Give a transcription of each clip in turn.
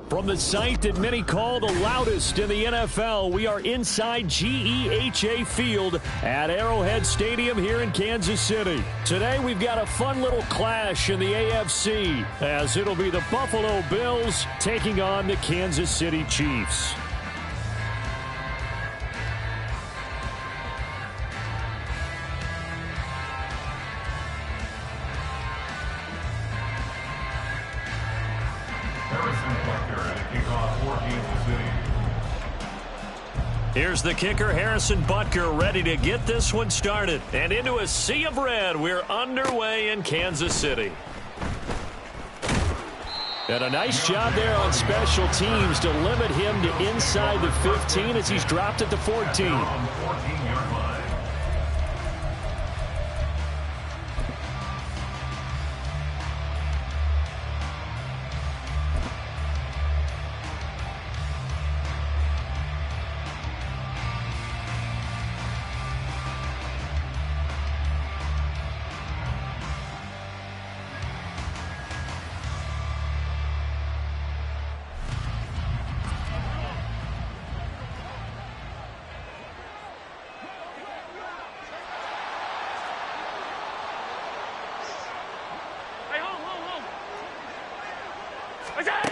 From the site that many call the loudest in the NFL, we are inside GEHA Field at Arrowhead Stadium here in Kansas City. Today we've got a fun little clash in the AFC, as it'll be the Buffalo Bills taking on the Kansas City Chiefs. Here's the kicker, Harrison Butker, ready to get this one started. And into a sea of red, we're underway in Kansas City. And a nice job there on special teams to limit him to inside the 15 as he's dropped at the 14.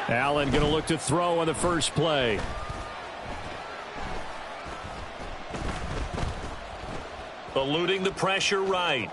Allen going to look to throw on the first play. Eluding the pressure right.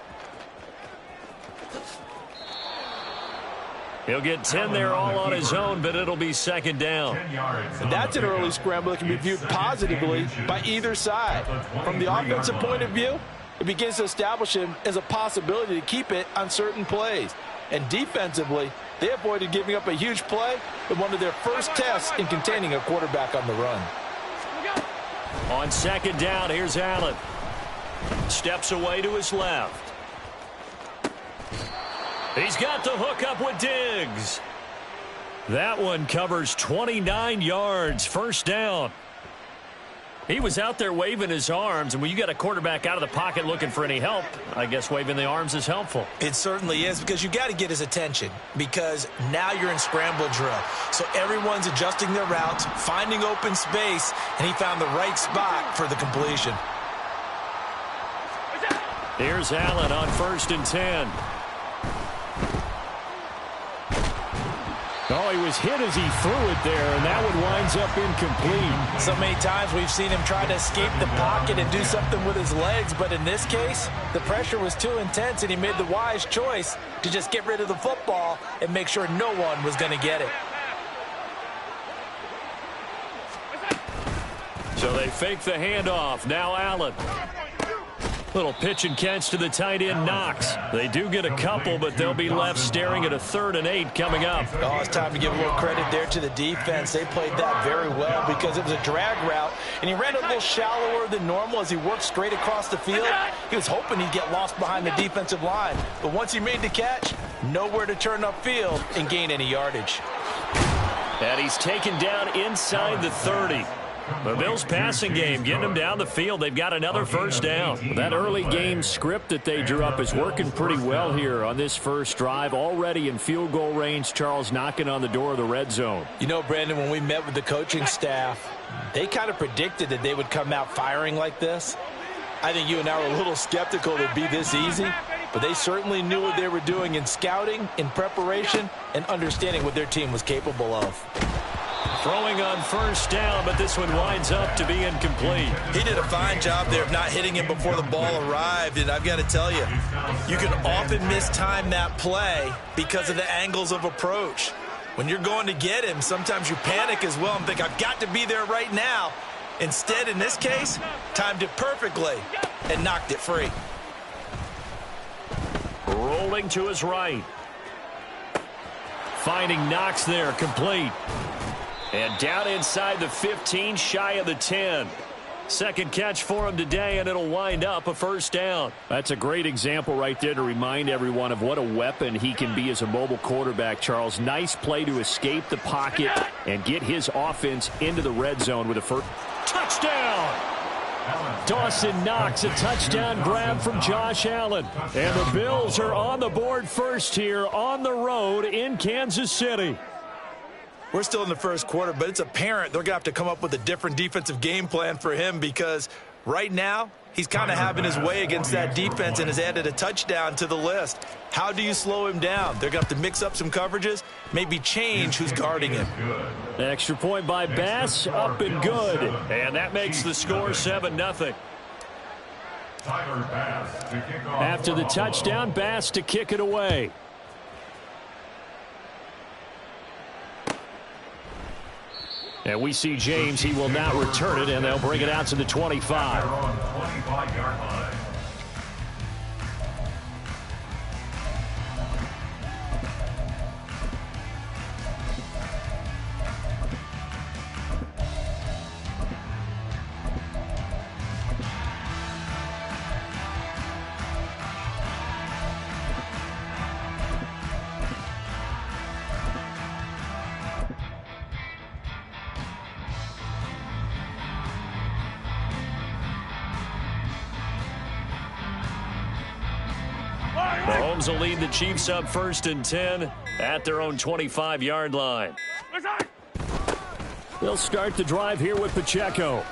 He'll get 10 there all on his own, but it'll be second down. And that's an early scramble that can be viewed positively by either side. From the offensive point of view, it begins to establish him as a possibility to keep it on certain plays. And defensively, they avoided giving up a huge play in one of their first tests in containing a quarterback on the run. On second down, here's Allen. Steps away to his left. He's got the hook up with Diggs. That one covers 29 yards, first down. He was out there waving his arms, and when you got a quarterback out of the pocket looking for any help, I guess waving the arms is helpful. It certainly is, because you got to get his attention, because now you're in scramble drill. So everyone's adjusting their routes, finding open space, and he found the right spot for the completion. Here's Allen on 1st and 10. Oh, he was hit as he threw it there, and that one winds up incomplete. So many times we've seen him try to escape the pocket and do something with his legs, but in this case, the pressure was too intense, and he made the wise choice to just get rid of the football and make sure no one was going to get it. So they fake the handoff. Now Allen. Little pitch and catch to the tight end, Knox. They do get a couple, but they'll be left staring at a 3rd and 8 coming up. Oh, it's time to give a little credit there to the defense. They played that very well because it was a drag route, and he ran a little shallower than normal as he worked straight across the field. He was hoping he'd get lost behind the defensive line, but once he made the catch, nowhere to turn upfield and gain any yardage. And he's taken down inside the 30. The Bills passing game, getting them down the field. They've got another first down. That early game script that they drew up is working pretty well here on this first drive. Already in field goal range, Charles knocking on the door of the red zone. You know, Brandon, when we met with the coaching staff, they kind of predicted that they would come out firing like this. I think you and I were a little skeptical it would be this easy, but they certainly knew what they were doing in scouting, in preparation, and understanding what their team was capable of. Throwing on first down, but this one winds up to be incomplete. He did a fine job there of not hitting him before the ball arrived, and I've got to tell you, you can often mistime that play because of the angles of approach. When you're going to get him, sometimes you panic as well and think, I've got to be there right now. Instead, in this case, timed it perfectly and knocked it free. Rolling to his right. Finding Knox there, complete. And down inside the 15, shy of the 10. Second catch for him today, and it'll wind up a first down. That's a great example right there to remind everyone of what a weapon he can be as a mobile quarterback, Charles. Nice play to escape the pocket and get his offense into the red zone with a first touchdown. Dawson Knox, a touchdown grab from Josh Allen. And the Bills are on the board first here on the road in Kansas City. We're still in the first quarter, but it's apparent they're going to have to come up with a different defensive game plan for him because right now he's kind of having his way against that defense and has added a touchdown to the list. How do you slow him down? They're going to have to mix up some coverages, maybe change who's guarding him. Extra point by Bass, up and good. And that makes the score 7-0. After the touchdown, Bass to kick it away. And we see James. He will not return it, and they'll bring it out to the 25. Mahomes will lead the Chiefs up 1st and 10 at their own 25-yard line. They'll start the drive here with Pacheco.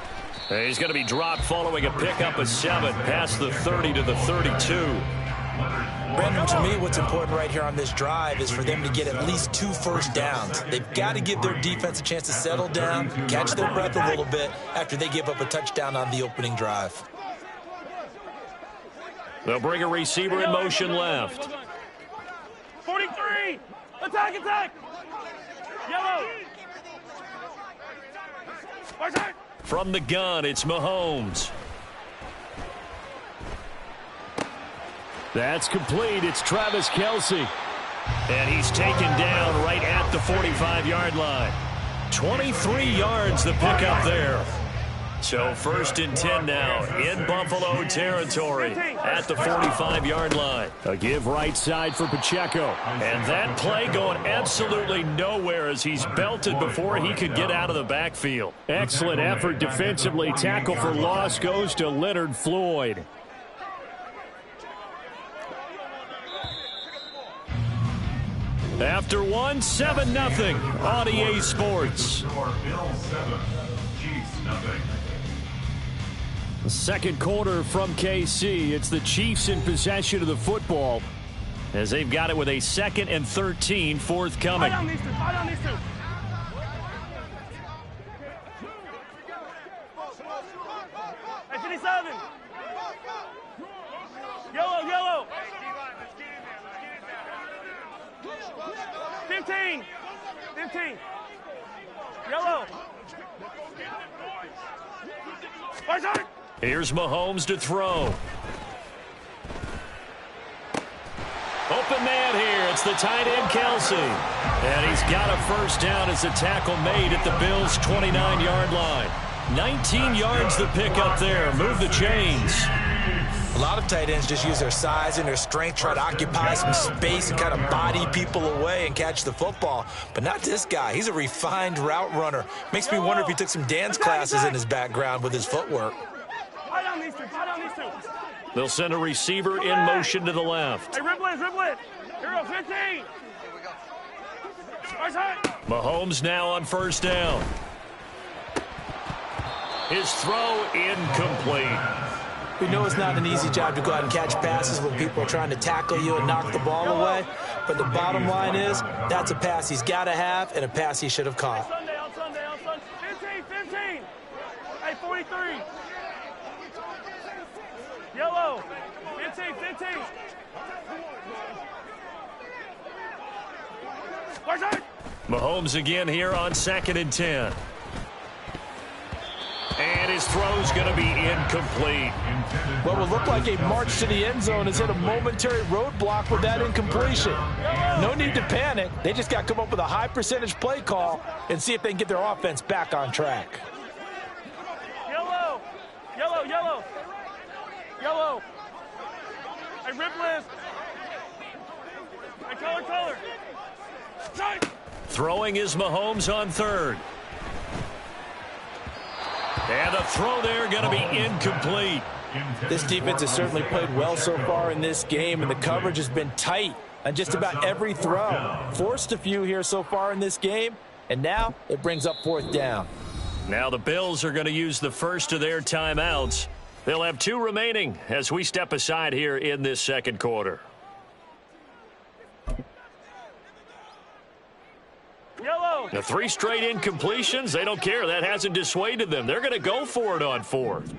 He's going to be dropped following a pickup of 7 past the 30 to the 32. Brandon, to me, what's important right here on this drive is for them to get at least 2 first downs. They've got to give their defense a chance to settle down, catch their breath a little bit after they give up a touchdown on the opening drive. They'll bring a receiver in motion left. 43! Attack, attack! Yellow! From the gun, it's Mahomes. That's complete. It's Travis Kelce. And he's taken down right at the 45-yard line. 23 yards the pickup there. So 1st and 10 now in Buffalo territory at the 45-yard line. A give right side for Pacheco. And that play going absolutely nowhere as he's belted before he could get out of the backfield. Excellent effort defensively. Tackle for loss goes to Leonard Floyd. After 7-0 on EA Sports. The second quarter from KC. It's the Chiefs in possession of the football as they've got it with a 2nd and 13 forthcoming. Fight on these two. Fight on these two. Hey, 57. Yellow, yellow. 15. 15. Yellow. Watch out. Here's Mahomes to throw. Open man here. It's the tight end, Kelce. And he's got a first down as a tackle made at the Bills' 29-yard line. 19 yards the pickup there. Move the chains. A lot of tight ends just use their size and their strength, try to occupy some space and kind of body people away and catch the football. But not this guy. He's a refined route runner. Makes me wonder if he took some dance classes in his background with his footwork. Fight on these two. Fight on these two. They'll send a receiver in motion to the left. Hey, ribble it, ribble it. Here we go, 15. Right side. Mahomes now on first down. His throw incomplete. We know it's not an easy job to go out and catch passes when people are trying to tackle you and knock the ball away. But the bottom line is that's a pass he's got to have and a pass he should have caught. On Sunday. 15. Hey, 43. Yellow. 15. Right side. Mahomes again here on 2nd and 10. And his throw's going to be incomplete. What will look like a march to the end zone is hit a momentary roadblock with that incompletion. No need to panic. They just got to come up with a high percentage play call and see if they can get their offense back on track. Yellow. Hey, ribble. Hey, color. Side. Throwing is Mahomes on 3rd. And a throw there going to be incomplete. This defense has certainly played well so far in this game, and the coverage has been tight on just about every throw. Forced a few here so far in this game, And now it brings up 4th down. Now the Bills are going to use the first of their timeouts. They'll have 2 remaining as we step aside here in this second quarter. Yellow. The 3 straight incompletions, they don't care. That hasn't dissuaded them. They're going to go for it on 4th.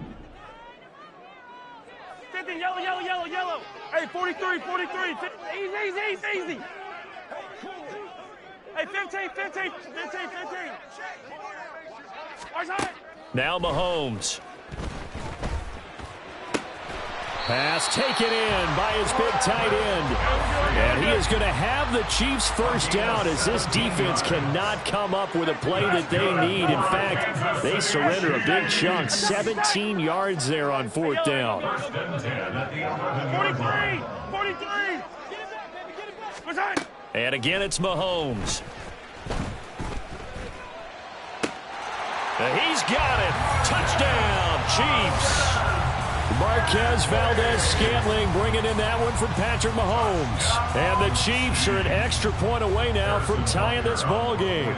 50, yellow, yellow, yellow, yellow. Hey, 43, 43. Easy. Hey, 15. Now Mahomes. Pass taken in by his big tight end. And he is going to have the Chiefs first down as this defense cannot come up with a play that they need. In fact, they surrender a big chunk. 17 yards there on 4th down. 43. And again, it's Mahomes. He's got it. Touchdown, Chiefs. Marquez Valdez-Scantling bringing in that one from Patrick Mahomes. And the Chiefs are an extra point away now from tying this ball game.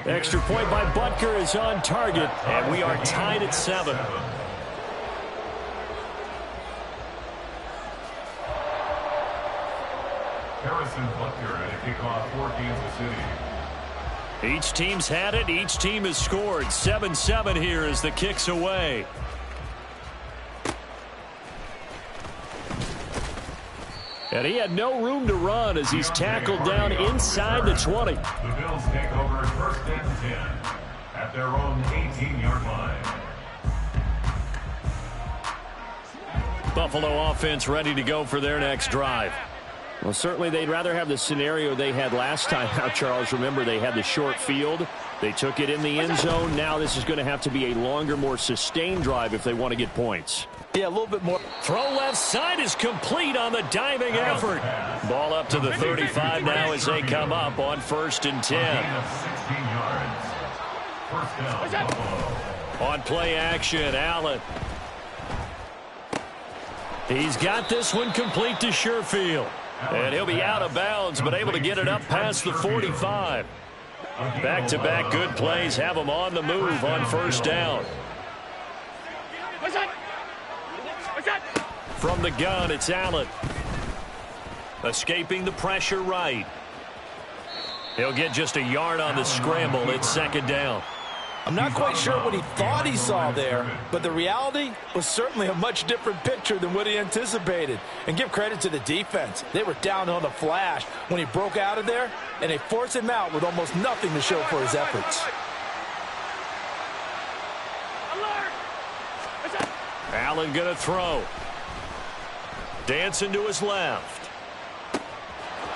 Extra point by Butker is on target, and we are tied at 7. Harrison Butker at a kickoff for Kansas City. Each team's had it. Each team has scored. 7-7 here as the kick's away. And he had no room to run as he's tackled down inside the 20. The Bills take over 1st and 10 at their own 18-yard line. Buffalo offense ready to go for their next drive. Well, certainly they'd rather have the scenario they had last time out, Charles. Remember, they had the short field. They took it in the end zone. Now this is going to have to be a longer, more sustained drive if they want to get points. Yeah, a little bit more. Throw left side is complete on the diving effort. Ball up to the 35 now as they come up on 1st and 10. 16 yards. First down, Buffalo. On play action, Allen. He's got this one complete to Sherfield. And he'll be out of bounds, but able to get it up past the 45. Back-to-back good plays have him on the move on 1st down. From the gun, it's Allen. Escaping the pressure right. He'll get just a yard on the scramble. It's 2nd down. I'm not quite sure what he thought he saw there, but the reality was certainly a much different picture than what he anticipated. And give credit to the defense. They were down on the flash when he broke out of there, and they forced him out with almost nothing to show for his efforts. Allen going to throw. Dancing to his left.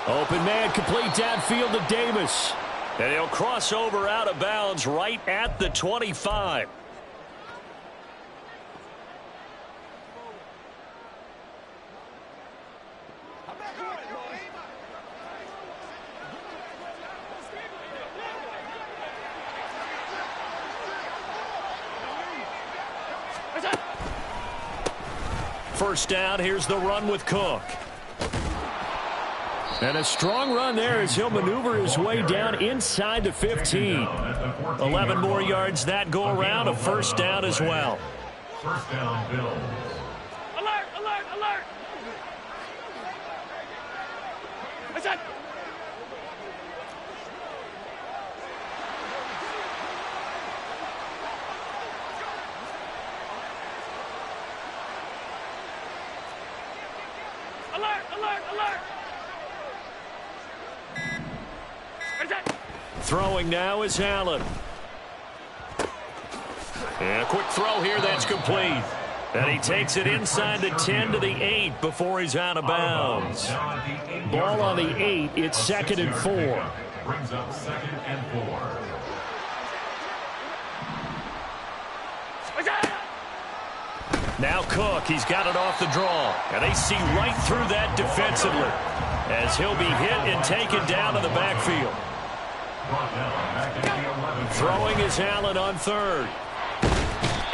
Open man complete downfield to Davis. And he'll cross over out of bounds right at the 25. First down, here's the run with Cook. And a strong run there as he'll maneuver his way down inside the 15. 11 more yards that go around, a 1st down as well. First down, Bills. Alert, alert, alert. Listen. Alert, alert, alert. Throwing now is Allen. And a quick throw here that's complete. And he takes it inside the 10 to the 8 before he's out of bounds. Ball on the 8. It's 2nd and 4. Brings up 2nd and 4. Now Cook, he's got it off the draw. And they see right through that defensively as he'll be hit and taken down to the backfield. Throwing is Allen on 3rd.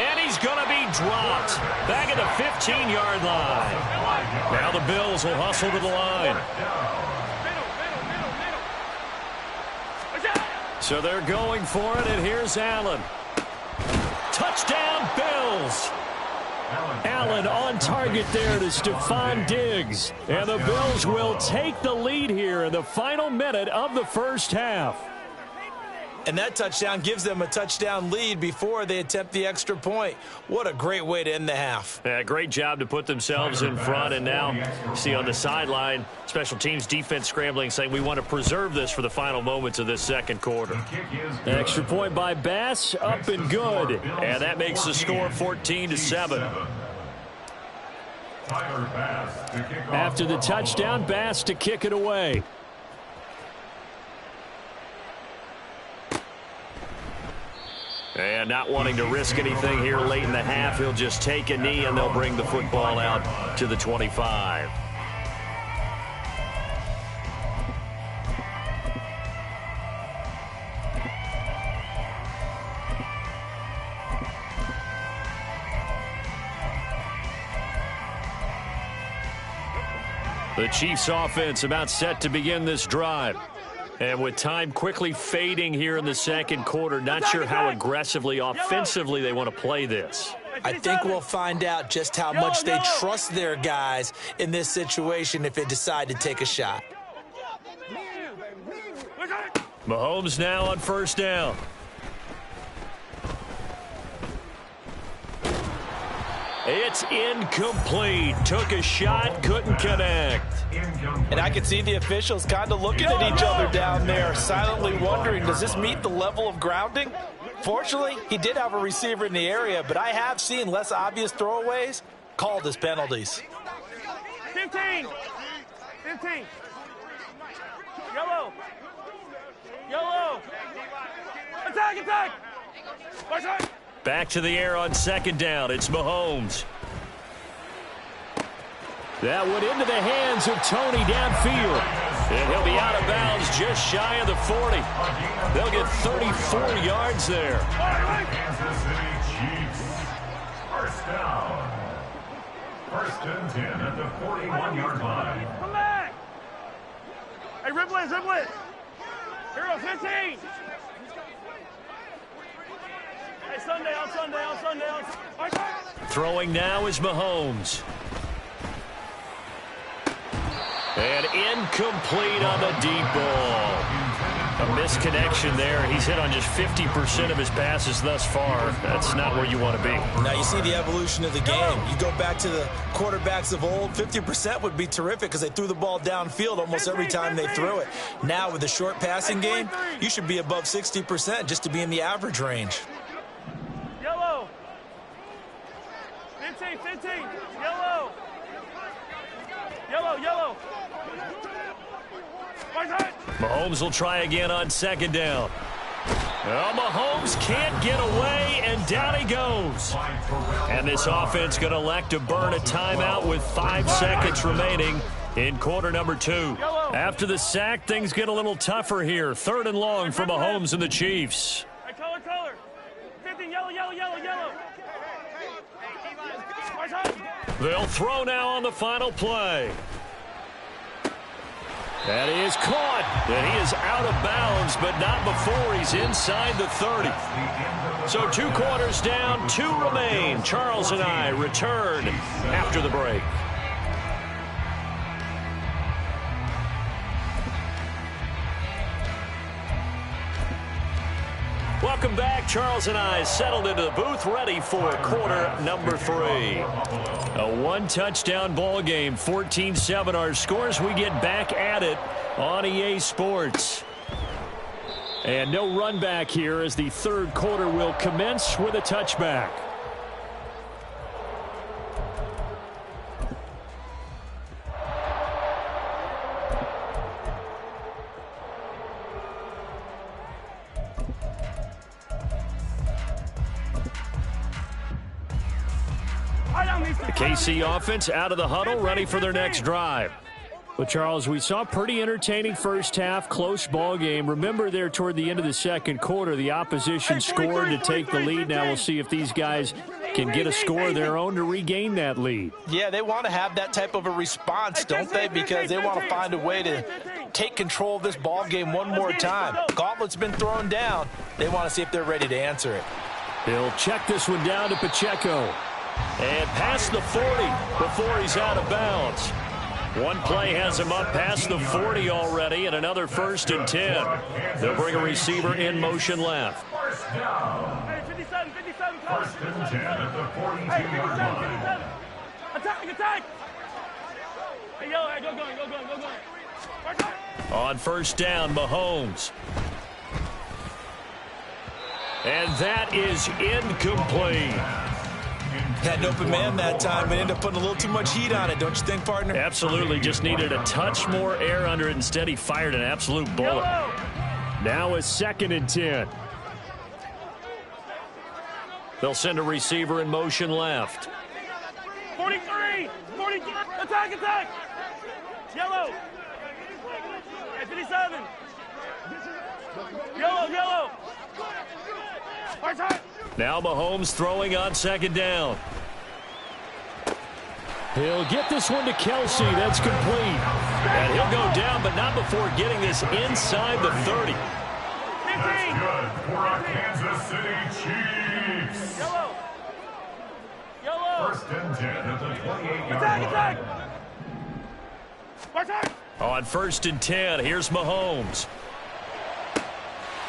And he's is going to be dropped. Back at the 15-yard line. Now the Bills will hustle to the line. So they're going for it, and here's Allen. Touchdown, Bills. Allen on target there to Stephon Diggs. And the Bills will take the lead here in the final minute of the first half. And that touchdown gives them a touchdown lead before they attempt the extra point. What a great way to end the half. Yeah, great job to put themselves in front. And now, see on the sideline, special teams defense scrambling, saying we want to preserve this for the final moments of this second quarter. Extra point by Bass, up and good. And that makes the score 14-7. After the touchdown, Bass to kick it away. And not wanting to risk anything here late in the half, he'll just take a knee and they'll bring the football out to the 25. The Chiefs offense about set to begin this drive. And with time quickly fading here in the second quarter, not sure how aggressively, offensively they want to play this. I think we'll find out just how much they trust their guys in this situation if they decide to take a shot. Mahomes now on first down. It's incomplete. Took a shot, couldn't connect. And I can see the officials kind of looking at each other down there, silently wondering, does this meet the level of grounding? Fortunately, he did have a receiver in the area, but I have seen less obvious throwaways called as penalties. 15. Yellow. Attack. Back to the air on second down. It's Mahomes. That went into the hands of Tony downfield. And he'll be out of bounds just shy of the 40. They'll get 34 yards there. Kansas City Chiefs. First down. First and 10 at the 41-yard line. Come back. Hey, rip it. Hero, 15. Hey, Sunday. Throwing now is Mahomes. And incomplete on the deep ball. A misconnection there. He's hit on just 50% of his passes thus far. That's not where you want to be. Now you see the evolution of the game. You go back to the quarterbacks of old, 50% would be terrific because they threw the ball downfield almost every time they threw it. Now with the short passing game, you should be above 60% just to be in the average range. Yellow. 15. Yellow. Mahomes will try again on second down. Well, Mahomes can't get away, and down he goes. And this offense going to elect to burn a timeout with 5 seconds remaining in quarter number 2. After the sack, things get a little tougher here. 3rd and long for Mahomes and the Chiefs. Hey, color. 15, yellow. They'll throw now on the final play. That is caught, and he is out of bounds, but not before he's inside the 30. So 2 quarters down, 2 remain. Charles and I return after the break. Welcome back. Charles and I settled into the booth, ready for quarter number 3. A 1-touchdown ball game, 14-7 our scores. We get back at it on EA Sports. And no run back here as the 3rd quarter will commence with a touchback. The KC offense out of the huddle, ready for their next drive. Well, Charles, we saw a pretty entertaining first half, close ball game. Remember there toward the end of the second quarter, the opposition scored to take the lead. Now we'll see if these guys can get a score of their own to regain that lead. Yeah, they want to have that type of a response, don't they? Because they want to find a way to take control of this ball game one more time. Gauntlet's been thrown down. They want to see if they're ready to answer it. He'll check this one down to Pacheco. And past the 40 before he's out of bounds. One play has him up past the 40 already, and another 1st and 10. They'll bring a receiver in motion left. First down. Hey, 57, 57, coach. First and 10 at the 42-yard line. Attack. Hey, yo, hey, go going. On first down, Mahomes. And that is incomplete. Had an open man that time, but ended up putting a little too much heat on it, don't you think, partner? Absolutely, just needed a touch more air under it. Instead, he fired an absolute bullet. Now it's 2nd and 10. They'll send a receiver in motion left. 43, attack. Yellow. Hey, 57. Yellow. Hard. Now Mahomes throwing on 2nd down. He'll get this one to Kelsey. That's complete. And he'll go down, but not before getting this inside the 30. That's good for our Kansas City Chiefs. Yellow. First and 10 at the 28-yard line. Attack. On 1st and 10, here's Mahomes.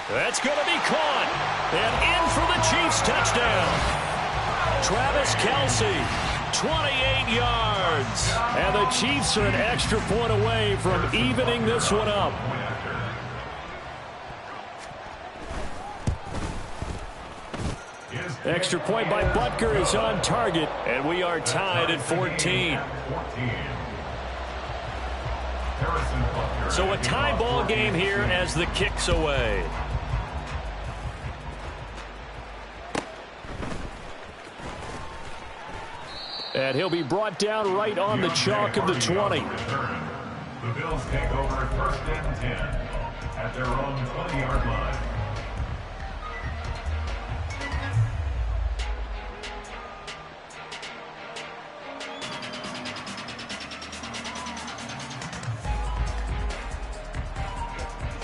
That's going to be caught. And in for the Chiefs touchdown. Travis Kelce, 28 yards. And the Chiefs are an extra point away from evening this one up. Extra point by Butker is on target. And we are tied at 14. So a tie ball game here as the kick's away. And he'll be brought down right on the chalk of the 20. The Bills take over 1st and 10 at their own 20-yard line.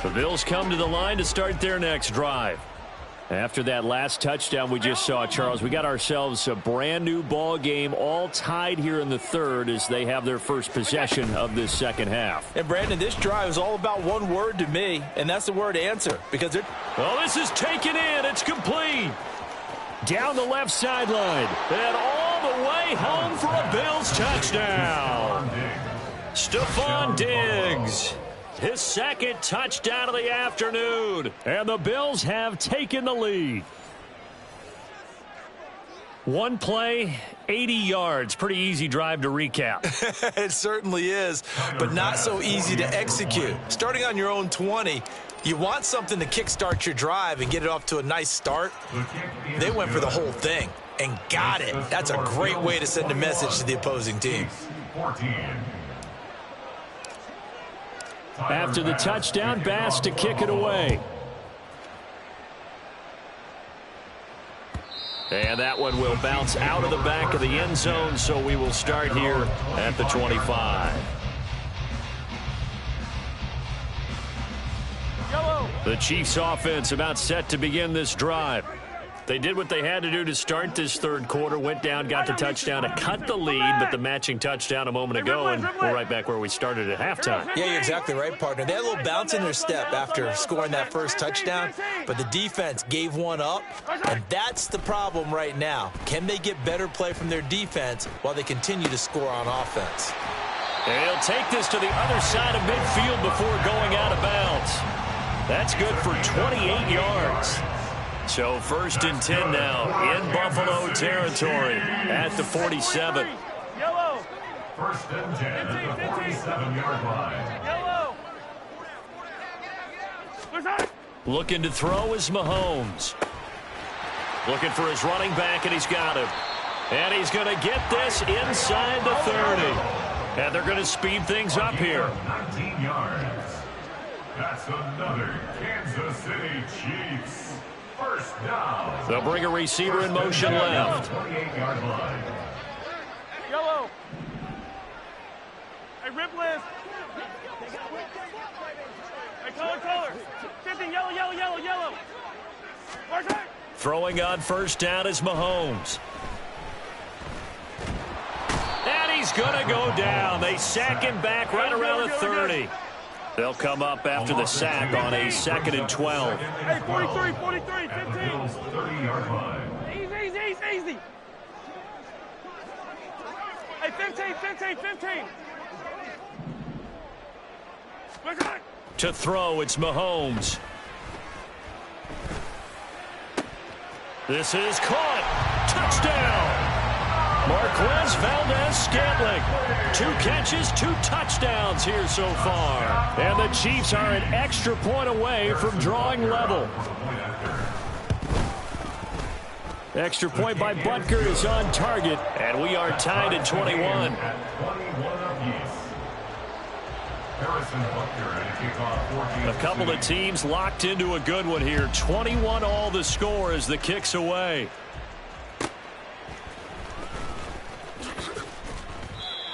The Bills come to the line to start their next drive. After that last touchdown we just saw, Charles, we got ourselves a brand new ball game, all tied here in the 3rd as they have their first possession of this 2nd half. And Brandon, this drive is all about one word to me, and that's the word answer. Because it. Well, this is taken in. It's complete. Down the left sideline. And all the way home for a Bills touchdown. Stephon Diggs. His 2nd touchdown of the afternoon. And the Bills have taken the lead. One play, 80 yards. Pretty easy drive to recap. It certainly is, but not so easy to execute. Starting on your own 20, you want something to kickstart your drive and get it off to a nice start. They went for the whole thing and got it. That's a great way to send a message to the opposing team. 14. After the touchdown, Bass to kick it away. And that one will bounce out of the back of the end zone, so we will start here at the 25. The Chiefs offense about set to begin this drive. They did what they had to do to start this 3rd quarter, went down, got the touchdown to cut the lead, but the matching touchdown a moment ago, and we're right back where we started at halftime. Yeah, you're exactly right, partner. They had a little bounce in their step after scoring that first touchdown, but the defense gave one up, and that's the problem right now. Can they get better play from their defense while they continue to score on offense? And he'll take this to the other side of midfield before going out of bounds. That's good for 28 yards. So 1st and 10 now in Buffalo territory at the 47. Yellow. First and 10 at the 47-yard line. Yellow. Looking to throw is Mahomes. Looking for his running back, and he's got him. And he's going to get this inside the 30. And they're going to speed things up here. 19 yards. That's another Kansas City Chiefs. First down. They'll bring a receiver in motion left. 28-yard line. Yellow. Hey, rip list. Hey, color. 50, yellow. Mark right. Throwing on first down is Mahomes. And he's going to go down. They sack him back right around the 30. They'll come up after the sack on a 2nd and 12. Hey, 43, 15. 30-yard line. Easy. Hey, 15. Mark right. To throw, it's Mahomes. This is caught. Touchdown. Marquez Valdez-Scantling. 2 catches, 2 touchdowns here so far. And the Chiefs are an extra point away from drawing level. Extra point by Butker is on target. And we are tied at 21. At 21 apiece. Harrison Butker and a kickoff 14. A couple of teams locked into a good one here. 21 all the score as the kick's away.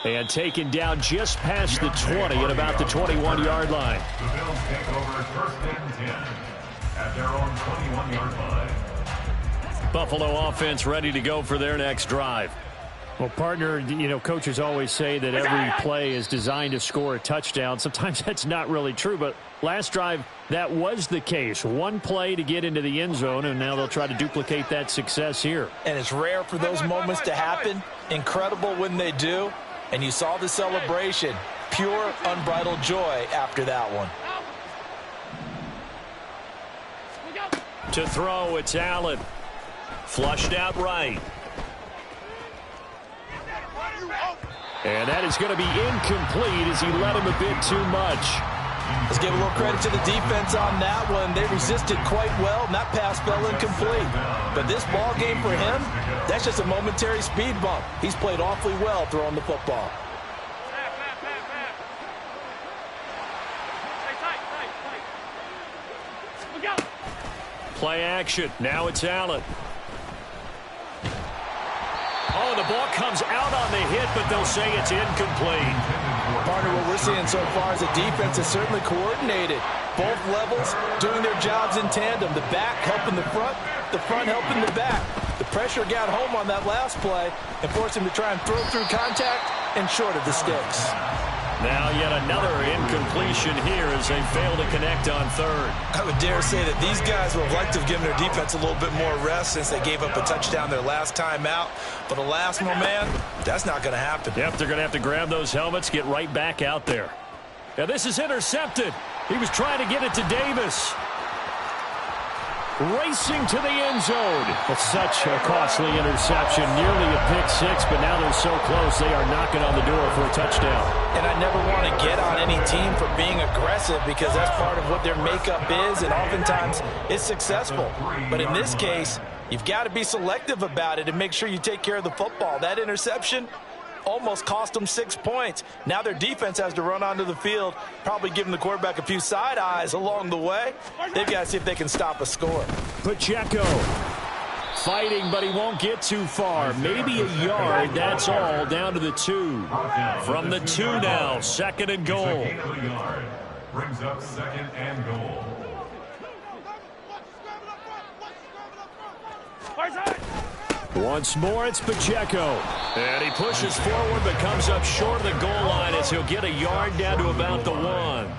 And taken down just past the 20 at about the 21-yard line. The Bills take over 1st and 10 at their own 21-yard line. Buffalo offense ready to go for their next drive. Well, partner, coaches always say that every play is designed to score a touchdown. Sometimes that's not really true, but last drive, that was the case. 1 play to get into the end zone, and now they'll try to duplicate that success here. And it's rare for those moments to happen. Incredible when they do. And you saw the celebration. Pure, unbridled joy after that one. To throw, it's Allen. Flushed out right. And that is going to be incomplete as he led him a bit too much. Let's give a little credit to the defense on that one. They resisted quite well, and that pass fell incomplete. But this ball game for him, that's just a momentary speed bump. He's played awfully well throwing the football. Play action. Now it's Allen. Oh, the ball comes out on the hit, but they'll say it's incomplete. Partner, what we're seeing so far is the defense is certainly coordinated. Both levels doing their jobs in tandem. The back helping the front helping the back. The pressure got home on that last play and forced him to try and throw through contact and short of the sticks. Now yet another incompletion here as they fail to connect on 3rd. I would dare say that these guys would have liked to have given their defense a little bit more rest since they gave up a touchdown their last time out. But alas, my man, that's not going to happen. Yep, they're going to have to grab those helmets, get right back out there. Now this is intercepted. He was trying to get it to Davis. Racing to the end zone. It's such a costly interception. Nearly a pick 6, but now they're so close they are knocking on the door for a touchdown. And I never want to get on any team for being aggressive because that's part of what their makeup is, and oftentimes it's successful. But in this case, you've got to be selective about it and make sure you take care of the football. That interception almost cost them 6 points. Now their defense has to run onto the field, probably giving the quarterback a few side eyes along the way. They've got to see if they can stop a score. Pacheco fighting, but he won't get too far. Maybe a yard, that's all, down to the 2. From the 2 now, 2nd and goal. Gain of a yard. Brings up 2nd and goal. Once more, it's Pacheco. And he pushes forward, but comes up short of the goal line as he'll get a yard down to about the 1. A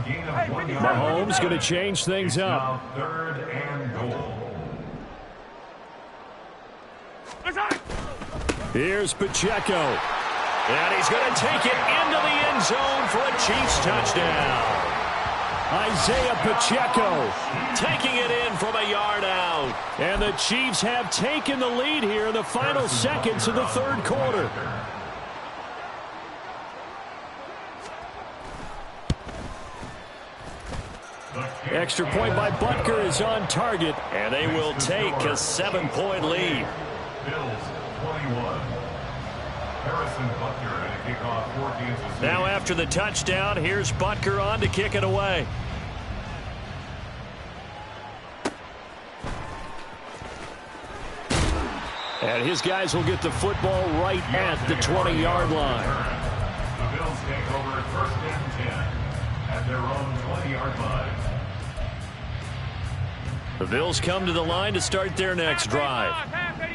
gain of 1 yard. Mahomes going to change things up. Now 3rd and goal. Here's Pacheco. And he's going to take it into the end zone for a Chiefs touchdown. Isaiah Pacheco taking it in from a yard out. And the Chiefs have taken the lead here in the final seconds of the 3rd quarter. Extra point by Butker is on target, and they will take a 7-point lead. Bills 21. Harrison Butker and a kickoff for Kansas City. Now after the touchdown, here's Butker on to kick it away. And his guys will get the football right at the 20-yard line. The Bills take over 1st and 10 at their own 20-yard line. The Bills come to the line to start their next drive.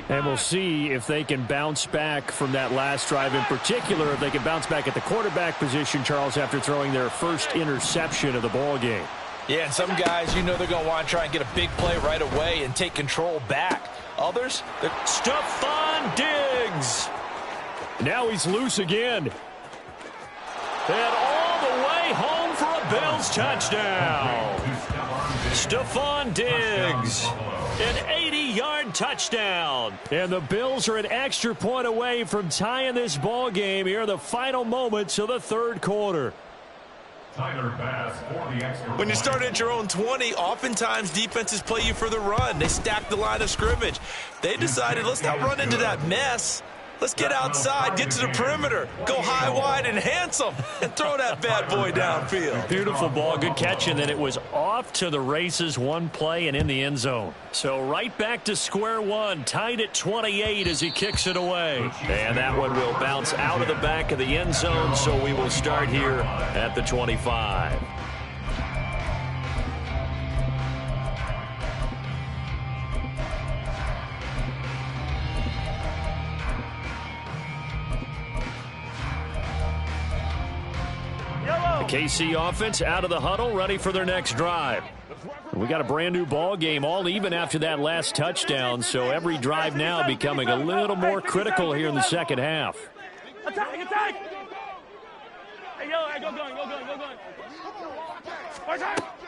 And we'll see if they can bounce back from that last drive, in particular if they can bounce back at the quarterback position, Charles, after throwing their first interception of the ball game. Yeah, and some guys, they're going to want to try and get a big play right away and take control back. Others, they're... Stephon Diggs. Now he's loose again. And all the way home for a Bills touchdown. Stephon Diggs. An 80-yard touchdown. And the Bills are an extra point away from tying this ball game here in the final moments of the third quarter. Tyler Bass for the extra When you start at your own 20, oftentimes defenses play you for the run. They stack the line of scrimmage. They decided, let's not run into that mess. Let's get outside, get to the perimeter, go high, wide, and handsome, and throw that bad boy downfield. Beautiful ball, good catch, and then it was off to the races, one play and in the end zone. So right back to square one, tied at 28 as he kicks it away. And that one will bounce out of the back of the end zone, so we will start here at the 25. KC offense out of the huddle, ready for their next drive. We got a brand new ball game, all even after that last touchdown, so every drive now becoming a little more critical here in the second half. Attack, attack! Hey, go going.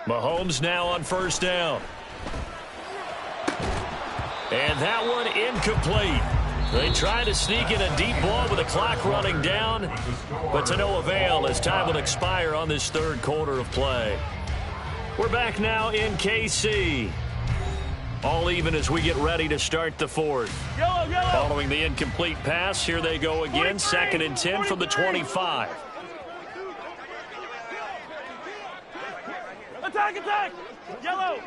Mahomes now on first down. And that one incomplete. They try to sneak in a deep ball with the clock running down, but to no avail as time will expire on this third quarter of play. We're back now in KC. All even as we get ready to start the fourth. Yellow. Following the incomplete pass, here they go again, 2nd and 10 from the 25. Attack! Yellow!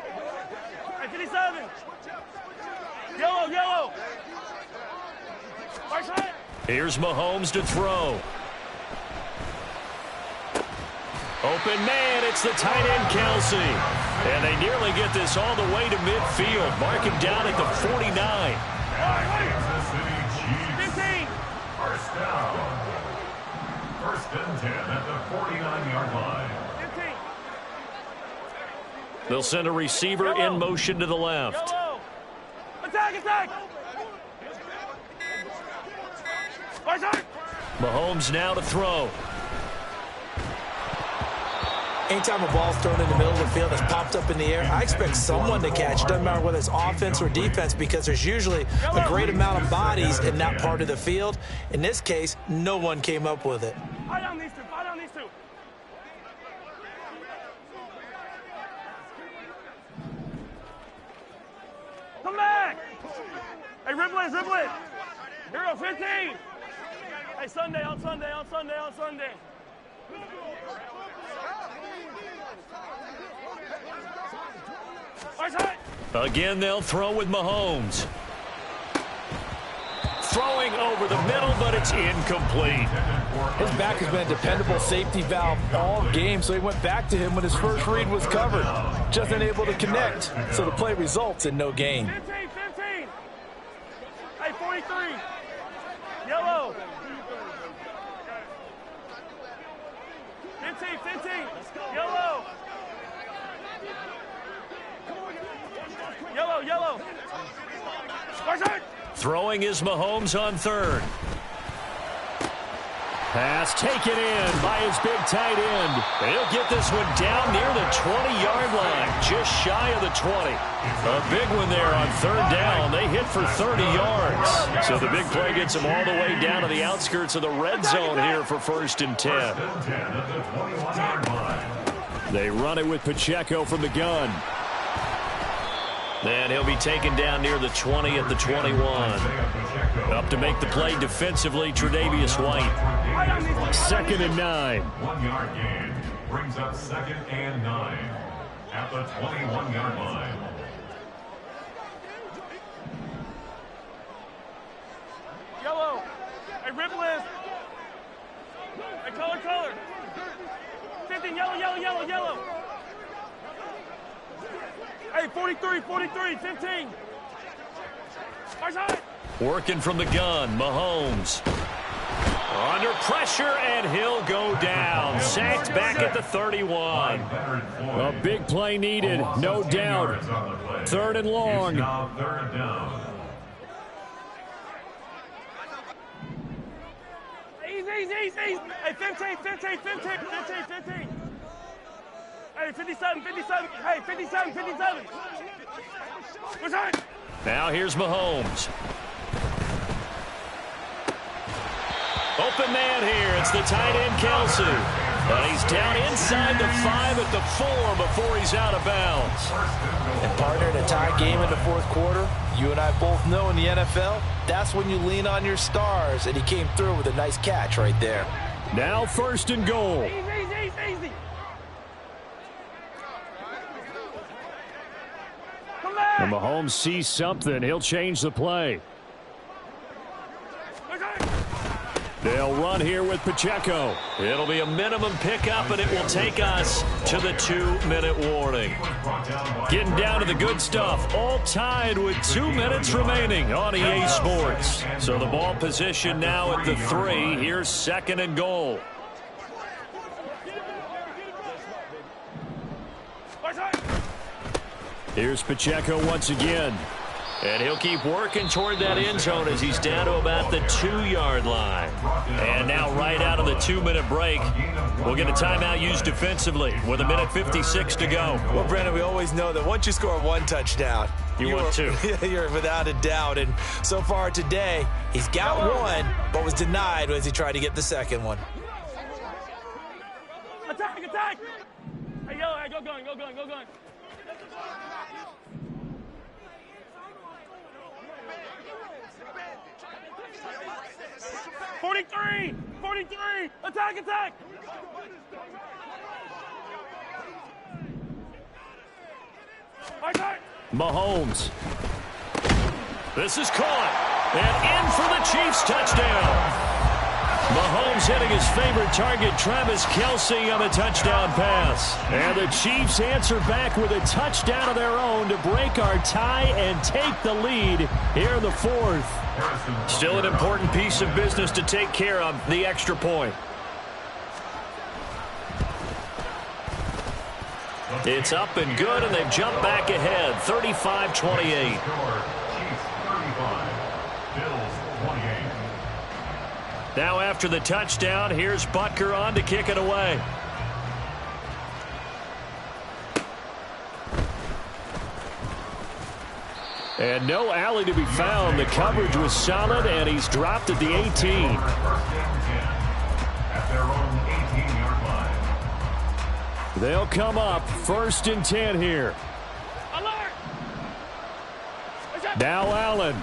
57! Yellow! Here's Mahomes to throw. Open man, it's the tight end, Kelsey. And they nearly get this all the way to midfield. Mark him down at the 49. Kansas City Chiefs. 15. First down. 1st and 10 at the 49-yard line. 15. They'll send a receiver in motion to the left. Yellow. Attack! Mahomes now to throw. Anytime a ball's thrown in the middle of the field that's popped up in the air, I expect someone to catch. Doesn't matter whether it's offense or defense, because there's usually a great amount of bodies in that part of the field. In this case, no one came up with it. Fight on these two. Come back! Hey, ripple it! Here we go, 15! Hey, Sunday. Again, they'll throw with Mahomes. Throwing over the middle, but it's incomplete. His back has been a dependable safety valve all game, so he went back to him when his first read was covered. Just unable to connect, so the play results in no gain. 15! Hey, 43! Yellow! 15! Yellow! Throwing is Mahomes on third. Pass taken in by his big tight end. He'll get this one down near the 20-yard line, just shy of the 20. A big one there on third down. They hit for 30 yards. So the big play gets them all the way down to the outskirts of the red zone here for 1st and 10. They run it with Pacheco from the gun. And he'll be taken down near the 20 at the 21. Up to make the play defensively, Tre'Davious White. 2nd and 9. 1-yard gain brings up 2nd and 9 at the 21-yard line. rip list. Hey, color. 50, yellow. Hey, 43, 15. Far side. Working from the gun, Mahomes. Under pressure, and he'll go down. Sacked back at the 31. A big play needed, no doubt. 3rd and long. Easy. Hey, 15. Hey, 57. Hey, 57. What's that? Now here's Mahomes. Open man here. It's the tight end, Kelsey. And he's down inside the 5 at the 4 before he's out of bounds. And partner, in a tie game in the 4th quarter, you and I both know in the NFL, that's when you lean on your stars, and he came through with a nice catch right there. Now 1st and goal. Easy. Come back. And Mahomes sees something. He'll change the play. They'll run here with Pacheco. It'll be a minimum pickup, and it will take us to the 2-minute warning. Getting down to the good stuff, all tied with 2 minutes remaining on EA Sports. So the ball position now at the 3. Here's 2nd and goal. Here's Pacheco once again. And he'll keep working toward that end zone as he's down to about the 2-yard line. And now right out of the 2-minute break, we'll get a timeout used defensively with 1:56 to go. Well, Brandon, we always know that once you score 1 touchdown, you want 2. You're without a doubt. And so far today, he's got 1, but was denied as he tried to get the 2nd one. Attack! Hey, go gun. 43! Attack! Mahomes. This is caught. And in for the Chiefs touchdown. Mahomes hitting his favorite target, Travis Kelce, on a touchdown pass. And the Chiefs answer back with a touchdown of their own to break our tie and take the lead here in the 4th. Still an important piece of business to take care of, the extra point. It's up and good, and they've jumped back ahead, 35-28. Now after the touchdown, here's Butker on to kick it away. And no alley to be found. The coverage was solid, and he's dropped at the 18. They'll come up 1st and 10 here. Now Allen.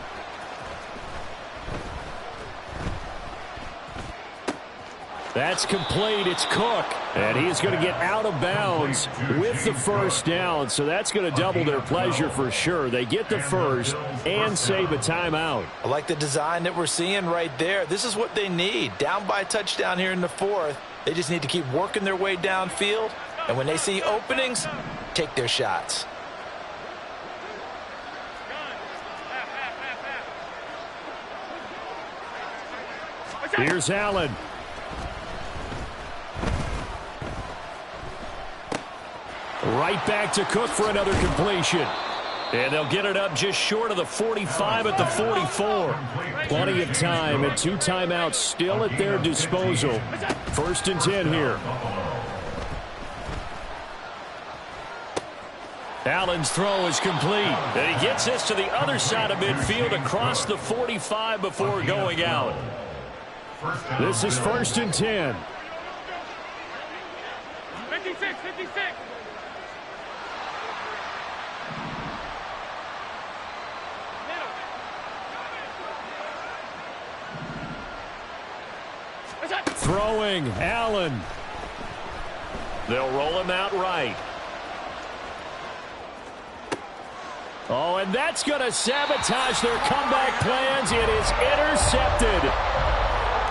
That's complete. It's Cook. And he's going to get out of bounds with the 1st down. So that's going to double their pleasure for sure. They get the 1st and save a timeout. I like the design that we're seeing right there. This is what they need. Down by a touchdown here in the 4th. They just need to keep working their way downfield. And when they see openings, take their shots. Here's Allen. Right back to Cook for another completion. And they'll get it up just short of the 45 at the 44. Plenty of time and 2 timeouts still at their disposal. 1st and 10 here. Allen's throw is complete. And he gets this to the other side of midfield across the 45 before going out. This is 1st and 10. 56. Throwing, Allen. They'll roll him out right. Oh, and that's going to sabotage their comeback plans. It is intercepted.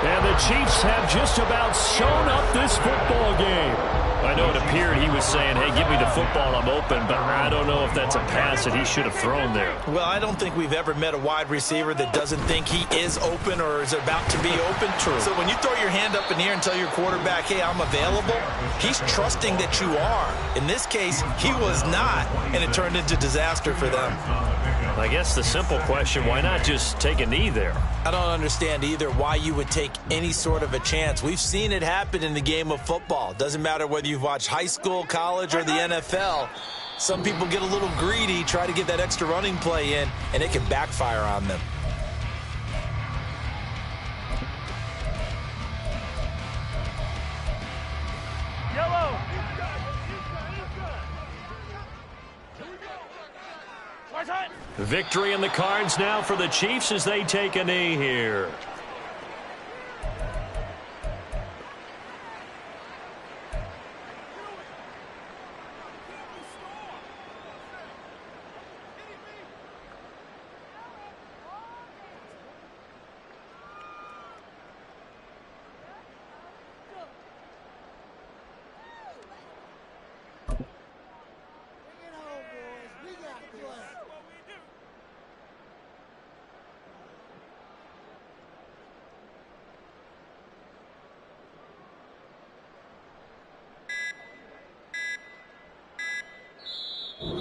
And the Chiefs have just about sewn up this football game. I know it appeared he was saying, hey, give me the football, I'm open, but I don't know if that's a pass that he should have thrown there. Well, I don't think we've ever met a wide receiver that doesn't think he is open or is about to be open. True. So when you throw your hand up in the air and tell your quarterback, hey, I'm available, he's trusting that you are. In this case, he was not, and it turned into disaster for them. I guess the simple question, why not just take a knee there? I don't understand either why you would take any sort of a chance. We've seen it happen in the game of football. Doesn't matter whether you've watched high school, college, or the NFL. Some people get a little greedy, try to get that extra running play in, and it can backfire on them. Yellow. Right side. Victory in the cards now for the Chiefs as they take a knee here.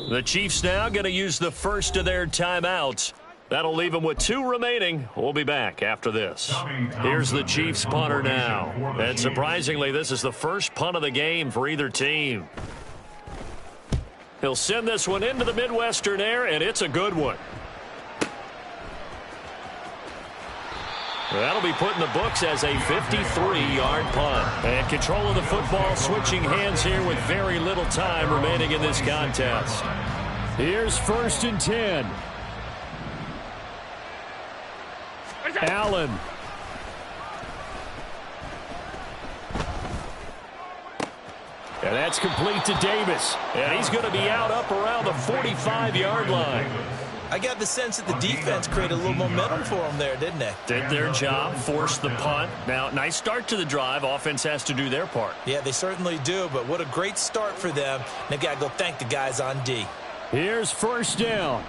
The Chiefs now going to use the first of their timeouts. That'll leave them with 2 remaining. We'll be back after this. Here's the Chiefs punter now. And surprisingly, this is the first punt of the game for either team. He'll send this one into the Midwestern air, and it's a good one. That'll be put in the books as a 53-yard punt. And control of the football switching hands here with very little time remaining in this contest. Here's 1st and 10. Allen. And that's complete to Davis. And he's going to be out up around the 45-yard line. I got the sense that the defense created a little momentum for them there, didn't they? Did their job, forced the punt. Now, nice start to the drive. Offense has to do their part. Yeah, they certainly do, but what a great start for them. They've got to go thank the guys on D. Here's 1st down.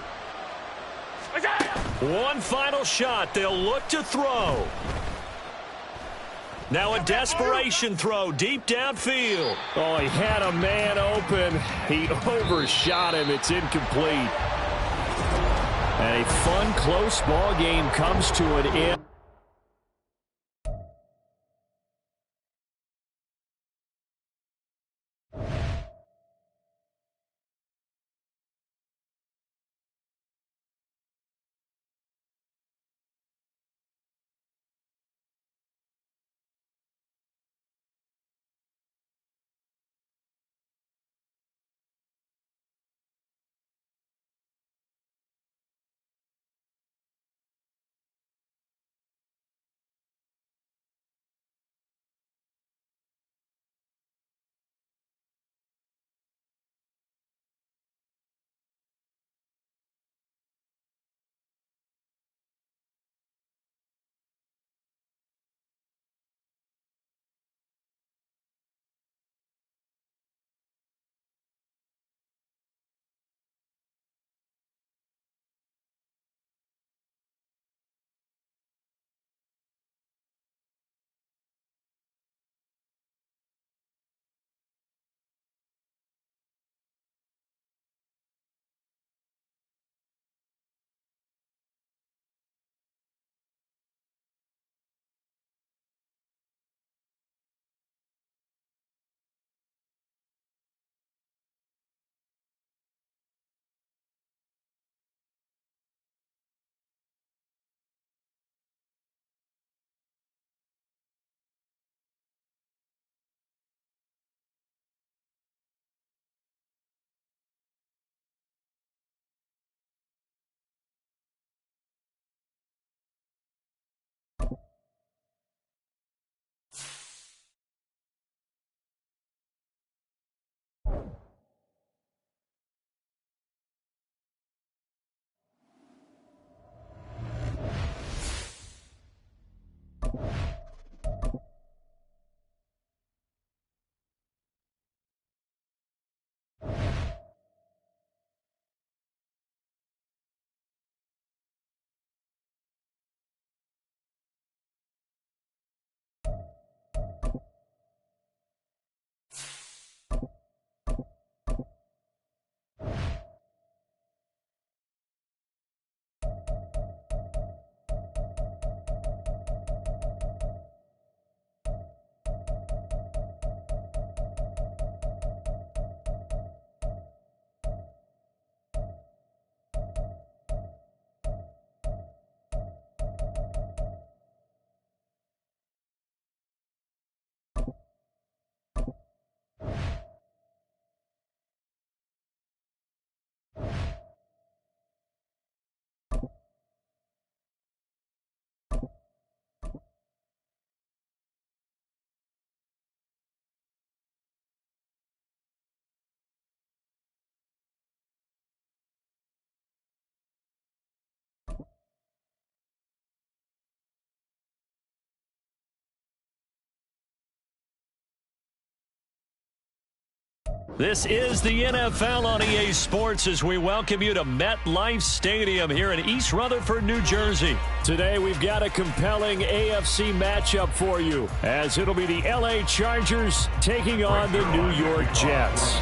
One final shot. They'll look to throw. Now a desperation throw deep downfield. Oh, he had a man open. He overshot him. It's incomplete. And a fun, close ball game comes to an end. This is the NFL on EA Sports as we welcome you to MetLife Stadium here in East Rutherford, New Jersey. Today we've got a compelling AFC matchup for you as it'll be the LA Chargers taking on the New York Jets.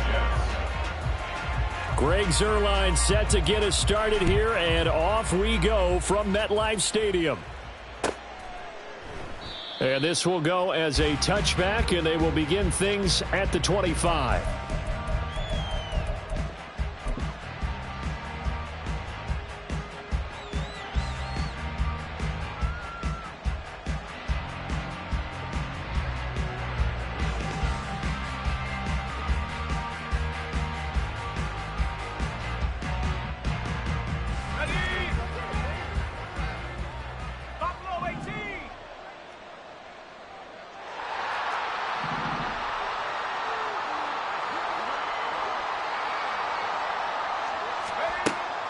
Greg Zuerlein set to get us started here, and off we go from MetLife Stadium. And this will go as a touchback, and they will begin things at the 25.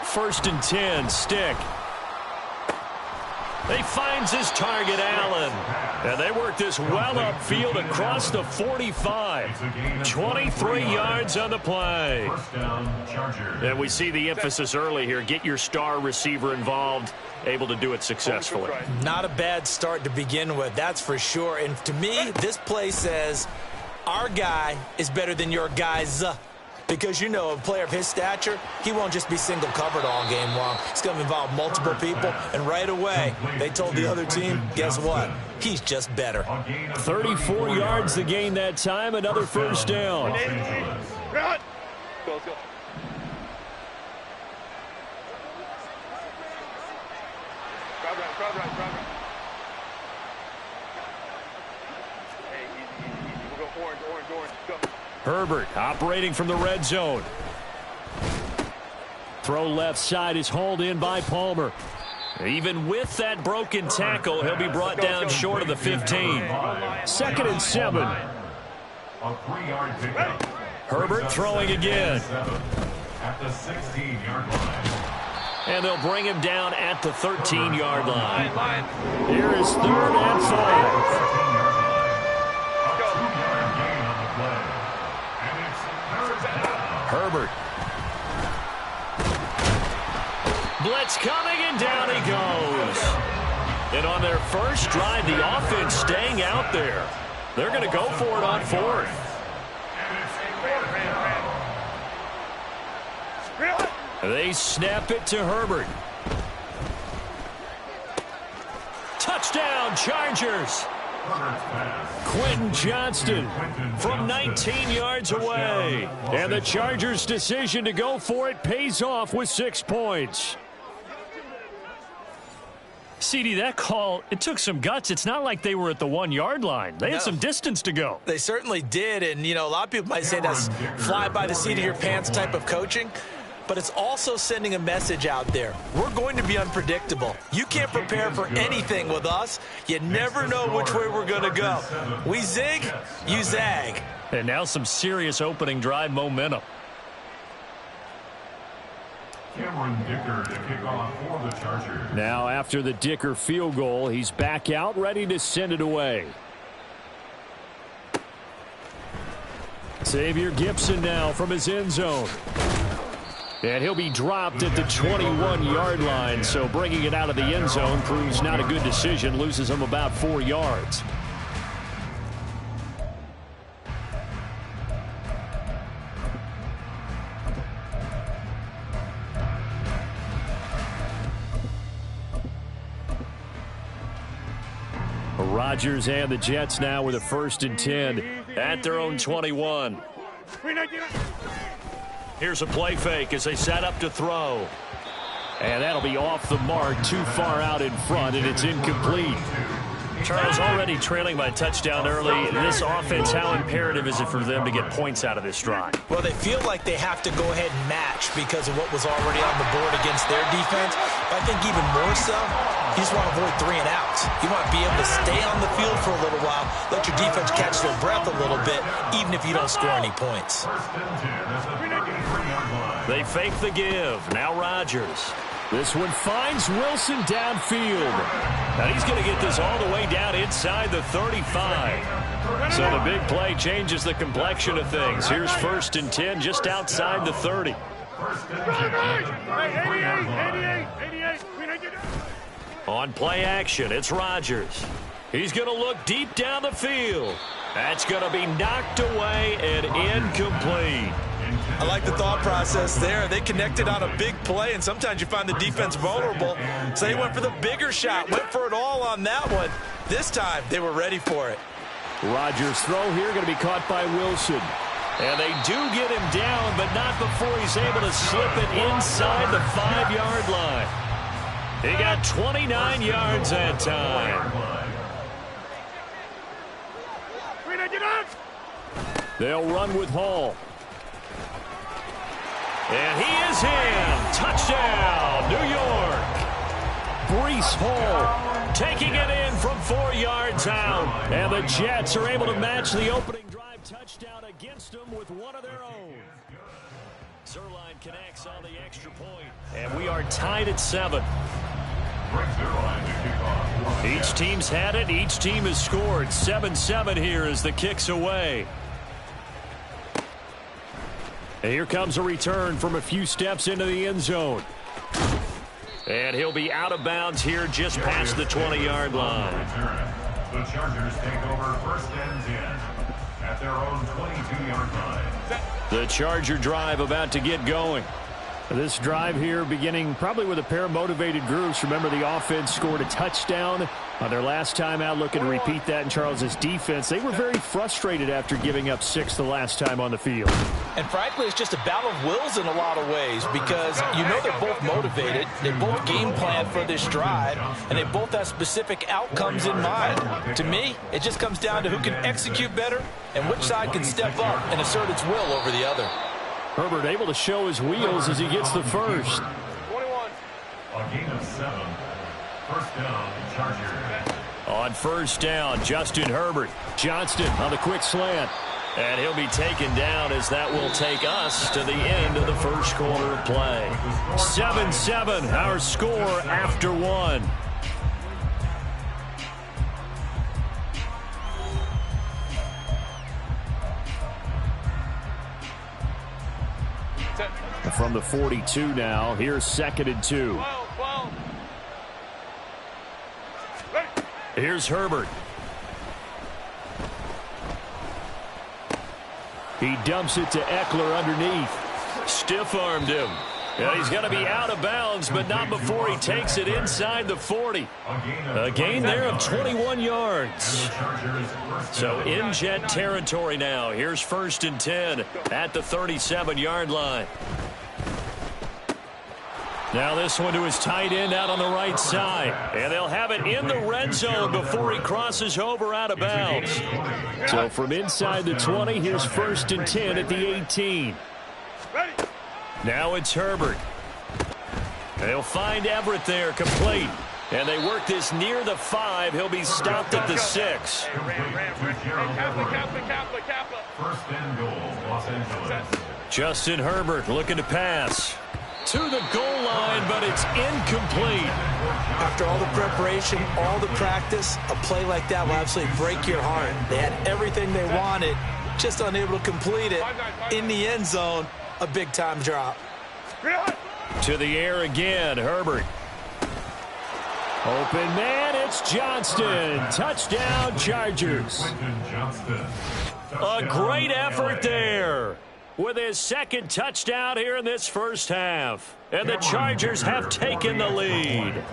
First and 10, stick. He finds his target, Allen. And they work this well upfield across the 45. 23 yards on the play. And we see the emphasis early here. Get your star receiver involved, able to do it successfully. Not a bad start to begin with, that's for sure. And to me, this play says our guy is better than your guys. Because, you know, a player of his stature, he won't just be single covered all game long. It's going to involve multiple people. And right away, they told the other team, guess what? He's just better. 34 yards to gain that time. Another first down. Go, let's go. Crowd right. Hey, easy. We'll go orange. Go. Herbert operating from the red zone. Throw left side is hauled in by Palmer. Even with that broken tackle, he'll be brought down short of the 15. Second and 7. Herbert throwing again. At the 16-yard line. And they'll bring him down at the 13-yard line. Here is 3rd and 5. Herbert. Blitz coming, and down he goes. And on their first drive, the offense staying out there. They're going to go for it on 4th. They snap it to Herbert. Touchdown, Chargers. Quentin Johnston from 19 yards away. And the Chargers' decision to go for it pays off with 6 points. CD, that call, it took some guts. It's not like they were at the 1-yard line. They had some distance to go. They certainly did. And, you know, a lot of people might say that's fly by the seat of your pants type of coaching. But it's also sending a message out there. We're going to be unpredictable. You can't prepare for anything with us. You never know which way we're going to go. We zig, you zag. And now some serious opening drive momentum. Cameron Dicker to kick off for the Chargers. Now after the Dicker field goal, he's back out ready to send it away. Xavier Gipson now from his end zone. And he'll be dropped at the 21-yard line, so bringing it out of the end zone proves not a good decision, loses him about 4 yards. Rodgers and the Jets now with a 1st and 10 at their own 21. Here's a play fake as they set up to throw. And that'll be off the mark, too far out in front, and it's incomplete. Charles, already trailing by a touchdown early. This offense, how imperative is it for them to get points out of this drive? Well, they feel like they have to go ahead and match because of what was already on the board against their defense. But I think even more so, you just want to avoid 3 and outs. You want to be able to stay on the field for a little while, let your defense catch their breath a little bit, even if you don't score any points. They fake the give. Now Rodgers. This one finds Wilson downfield. Now he's going to get this all the way down inside the 35. So the big play changes the complexion of things. Here's 1st and 10 just outside the 30. On play action, it's Rodgers. He's going to look deep down the field. That's going to be knocked away and incomplete. I like the thought process there. They connected on a big play, and sometimes you find the defense vulnerable. So they went for the bigger shot, went for it all on that one. This time, they were ready for it. Rodgers' throw here going to be caught by Wilson. And they do get him down, but not before he's able to slip it inside the 5-yard line. He got 29 yards that time. They'll run with Hall. And he is in. Touchdown, New York. Breece Hall taking it in from 4 yards out. And the Jets are able to match the opening drive touchdown against them with one of their own. Zuerlein connects on the extra point. And we are tied at 7. Each team's had it. Each team has scored. 7-7 here as the kick's away. And here comes a return from a few steps into the end zone. And he'll be out of bounds here just past the 20-yard line. The Chargers take over 1st and 10 at their own 22-yard line. The Charger drive about to get going. This drive here beginning probably with a pair of motivated groups. Remember, the offense scored a touchdown on their last time out. Looking to repeat that in Charles's defense. They were very frustrated after giving up 6 the last time on the field. And frankly, it's just a battle of wills in a lot of ways because you know they're both motivated. They both game plan for this drive, and they both have specific outcomes in mind. To me, it just comes down to who can execute better and which side can step up and assert its will over the other. Herbert able to show his wheels as he gets the first. 21. A gain of 7. 1st down, Chargers. On 1st down, Justin Herbert. Johnston on the quick slant. And he'll be taken down as that will take us to the end of the first quarter of play. 7-7, our score after 1. From the 42 now, here's 2nd and 2. Here's Herbert. He dumps it to Eckler underneath. Stiff-armed him. And he's going to be out of bounds, but not before he takes it inside the 40. A gain there of 21 yards. So in Jet territory now. Here's 1st and 10 at the 37-yard line. Now this one to his tight end out on the right side. And they'll have it in the red zone before he crosses over out of bounds. So from inside the 20, here's 1st and 10 at the 18. Now it's Herbert. They'll find Everett there, complete. And they work this near the 5. He'll be stopped at the 6. 1st and goal, Los Angeles. Justin Herbert looking to pass to the goal line, but it's incomplete. After all the preparation, all the practice, a play like that will absolutely break your heart. They had everything they wanted, just unable to complete it. In the end zone, a big-time drop. To the air again, Herbert. Open man, it's Johnston. Touchdown, Chargers. A great effort there with his 2nd touchdown here in this first half. And the Chargers have taken the lead.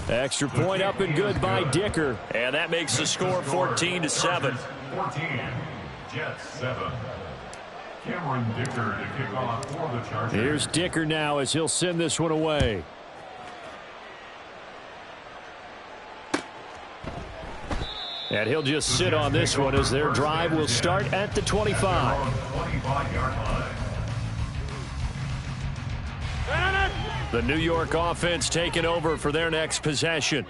Extra point up and good by Dicker. And that makes the score 14-7. 14, Jets 7. Cameron Dicker to kick off for the Chargers. Here's Dicker now as he'll send this one away. And he'll just sit on this one as their drive will start at the 25. The New York offense taking over for their next possession.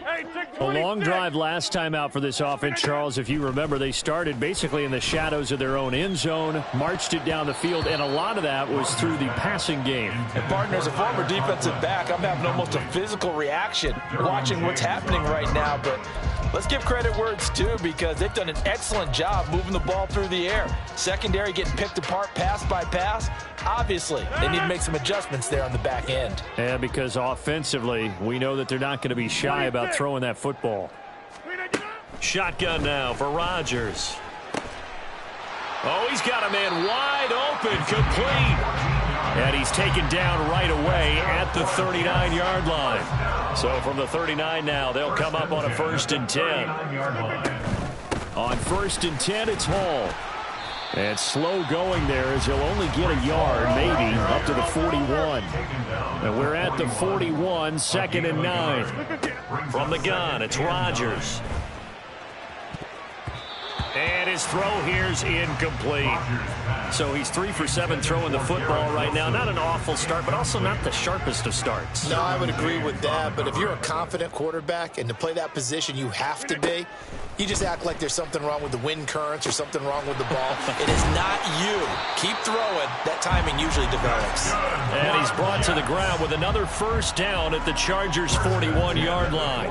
A long drive last time out for this offense, Charles. If you remember, they started basically in the shadows of their own end zone, marched it down the field, and a lot of that was through the passing game. And, partner, as a former defensive back, I'm having almost a physical reaction watching what's happening right now. But let's give credit where it's due, because they've done an excellent job moving the ball through the air. Secondary getting picked apart pass by pass. Obviously, they need to make some adjustments there on the back end. And because offensively, we know that they're not going to be shy about throwing that football. Shotgun now for Rodgers. Oh, he's got a man wide open, complete. And he's taken down right away at the 39-yard line. So from the 39 now, they'll come up on a 1st and 10. On 1st and 10, it's Hall. And slow going there as he'll only get a yard, maybe, up to the 41. And we're at the 41, 2nd and 9. From the gun, it's Rodgers. And his throw here's incomplete. So he's 3 for 7 throwing the football right now. Not an awful start, but also not the sharpest of starts. No, I would agree with that. But if you're a confident quarterback and to play that position you have to be, you just act like there's something wrong with the wind currents or something wrong with the ball. It is not you. Keep throwing. That timing usually develops. And he's brought to the ground with another 1st down at the Chargers' 41-yard line.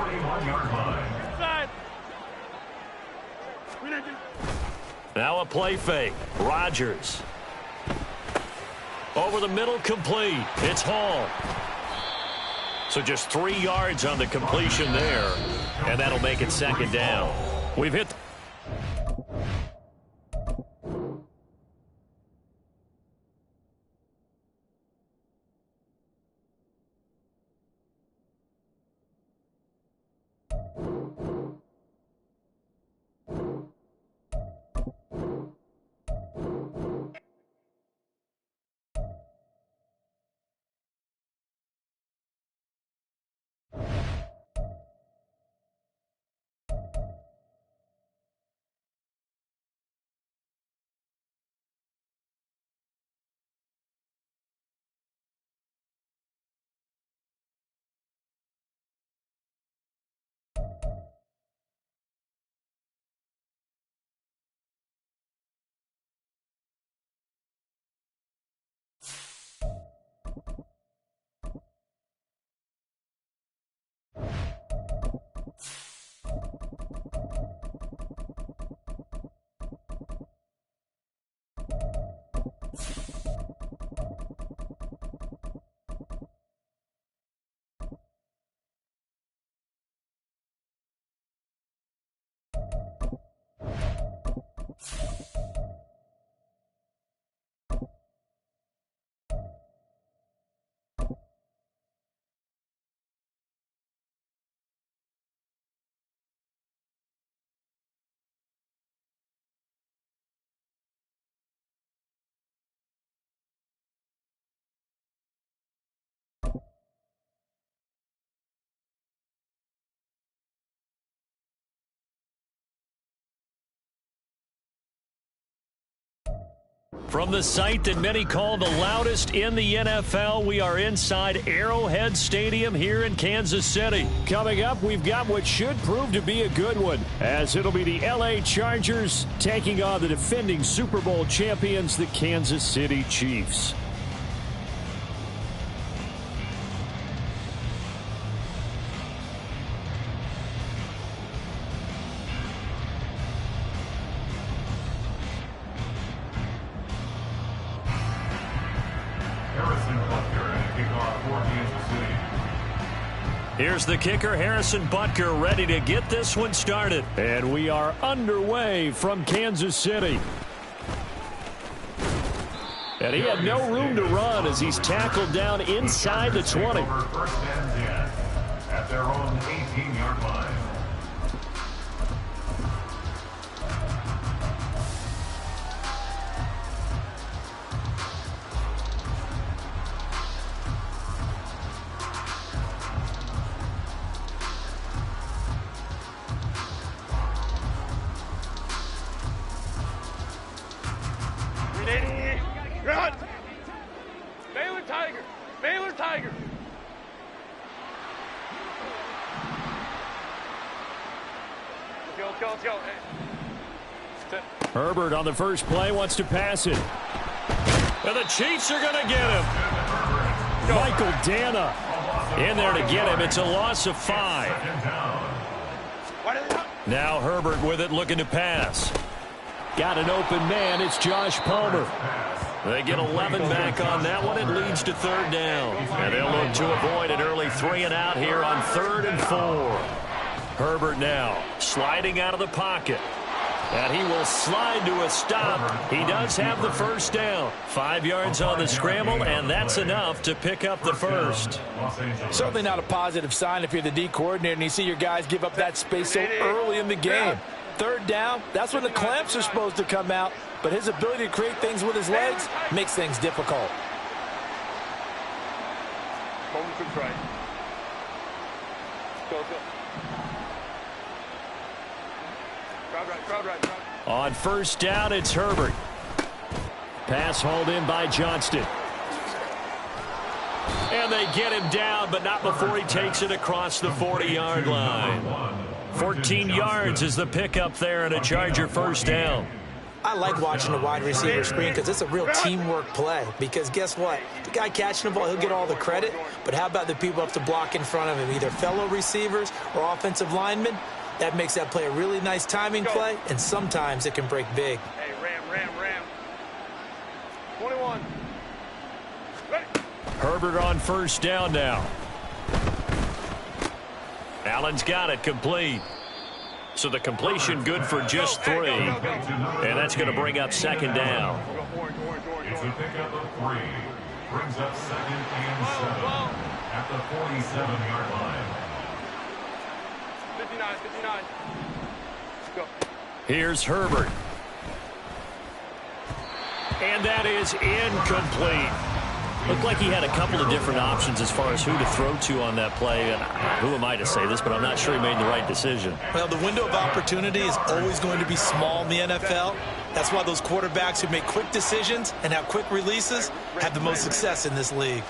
Now a play fake. Rodgers. Over the middle, complete. It's Hall. So just 3 yards on the completion there. And that'll make it 2nd down. We've hit... From the site that many call the loudest in the NFL, we are inside Arrowhead Stadium here in Kansas City. Coming up, we've got what should prove to be a good one, as it'll be the LA Chargers taking on the defending Super Bowl champions, the Kansas City Chiefs. Here's the kicker, Harrison Butker, ready to get this one started. And we are underway from Kansas City. And he had no room to run as he's tackled down inside the 20. First and 10 at their own 18-yard line. Run! Baylor Tiger! Baylor Tiger! let's go. Herbert on the first play wants to pass it. And the Chiefs are going to get him. Michael Dana in there to get him. It's a loss of 5. Now Herbert with it, looking to pass. Got an open man. It's Josh Palmer. They get 11 back on that one. It leads to 3rd down. And they'll look to avoid an early 3-and-out here on 3rd and 4. Herbert now sliding out of the pocket. And he will slide to a stop. He does have the first down. 5 yards on the scramble, and that's enough to pick up the first. Certainly not a positive sign if you're the D coordinator and you see your guys give up that space so early in the game. 3rd down, that's when the clamps are supposed to come out. But his ability to create things with his legs makes things difficult. On first down, it's Herbert. Pass hauled in by Johnston. And they get him down, but not before he takes it across the 40-yard line. 14 yards is the pickup there and a Charger first down. I like watching the wide receiver screen because it's a real teamwork play. Because guess what? The guy catching the ball, he'll get all the credit. But how about the people up to block in front of him, either fellow receivers or offensive linemen? That makes that play a really nice timing play, and sometimes it can break big. Hey, ram. 21. Ready. Herbert on first down now. Allen's got it complete. So the completion good for just 3. And that's going to bring up 2nd down. It's a pickup of 3. Brings up 2nd and 7 at the 47-yard line. 59. Go. Here's Herbert. And that is incomplete. Looked like he had a couple of different options as far as who to throw to on that play. And who am I to say this, but I'm not sure he made the right decision. Well, the window of opportunity is always going to be small in the NFL. That's why those quarterbacks who make quick decisions and have quick releases have the most success in this league.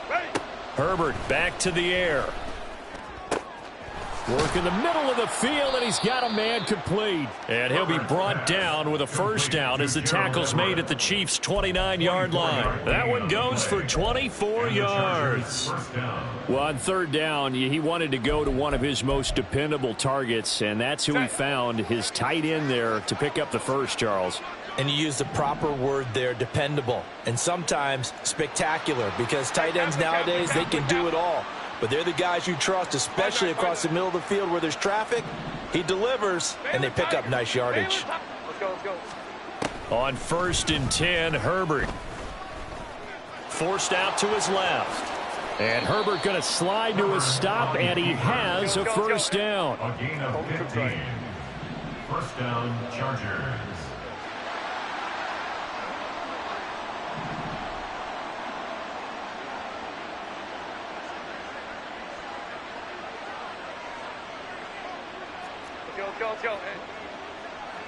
Herbert back to the air. Work in the middle of the field, and he's got a man complete. And he'll be brought down with a first down as the tackle's made at the Chiefs' 29-yard line. That one goes for 24 yards. Well, on 3rd down, he wanted to go to one of his most dependable targets, and that's who he found, his tight end there, to pick up the first, Charles. And you use the proper word there, dependable. And sometimes spectacular, because tight ends nowadays, they can do it all. But they're the guys you trust, especially across the middle of the field where there's traffic. He delivers, and they pick up nice yardage. Let's go. On 1st and 10, Herbert. Forced out to his left. And Herbert going to slide to a stop, and he has a first down. A gain of 15. First down, Chargers.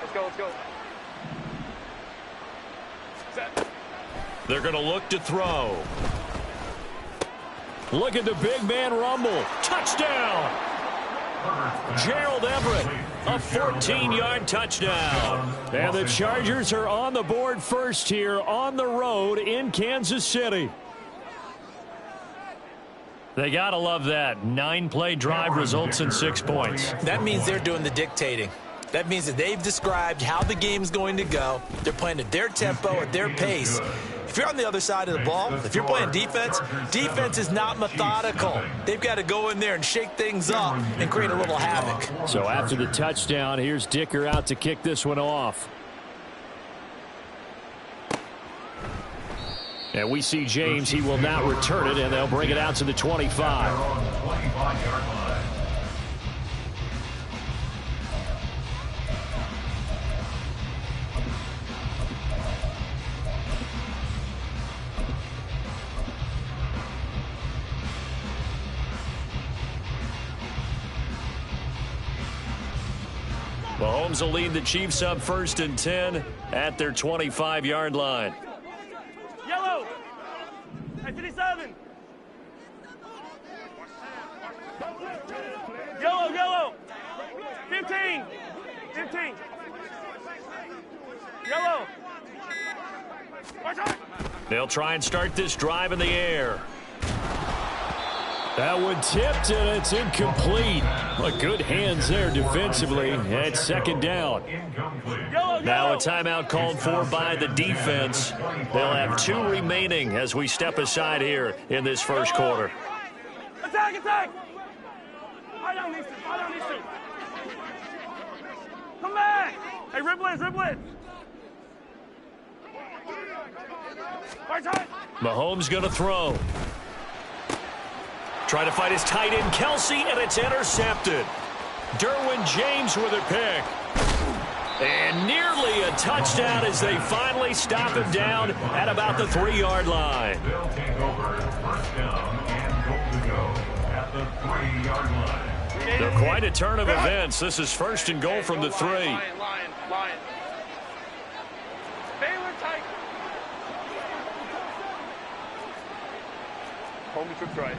Let's go. Set. They're going to look to throw. Look at the big man rumble. Touchdown! Gerald Everett, a 14-yard touchdown. And the Chargers are on the board first here on the road in Kansas City. They got to love that. 9-play drive results in 6 points. That means they're doing the dictating. That means that they've described how the game's going to go. They're playing at their tempo, at their pace. If you're on the other side of the ball, if you're playing defense, defense is not methodical. They've got to go in there and shake things up and create a little havoc. So after the touchdown, here's Dicker out to kick this one off. And we see James. He will now return it, and they'll bring it out to the 25. Mahomes will lead the Chiefs up 1st and 10 at their 25-yard line. Yellow. Hey, 57. Yellow. 15. 15. Yellow. They'll try and start this drive in the air. That one tipped, and it's incomplete. Well, good hands there defensively. It's second down. Now a timeout called for by the defense. They'll have 2 remaining as we step aside here in this first quarter. Attack, attack! I don't need to. Come back! Hey, riblet! Mahomes going to throw. Trying to fight his tight end, Kelsey, and it's intercepted. Derwin James with a pick. And nearly a touchdown as they finally stop him down at about the 3-yard line. They'll take over first down and goal to go at the 3-yard line. They're quite a turn of events. This is first and goal from the 3. Lion. Baylor tight. Home trip right.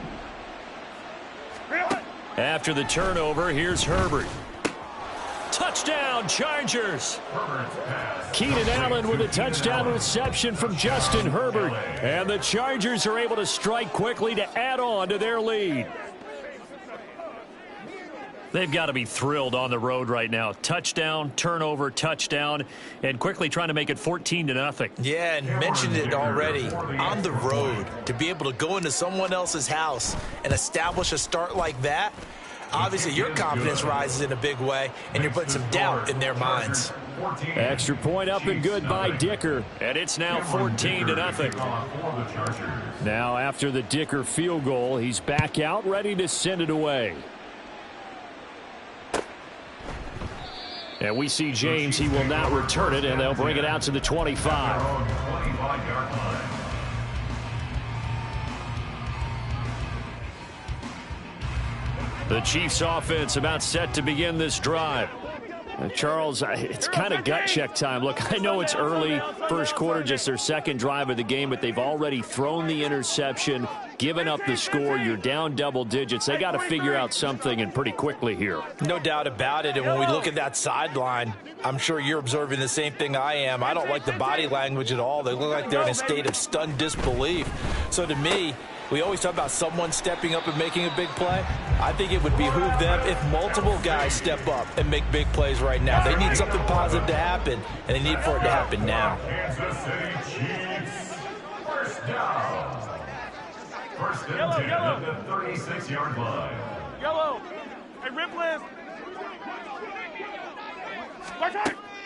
After the turnover, here's Herbert. Touchdown, Chargers. Keenan Allen with a touchdown reception from Justin Herbert. And the Chargers are able to strike quickly to add on to their lead. They've got to be thrilled on the road right now. Touchdown, turnover, touchdown, and quickly trying to make it 14-0. Yeah, and mentioned it already. On the road, to be able to go into someone else's house and establish a start like that, obviously your confidence rises in a big way, and you're putting some doubt in their minds. Extra point up and good by Dicker, and it's now 14-0. Now after the Dicker field goal, he's back out ready to send it away. And we see James. He will not return it, and they'll bring it out to the 25. The Chiefs offense about set to begin this drive. Charles, it's kind of gut check time. Look, I know it's early, first quarter, just their second drive of the game, but they've already thrown the interception, given up the score. You're down double digits. They got to figure out something, and pretty quickly here. No doubt about it, and when we look at that sideline, I'm sure you're observing the same thing I am. I don't like the body language at all. They look like they're in a state of stunned disbelief. So to me, we always talk about someone stepping up and making a big play. I think it would behoove them if multiple guys step up and make big plays right now. They need something positive to happen, and they need for it to happen now. Kansas City Chiefs, first down. First and 10 at the 36-yard line. Yellow. Hey, riblet.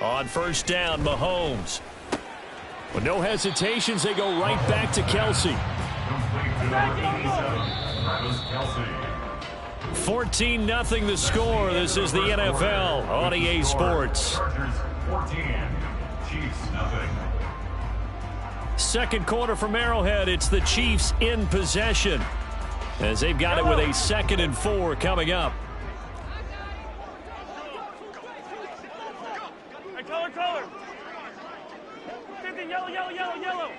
On first down, Mahomes. With no hesitations, they go right back to Kelsey. Complete to number 87, Travis Kelce. 14-0 the score. This is the NFL on EA Sports. Chargers 14, Chiefs nothing. Second quarter from Arrowhead. It's the Chiefs in possession as they've got it with a 2nd and 4 coming up. Hey, color. 15, yellow.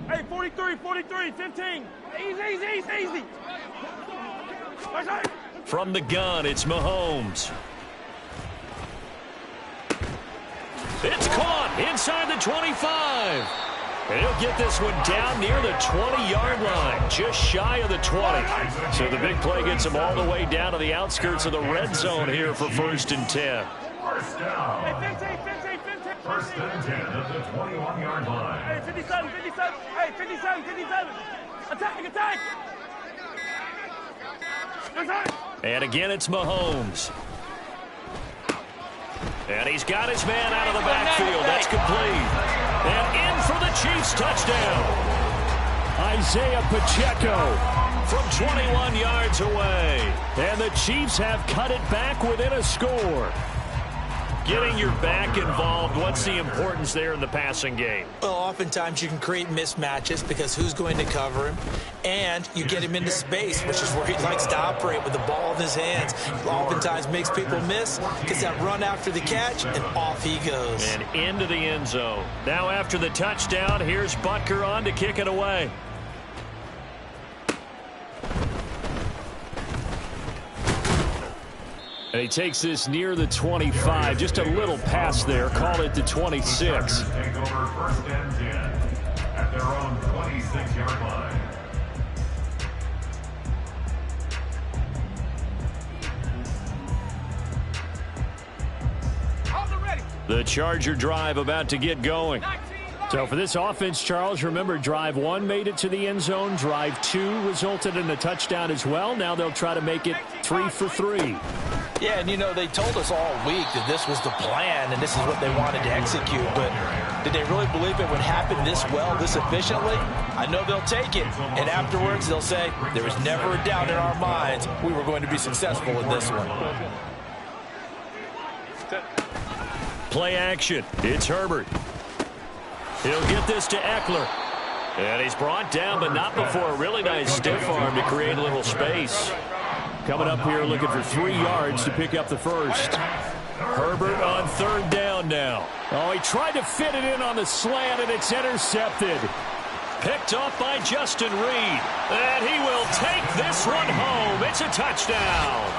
Hey, 43, 15. Easy. From the gun, it's Mahomes. It's caught inside the 25. And he'll get this one down near the 20-yard line, just shy of the 20. So the big play gets him all the way down to the outskirts of the red zone here for first and 10. First down. Hey, 15. First and 10 at the 21-yard line. Hey, 57. Hey, 57. Attack. And again, it's Mahomes. And he's got his man out of the backfield. That's complete. And in for the Chiefs touchdown. Isaiah Pacheco from 21 yards away. And the Chiefs have cut it back within a score. Getting your back involved, what's the importance there in the passing game? Well, oftentimes you can create mismatches because who's going to cover him, and you get him into space, which is where he likes to operate with the ball in his hands. Oftentimes makes people miss, gets that run after the catch, and off he goes. And into the end zone. Now after the touchdown, here's Butker on to kick it away. And he takes this near the 25. Just a little pass there. Call it the 26. Take over 1st and 10 at their own 26-yard line. The Charger drive about to get going. So for this offense, Charles, remember, drive 1 made it to the end zone. Drive 2 resulted in a touchdown as well. Now they'll try to make it 3 for 3. Yeah, and, you know, they told us all week that this was the plan and this is what they wanted to execute. But did they really believe it would happen this well, this efficiently? I know they'll take it. And afterwards, they'll say, there was never a doubt in our minds we were going to be successful in this one. Play action. It's Herbert. He'll get this to Eckler. And he's brought down, but not before a really nice stiff arm to create a little space. Coming up here looking for 3 yards to pick up the first. Herbert on 3rd down now. Oh, he tried to fit it in on the slant, and it's intercepted. Picked off by Justin Reed. And he will take this one home. It's a touchdown.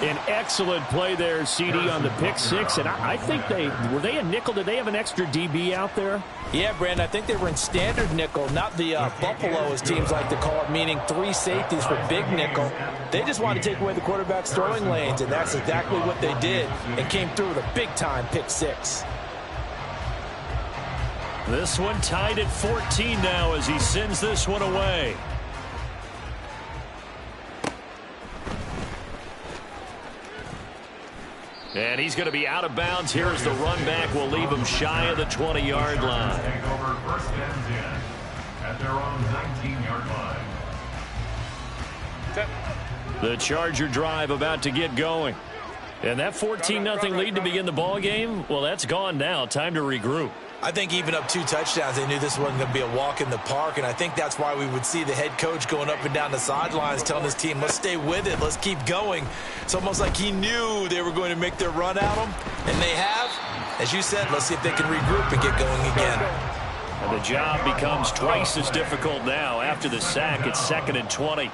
An excellent play there, CD, on the pick 6. And I think were they a nickel? Did they have an extra DB out there? Yeah, Brandon, I think they were in standard nickel, not the Buffalo, as teams like to call it, meaning 3 safeties for big nickel. They just wanted to take away the quarterback's throwing lanes, and that's exactly what they did, and came through with a big-time pick 6. This one tied at 14 now as he sends this one away. And he's going to be out of bounds here as the run back will leave him shy of the 20-yard line. Take over 1st and 10 at their own 19-yard line. The Charger drive about to get going. And that 14-0 lead to begin the ball game, well, that's gone now. Time to regroup. I think even up 2 touchdowns, they knew this wasn't going to be a walk in the park, and I think that's why we would see the head coach going up and down the sidelines telling his team, let's stay with it, let's keep going. It's almost like he knew they were going to make their run at him, and they have. As you said, let's see if they can regroup and get going again. And the job becomes twice as difficult now. After the sack, it's 2nd and 20.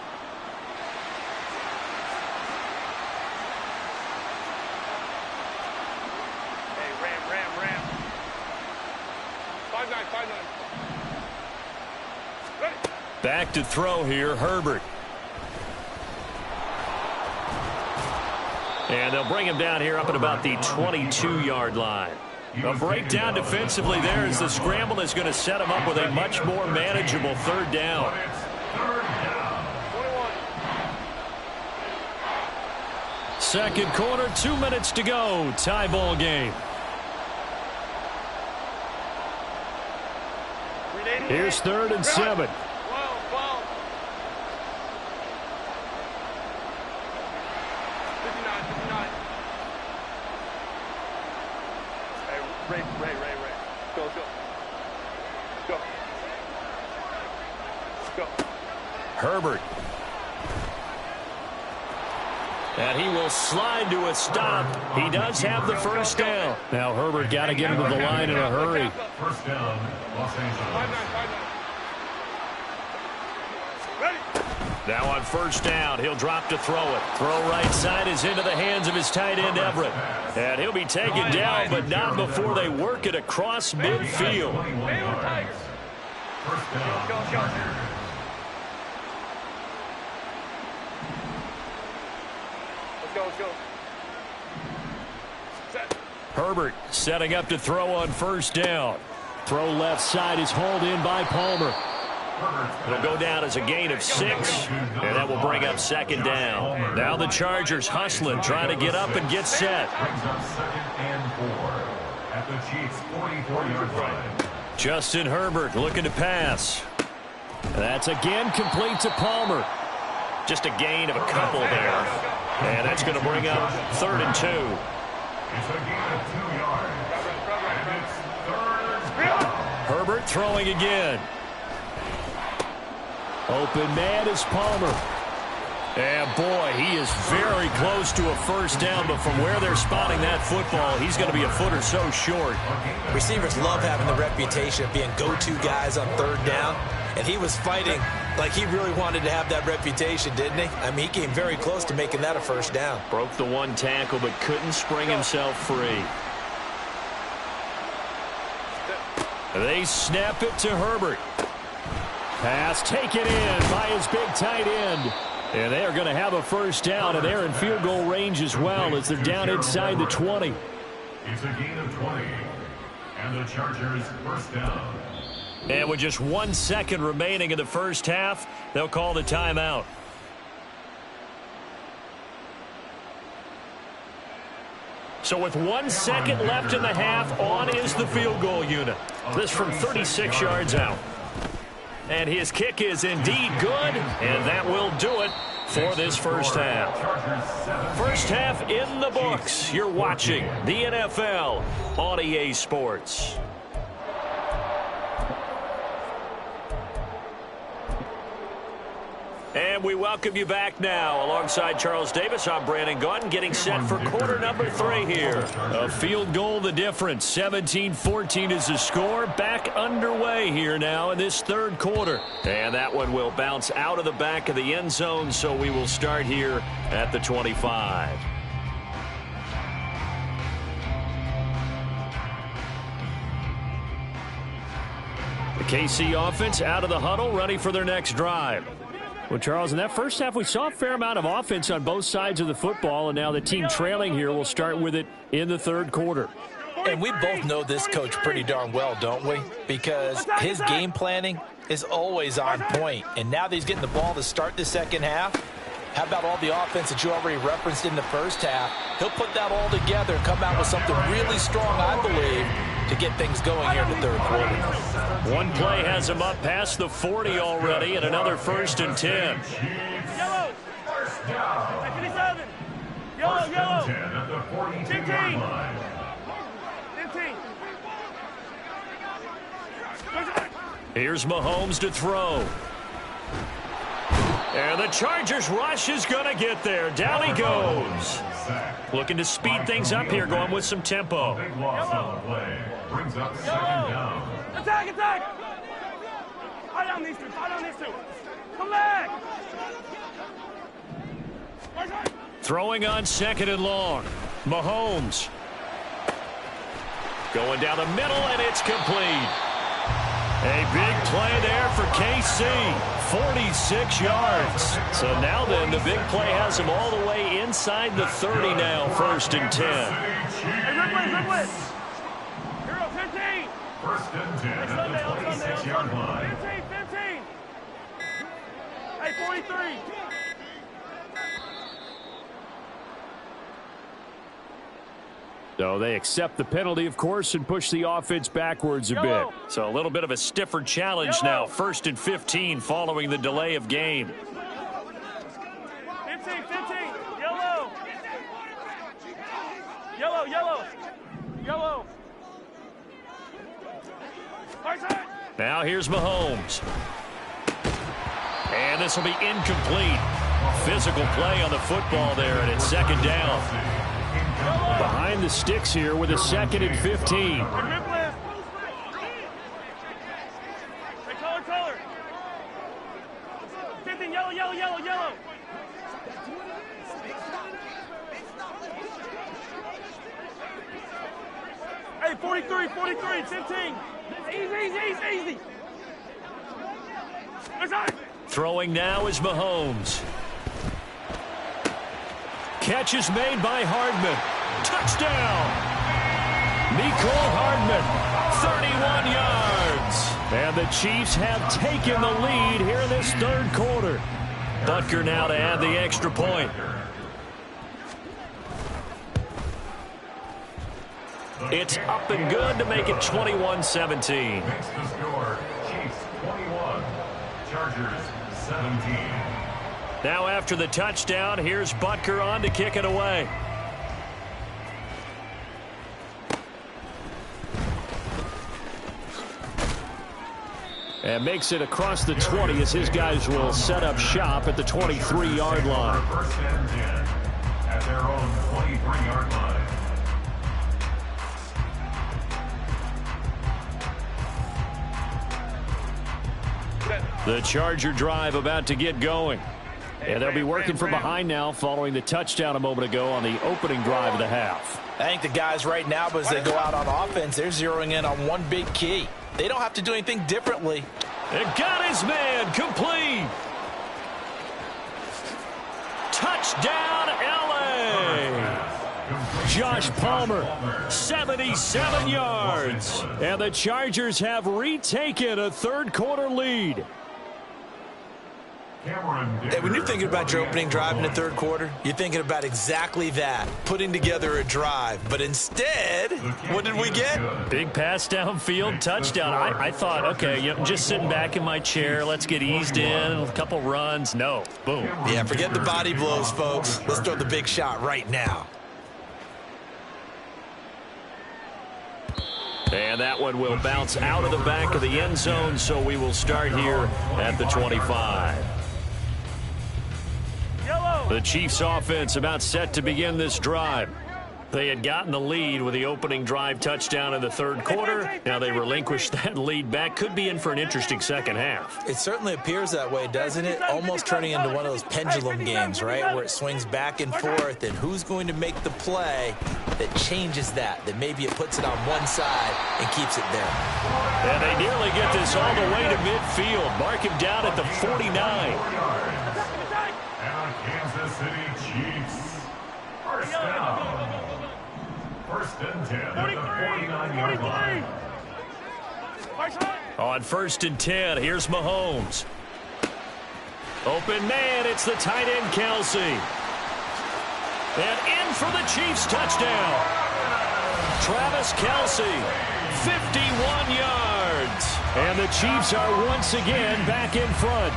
Back to throw here, Herbert. And they'll bring him down here up at about the 22-yard line. A breakdown defensively there as the scramble is going to set him up with a much more manageable 3rd down. Second quarter, 2 minutes to go. Tie ball game. Here's 3rd and 7. Herbert. And he will slide to a stop. He does have the 1st down. Now Herbert got to get him to the line in a hurry. 1st down, Los Angeles. Now on 1st down, he'll drop to throw it. Throw right side is into the hands of his tight end, Everett. And he'll be taken down, but not before they work it across midfield. 1st down, Chargers. Let's go. Set. Herbert setting up to throw on 1st down. Throw left side is hauled in by Palmer. It'll go down as a gain of 6, and that will bring up 2nd down. Now the Chargers hustling, trying to get up and get set. Brings up 2nd and 4 at the Chiefs' 44-yard line. Justin Herbert looking to pass. That's again complete to Palmer. Just a gain of a couple there. And that's going to bring up 3rd and 2. It's a gain of 2 yards. And it's 3rd down. Herbert throwing again. Open man is Palmer. And boy, he is very close to a 1st down, but from where they're spotting that football, he's going to be a foot or so short. Receivers love having the reputation of being go-to guys on 3rd down. And he was fighting like he really wanted to have that reputation, didn't he? I mean, he came very close to making that a first down. Broke the one tackle, but couldn't spring himself free. They snap it to Herbert. Pass taken in by his big tight end. And they are going to have a first down, and they're in field goal range as well as they're down inside the 20. It's a gain of 20. And the Chargers first down. And with just 1 second remaining in the first half, they'll call the timeout. So with 1 second left in the half, on is the field goal unit. This from 36 yards out. And his kick is indeed good, and that will do it for this first half. First half in the books. You're watching the NFL on EA Sports. And we welcome you back now. Alongside Charles Davis, I'm Brandon Gaudin, getting set for quarter number 3 here. A field goal the difference. 17-14 is the score. Back underway here now in this third quarter. And that one will bounce out of the back of the end zone, so we will start here at the 25. The KC offense out of the huddle, ready for their next drive. Well, Charles, in that first half, we saw a fair amount of offense on both sides of the football, and now the team trailing here will start with it in the third quarter. And we both know this coach pretty darn well, don't we? Because his game planning is always on point. And now that he's getting the ball to start the second half, how about all the offense that you already referenced in the first half? He'll put that all together and come out with something really strong, I believe, to get things going here in the third quarter. One play has him up past the 40 already, and another 1st and 10. Yellow. 57. Yellow. 10 at the 42-yard line. 15. Here's Mahomes to throw. And the Chargers rush is going to get there. Down he goes. Looking to speed things up here, going with some tempo. Big loss on the play. Brings up second down. Attack! Eye down these two. Come back! Throwing on 2nd and long. Mahomes. Going down the middle, and it's complete. A big play there for KC. 46 yards. So now then, the big play has him all the way inside the 30 now, 1st and 10. Hey, Ridley. Hero, 15. 1st and 10 at the 26-yard line. 15. Hey, 43. So they accept the penalty, of course, and push the offense backwards a bit. So a little bit of a stiffer challenge now. 1st and 15 following the delay of game. 15. Yellow. Now here's Mahomes. And this will be incomplete. Physical play on the football there, and it's 2nd down. Behind the sticks here with a 2nd and 15. Hey, color. 15, yellow. Hey, 43, 15. Easy. Throwing now is Mahomes. Catch is made by Hardman. Touchdown! Mecole Hardman, 31 yards. And the Chiefs have taken the lead here in this third quarter. Butker now to add the extra point. It's up and good to make it 21-17. Makes the score Chiefs 21, Chargers 17. Now after the touchdown, here's Butker on to kick it away. And makes it across the 20 as his guys will set up shop at the 23-yard line. 1st and 10 at their own 23-yard line. The Charger drive about to get going. And they'll be working from behind now following the touchdown a moment ago on the opening drive of the half. I think the guys right now, as they go out on offense, they're zeroing in on one big key. They don't have to do anything differently. And got his man complete. Touchdown, L.A. Josh Palmer, 77 yards. And the Chargers have retaken a third-quarter lead. Hey, when you're thinking about your opening drive in the third quarter, you're thinking about exactly that, putting together a drive. But instead, what did we get? Big pass downfield, touchdown. I thought, okay, I'm just sitting back in my chair. Let's get eased in, a couple runs. No, boom. Yeah, forget the body blows, folks. Let's throw the big shot right now. And that one will bounce out of the back of the end zone, so we will start here at the 25. The Chiefs offense about set to begin this drive. They had gotten the lead with the opening drive touchdown in the third quarter. Now they relinquished that lead back. Could be in for an interesting second half. It certainly appears that way, doesn't it? Almost turning into one of those pendulum games, right, where it swings back and forth, and who's going to make the play that changes that maybe it puts it on one side and keeps it there. And they nearly get this all the way to midfield. Mark him down at the 49. Kansas City Chiefs. First down. First and 10 at the 49-yard line. On first and 10, here's Mahomes. Open man, it's the tight end Kelsey. And in for the Chiefs touchdown. Travis Kelsey, 51 yards. And the Chiefs are once again back in front.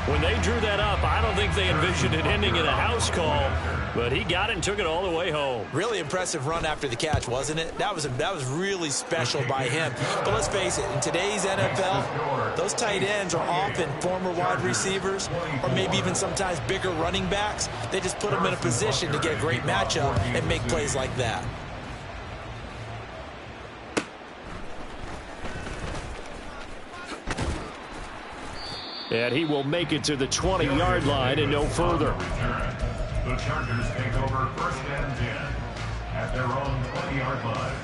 When they drew that up, I don't think they envisioned it ending in a house call, but he got it and took it all the way home. Really impressive run after the catch, wasn't it? That was really special by him. But let's face it, in today's NFL, those tight ends are often former wide receivers or maybe even sometimes bigger running backs. They just put them in a position to get a great matchup and make plays like that. And he will make it to the 20-yard line and no further. The Chargers take over first and 10 at their own 20-yard line.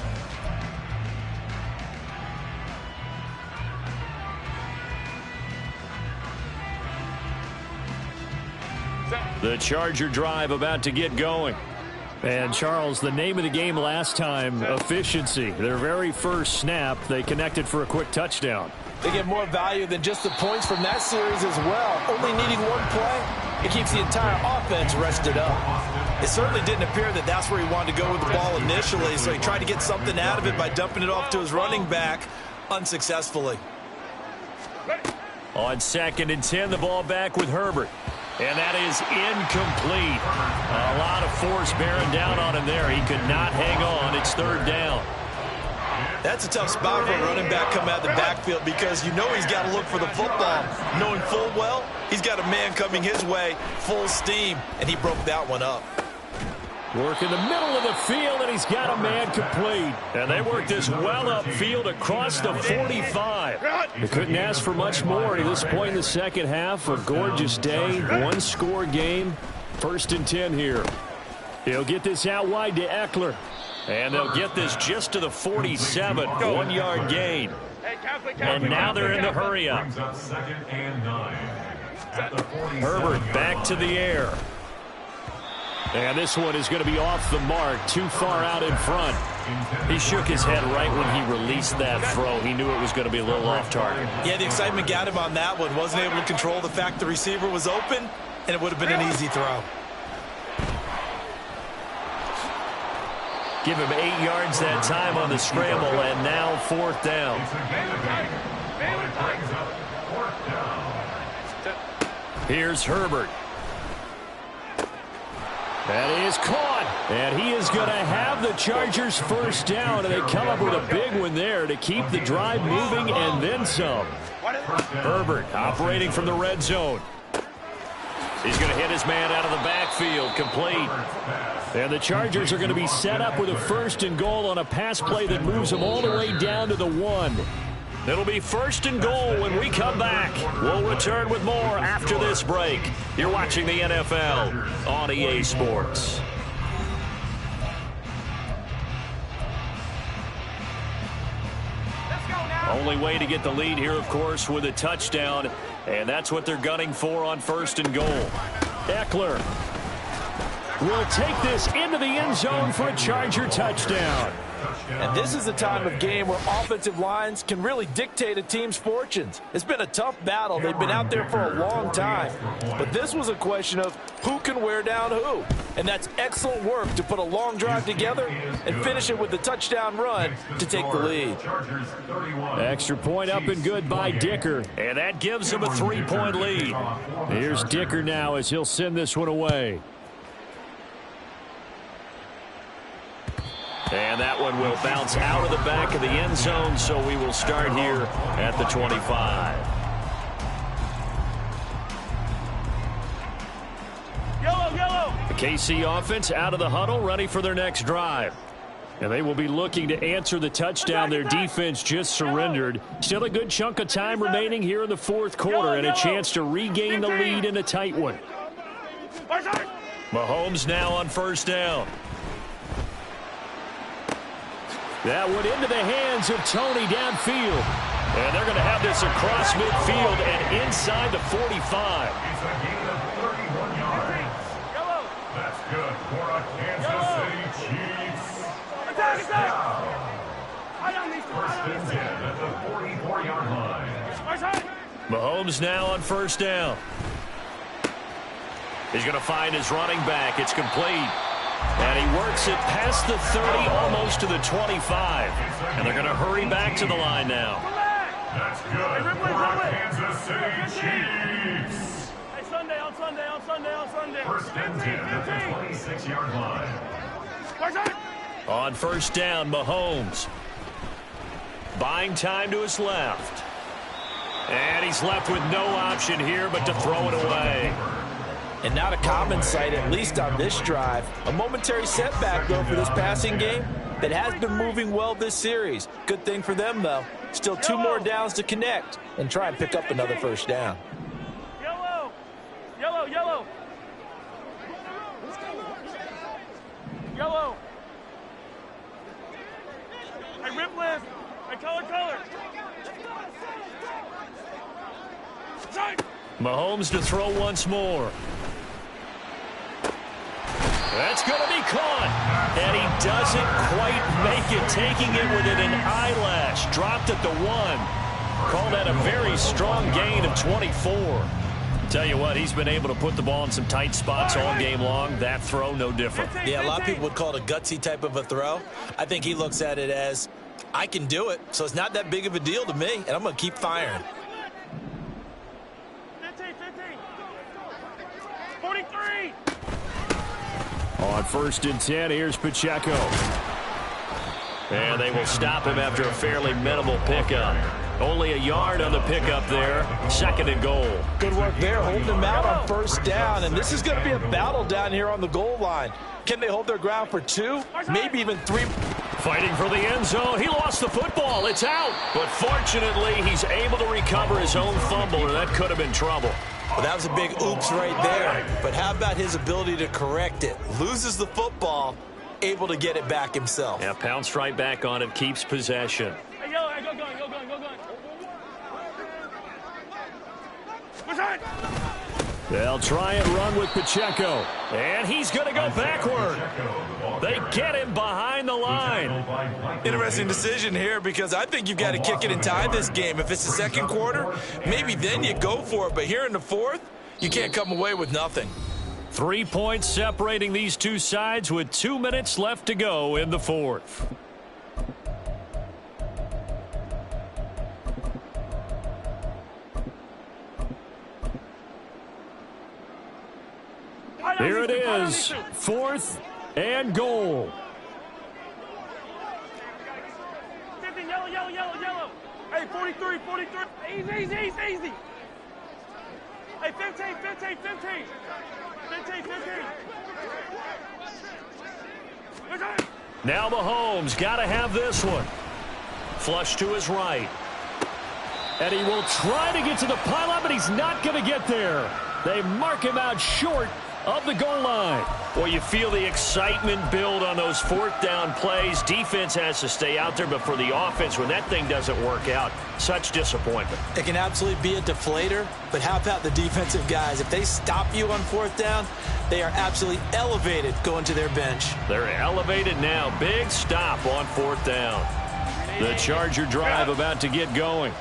The Charger drive about to get going. And, Charles, the name of the game last time, efficiency. Their very first snap, they connected for a quick touchdown. They get more value than just the points from that series as well. Only needing one play, it keeps the entire offense rested up. It certainly didn't appear that that's where he wanted to go with the ball initially, so he tried to get something out of it by dumping it off to his running back unsuccessfully. On second and 10, the ball back with Herbert. And that is incomplete. A lot of force bearing down on him there. He could not hang on. It's third down. That's a tough spot for a running back coming out of the backfield because you know he's got to look for the football, knowing full well he's got a man coming his way full steam, and he broke that one up. Work in the middle of the field, and he's got a man complete. And they work this well upfield across the 45. They couldn't ask for much more at this point in the second half. A gorgeous day, one-score game. First and 10 here. He'll get this out wide to Eckler. And they'll get this just to the 47, 1-yard gain. And now they're in the hurry-up. Herbert back to the air. And this one is going to be off the mark, too far out in front. He shook his head right when he released that throw. He knew it was going to be a little off target. Yeah, the excitement got him on that one. Wasn't able to control the fact the receiver was open, and it would have been an easy throw. Give him 8 yards that time on the scramble, and now fourth down. Here's Herbert. That is caught, and he is going to have the Chargers first down, and they come up with a big one there to keep the drive moving and then some. Herbert operating from the red zone. He's going to hit his man out of the backfield, complete. And the Chargers are going to be set up with a first and goal on a pass play that moves them all the way down to the 1. It'll be 1st and goal when we come back. We'll return with more after this break. You're watching the NFL on EA Sports. Only way to get the lead here, of course, with a touchdown, and that's what they're gunning for on 1st and goal. Eckler will take this into the end zone for a Charger touchdown. And this is a time of game where offensive lines can really dictate a team's fortunes. It's been a tough battle. They've been out there for a long time. But this was a question of who can wear down who. And that's excellent work to put a long drive together and finish it with the touchdown run to take the lead. Extra point up and good by Dicker. And that gives him a 3-point lead. Here's Dicker now as he'll send this one away. And that one will bounce out of the back of the end zone, so we will start here at the 25. Yellow. The KC offense out of the huddle, ready for their next drive. And they will be looking to answer the touchdown their defense just surrendered. Still a good chunk of time remaining here in the 4th quarter and a chance to regain the lead in a tight one. Mahomes now on 1st down. That went into the hands of Tony downfield. And they're going to have this across midfield and inside the 45. It's a gain of 31 yards. That's good for a Kansas City Chiefs. Down. 1st and 10 at the 44-yard line. Mahomes now on 1st down. He's going to find his running back. It's complete. And he works it past the 30, almost to the 25. And they're going to hurry back to the line now. That's good for our Kansas City Chiefs. Hey, Sunday. 1st and 10 at the 26-yard line. On 1st down, Mahomes. Buying time to his left. And he's left with no option here but to throw it away. And not a common sight, at least on this drive. A momentary setback, though, for this passing game that has been moving well this series. Good thing for them, though. Still 2 more downs to connect and try and pick up another 1st down. Yellow. Hey, Ripley. Hey, color. Mahomes to throw once more. That's going to be caught. And he doesn't quite make it, taking it within an eyelash. Dropped at the 1. Called that a very strong gain of 24. Tell you what, he's been able to put the ball in some tight spots all game long. That throw, no different. Yeah, a lot of people would call it a gutsy type of a throw. I think he looks at it as, I can do it, so it's not that big of a deal to me, and I'm going to keep firing. 43. On 1st and 10, here's Pacheco. And they will stop him after a fairly minimal pickup. Only a yard on the pickup there. 2nd and goal. Good work there, holding them out on 1st down. And this is going to be a battle down here on the goal line. Can they hold their ground for 2, maybe even 3? Fighting for the end zone. He lost the football. It's out. But fortunately, he's able to recover his own fumble, or that could have been trouble. Well, that was a big oops right there. But how about his ability to correct it? Loses the football, able to get it back himself. Yeah, pounced right back on it, keeps possession. Hey, go gun. They'll try and run with Pacheco. And he's going to go backward. They get him behind the line. Interesting decision here because I think you've got to kick it and tie this game. If it's the 2nd quarter, maybe then you go for it. But here in the 4th, you can't come away with nothing. 3 points separating these two sides with 2 minutes left to go in the 4th. Here it is, 4th and goal. 50, yellow. Hey, 43. Easy. Hey, 15. Now Mahomes got to have this one. Flush to his right. And he will try to get to the pylon, but he's not going to get there. They mark him out short of the goal line. Well, you feel the excitement build on those fourth down plays. Defense has to stay out there, but for the offense, when that thing doesn't work out, such disappointment. It can absolutely be a deflator, but how about the defensive guys? If they stop you on fourth down, they are absolutely elevated going to their bench. They're elevated now. Big stop on fourth down. The Charger drive about to get going.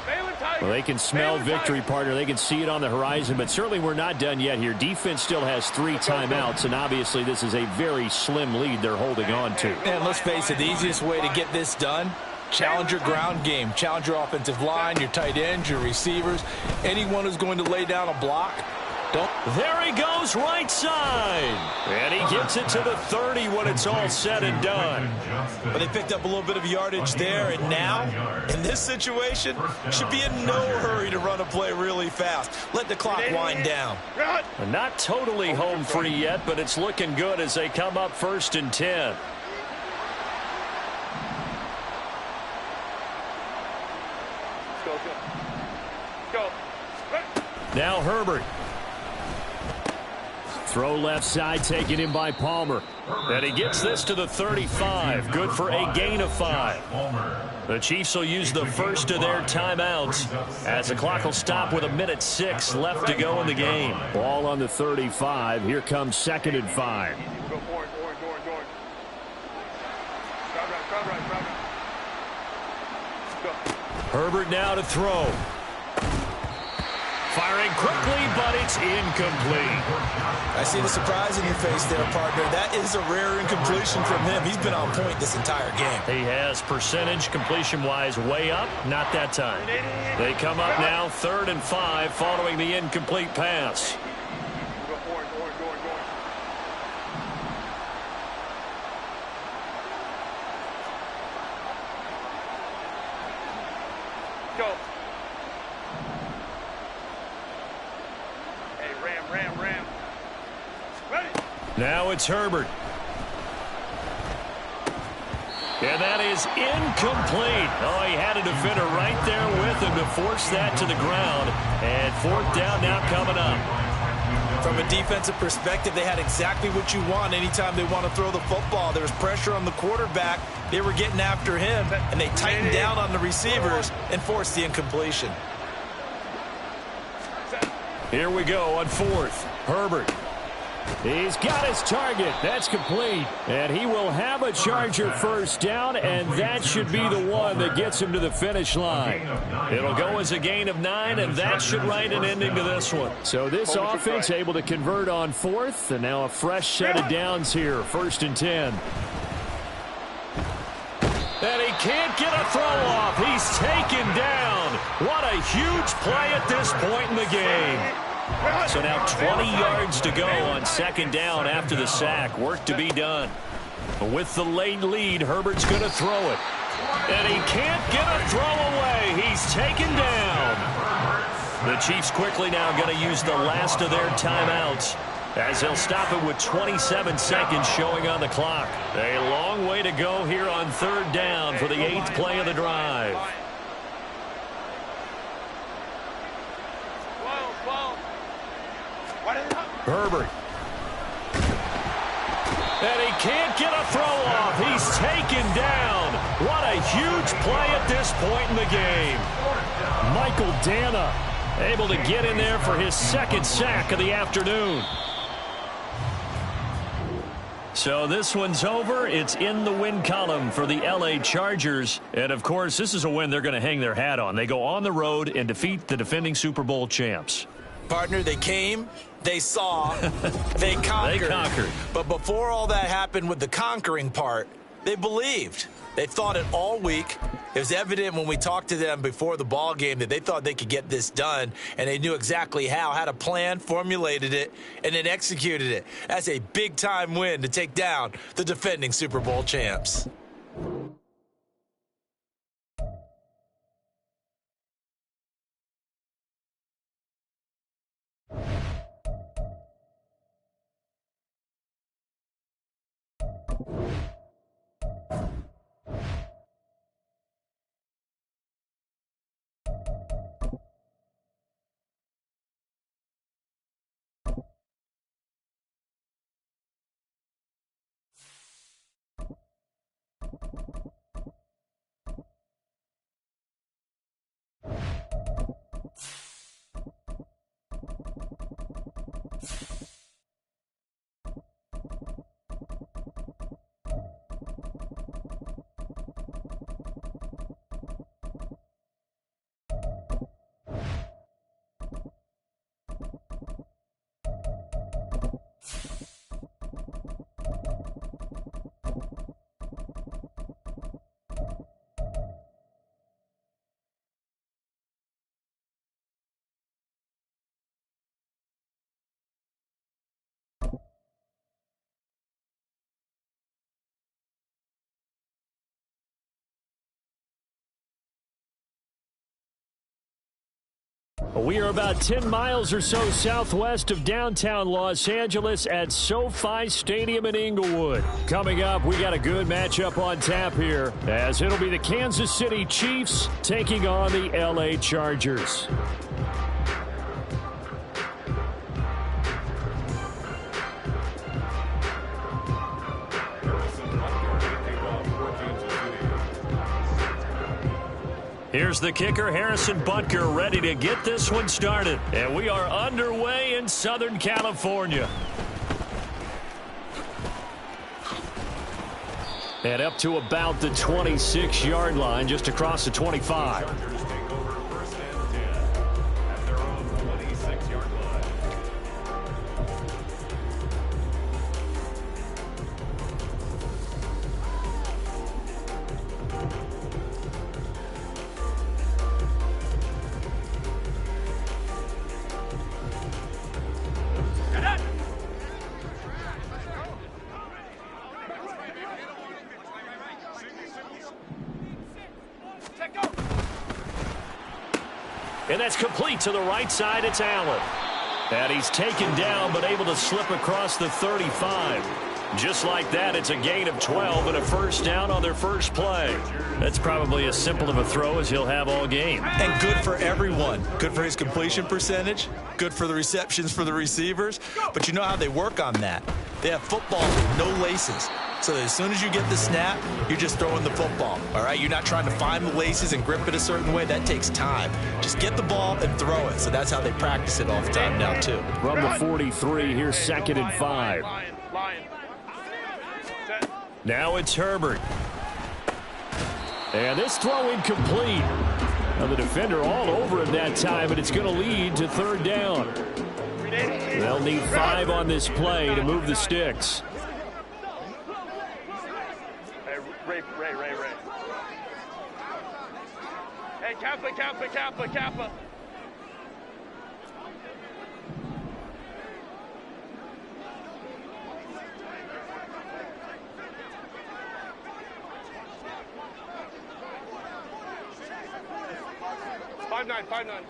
Well, they can smell victory, partner. They can see it on the horizon, but certainly we're not done yet here. Defense still has 3 timeouts, and obviously this is a very slim lead they're holding on to. And let's face it, the easiest way to get this done, challenge your ground game. Challenge your offensive line, your tight ends, your receivers. Anyone who's going to lay down a block, don't. There he goes, right side. And he gets it to the 30 when it's all said and done. But they picked up a little bit of yardage there, and now, in this situation, should be in no hurry to run a play really fast. Let the clock wind down. Not totally home free yet, but it's looking good as they come up 1st and 10. Go. Now Herbert. Throw left side, taken in by Palmer. And he gets this to the 35. Good for a gain of 5. The Chiefs will use the first of their timeouts as the clock will stop with 1:06 left to go in the game. Ball on the 35. Here comes 2nd and 5. Go orange. Go. Herbert now to throw. Firing quickly, but it's incomplete. I see the surprise in your face there, partner. That is a rare incompletion from him. He's been on point this entire game. He has percentage completion-wise way up. Not that time. They come up now 3rd and 5 following the incomplete pass. Go orange. Go. Ram. Ready. Now it's Herbert. And that is incomplete. Oh, he had a defender right there with him to force that to the ground. And 4th down now coming up. From a defensive perspective, they had exactly what you want anytime they want to throw the football. There was pressure on the quarterback. They were getting after him, and they tightened down on the receivers and forced the incompletion. Here we go on 4th. Herbert. He's got his target. That's complete. And he will have a Charger first down, and that should be the one that gets him to the finish line. It'll go as a gain of 9, and that should write an ending to this one. So this offense able to convert on 4th, and now a fresh set of downs here. 1st and 10. And he can't get a throw off. He's taken down. What a huge play at this point in the game. So now 20 yards to go on 2nd down after the sack. Work to be done. With the late lead, Herbert's going to throw it. And he can't get a throw away. He's taken down. The Chiefs quickly now going to use the last of their timeouts as they'll stop it with 27 seconds showing on the clock. A long way to go here on 3rd down for the 8th play of the drive. Herbert. And he can't get a throw off. He's taken down. What a huge play at this point in the game. Michael Dana able to get in there for his 2nd sack of the afternoon. So this one's over. It's in the win column for the L.A. Chargers. And, of course, this is a win they're going to hang their hat on. They go on the road and defeat the defending Super Bowl champs. Partner, they came, they saw, they conquered. They conquered. But before all that happened with the conquering part, they believed. They thought it all week. It was evident when we talked to them before the ball game that they thought they could get this done, and they knew exactly how, had a plan, formulated it, and then executed it. That's a big-time win to take down the defending Super Bowl champs. We are about 10 miles or so southwest of downtown Los Angeles at SoFi Stadium in Inglewood. Coming up, we got a good matchup on tap here, as it'll be the Kansas City Chiefs taking on the LA Chargers. Here's the kicker, Harrison Butker, ready to get this one started. And we are underway in Southern California. And up to about the 26-yard line, just across the 25. And that's complete to the right side. It's Allen. And he's taken down, but able to slip across the 35. Just like that, it's a gain of 12 and a first down on their first play. That's probably as simple of a throw as he'll have all game. And good for everyone. Good for his completion percentage. Good for the receptions for the receivers. But you know how they work on that. They have footballs with no laces. So as soon as you get the snap, you're just throwing the football, all right? You're not trying to find the laces and grip it a certain way. That takes time. Just get the ball and throw it. So that's how they practice it all the time now, too. From the 43, here's 2nd and 5. Now it's Herbert. And this throw incomplete. Now the defender all over him that time, but it's going to lead to 3rd down. They'll need 5 on this play to move the sticks. Ray. Hey, Kappa. Five nine.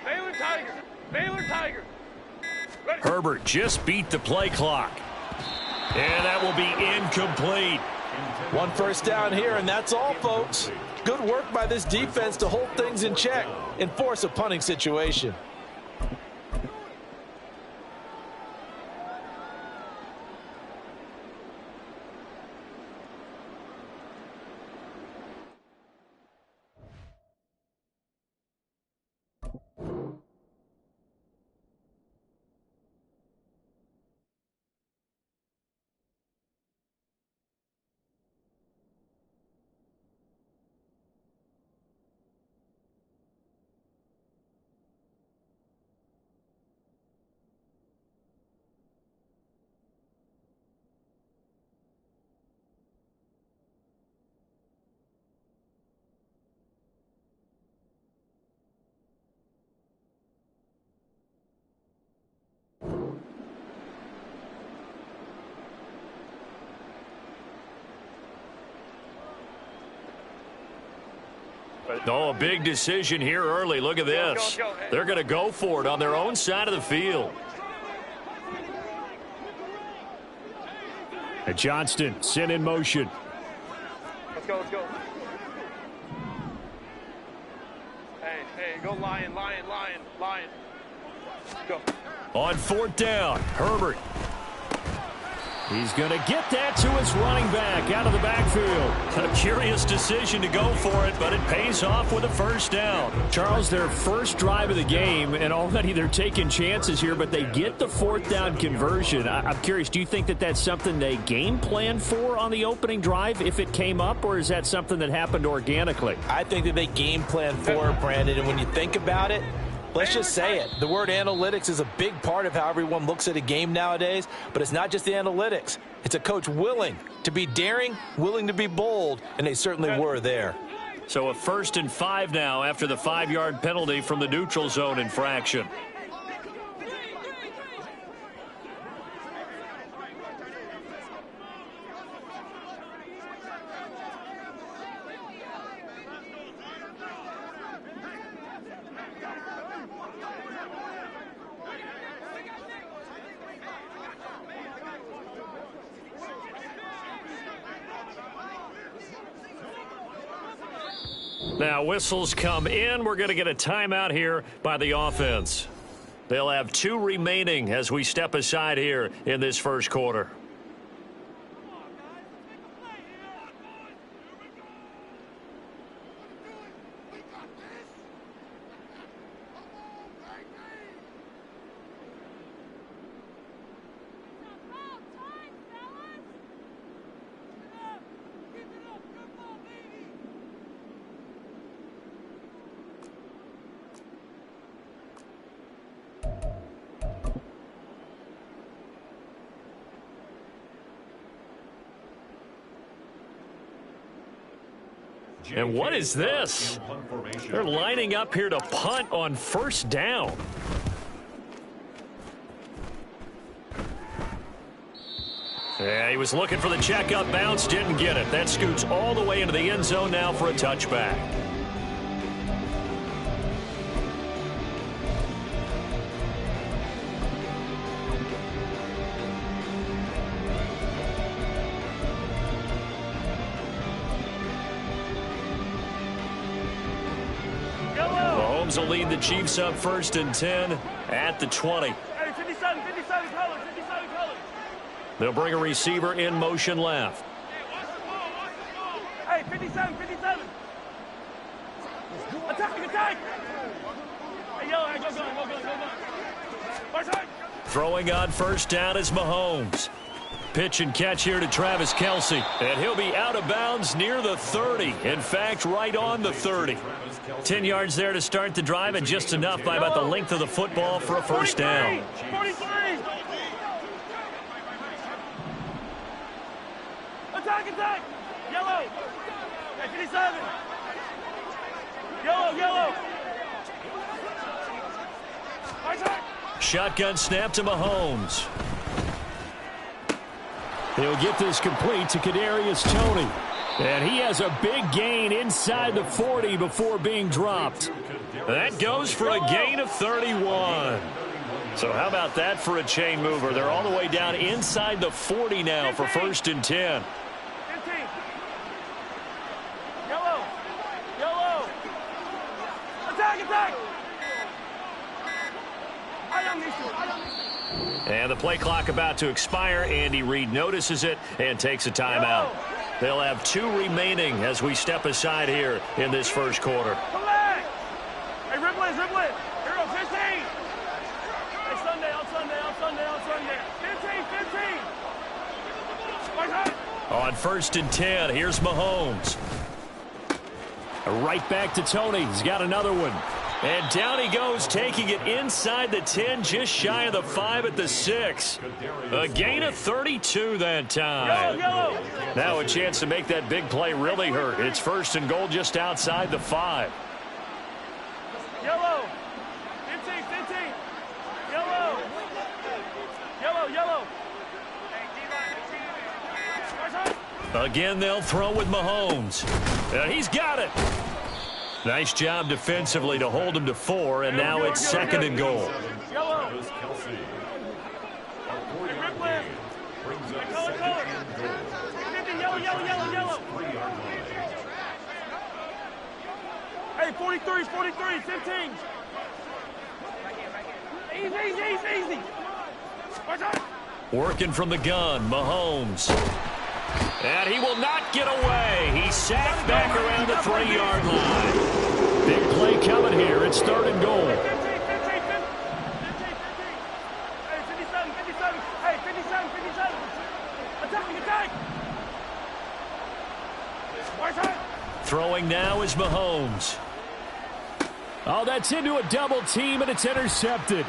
Baylor Tiger. Ready. Herbert just beat the play clock. And that will be incomplete. One first down here, and that's all, folks. Good work by this defense to hold things in check and force a punting situation. Oh, a big decision here early. Look at this. They're going to go for it on their own side of the field. And Johnston sent in motion. Let's go. Hey, go Lion. Go. On 4th down, Herbert. He's going to get that to his running back out of the backfield. A curious decision to go for it, but it pays off with a first down. Charles, their first drive of the game, and already they're taking chances here, but they get the fourth down conversion. I'm curious, do you think that that's something they game plan for on the opening drive if it came up, or is that something that happened organically? I think that they game plan for it, Brandon, and when you think about it, let's just say it. The word analytics is a big part of how everyone looks at a game nowadays, but it's not just the analytics. It's a coach willing to be daring, willing to be bold, and they certainly were there. So a 1st and 5 now after the 5-yard penalty from the neutral zone infraction. Now whistles come in. We're going to get a timeout here by the offense. They'll have 2 remaining as we step aside here in this first quarter. And what is this? They're lining up here to punt on first down. Yeah, he was looking for the checkup bounce, didn't get it. That scoots all the way into the end zone now for a touchback. Will lead the Chiefs up 1st and 10 at the 20. Hey, 57 colors, 57 colors. They'll bring a receiver in motion left. Hey, 57. Attack. Hey, yo, go. Throwing on first down is Mahomes. Pitch and catch here to Travis Kelce. And he'll be out of bounds near the 30. In fact, right on the 30. 10 yards there to start the drive, and just enough by about the length of the football for a first down. 43. Attack. Yellow. Hey, 57. Yellow. Attack. Shotgun snap to Mahomes. He'll get this complete to Kadarius Toney. And he has a big gain inside the 40 before being dropped. That goes for a gain of 31. So how about that for a chain mover? They're all the way down inside the 40 now for 1st and 10. 15. Yellow. Attack. And the play clock about to expire. Andy Reid notices it and takes a timeout. They'll have 2 remaining as we step aside here in this first quarter. Come back. Hey, ribble it. Here goes 15. Hey, Sunday. 15. On 1st and 10, here's Mahomes. Right back to Toney. He's got another one. And down he goes, taking it inside the 10, just shy of the 5 at the 6. A gain of 32 that time. Yellow. Now a chance to make that big play really hurt. It's 1st and goal just outside the 5. Yellow. 15. Yellow. Again, they'll throw with Mahomes. And he's got it. Nice job defensively to hold him to 4, and now it's 2nd and goal. Yellow. Hey, 43, 15. Easy. Watch out. Working from the gun, Mahomes. And he will not get away. He's sacked back around the 3-yard line. Big play coming here. It's 3rd and goal. 15. Hey, 57. Hey, 57. Attack. Throwing now is Mahomes. Oh, that's into a double team, and it's intercepted.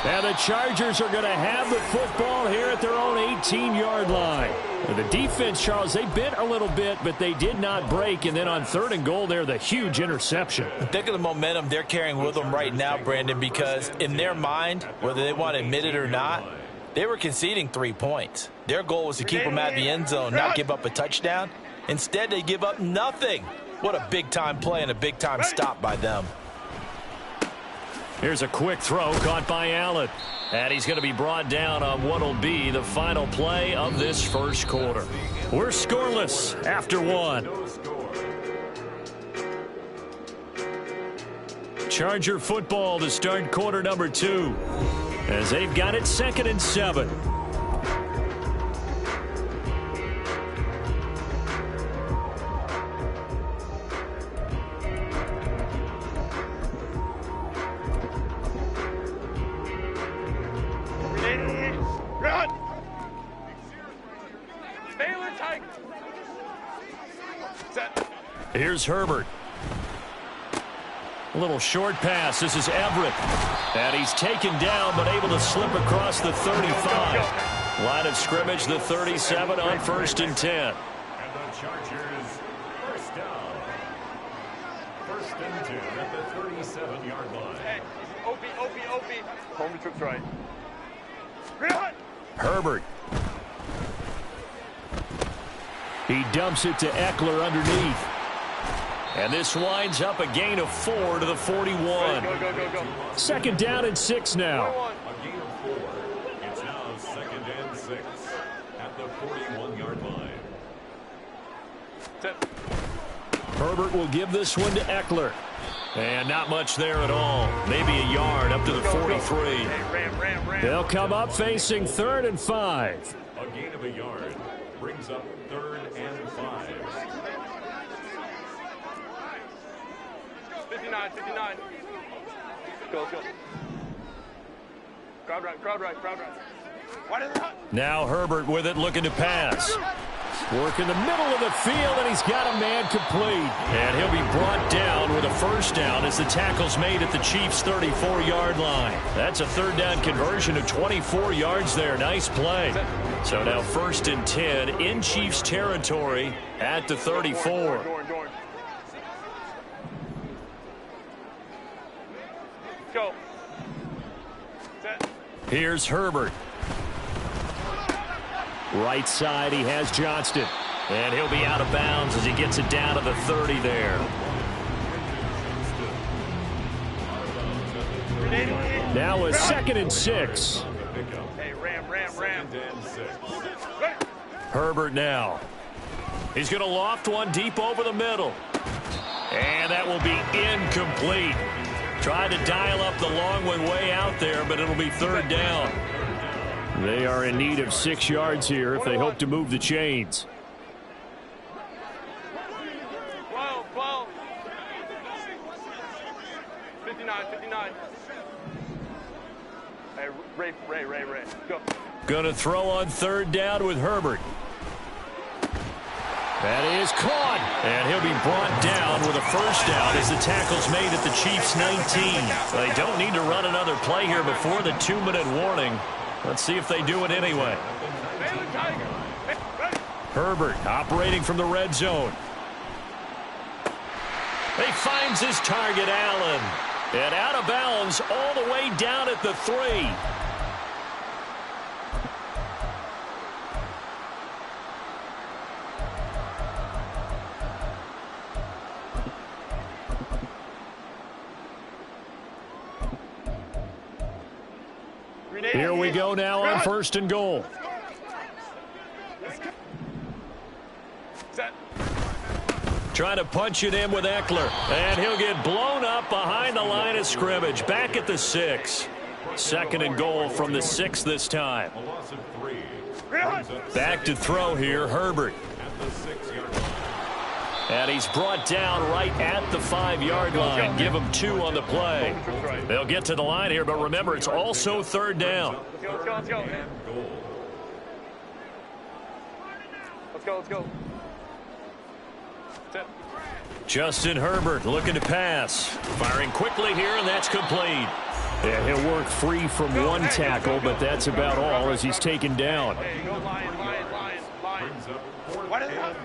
And the Chargers are going to have the football here at their own 18-yard line. The defense, Charles, they bit a little bit, but they did not break. And then on 3rd and goal there, the huge interception. Think of the momentum they're carrying with them right now, Brandon, because in their mind, whether they want to admit it or not, they were conceding 3 points. Their goal was to keep them at the end zone, not give up a touchdown. Instead, they give up nothing. What a big-time play and a big-time stop by them. Here's a quick throw caught by Allen. And he's going to be brought down on what will be the final play of this first quarter. We're scoreless after 1. Charger football to start quarter number 2. As they've got it 2nd and 7. Here's Herbert. A little short pass. This is Everett. And he's taken down, but able to slip across the 35. Line of scrimmage, the 37 on 1st and 10. And the Chargers, first down. 1st and 10 at the 37-yard line. Hey, OP. Home to troops right. Herbert. He dumps it to Eckler underneath. And this winds up a gain of 4 to the 41. Go. 2nd down and 6 now. A gain of 4. It's now 2nd and 6 at the 41-yard line. Herbert will give this one to Eckler. And not much there at all. Maybe a yard up to the 43. Ram. They'll come up facing 3rd and 5. A gain of a yard brings up 3rd and 5. 59. Go. Crowd right. Why did it? Now Herbert with it, looking to pass. Work in the middle of the field, and he's got a man complete. And he'll be brought down with a 1st down as the tackle's made at the Chiefs' 34-yard line. That's a 3rd down conversion of 24 yards there. Nice play. So now 1st and 10 in Chiefs territory at the 34. Jordan. Go. Set. Here's Herbert. Right side, he has Johnston. And he'll be out of bounds as he gets it down to the 30 there. Now a 2nd and 6. Hey, ram. Herbert now. He's going to loft one deep over the middle. And that will be incomplete. Tried to dial up the long one way out there, but it'll be 3rd down. They are in need of 6 yards here if they hope to move the chains. 12. 59. Hey, Ray. Go. Going to throw on 3rd down with Herbert. That is caught. And he'll be brought down with a 1st down as the tackle's made at the Chiefs' 19. They don't need to run another play here before the 2-minute warning. Let's see if they do it anyway. Herbert operating from the red zone. He finds his target, Allen. And out of bounds all the way down at the 3. Here we go now on 1st and goal. Set. Trying to punch it in with Eckler. And he'll get blown up behind the line of scrimmage. Back at the 6. Second and goal from the 6 this time. Back to throw here, Herbert. And he's brought down right at the 5-yard line. Give him 2 on the play. They'll get to the line here, but remember, it's also third down. Let's go. Let's go. Justin Herbert looking to pass. Firing quickly here, and that's complete. Yeah, he'll work free from one tackle, but that's about all as he's taken down.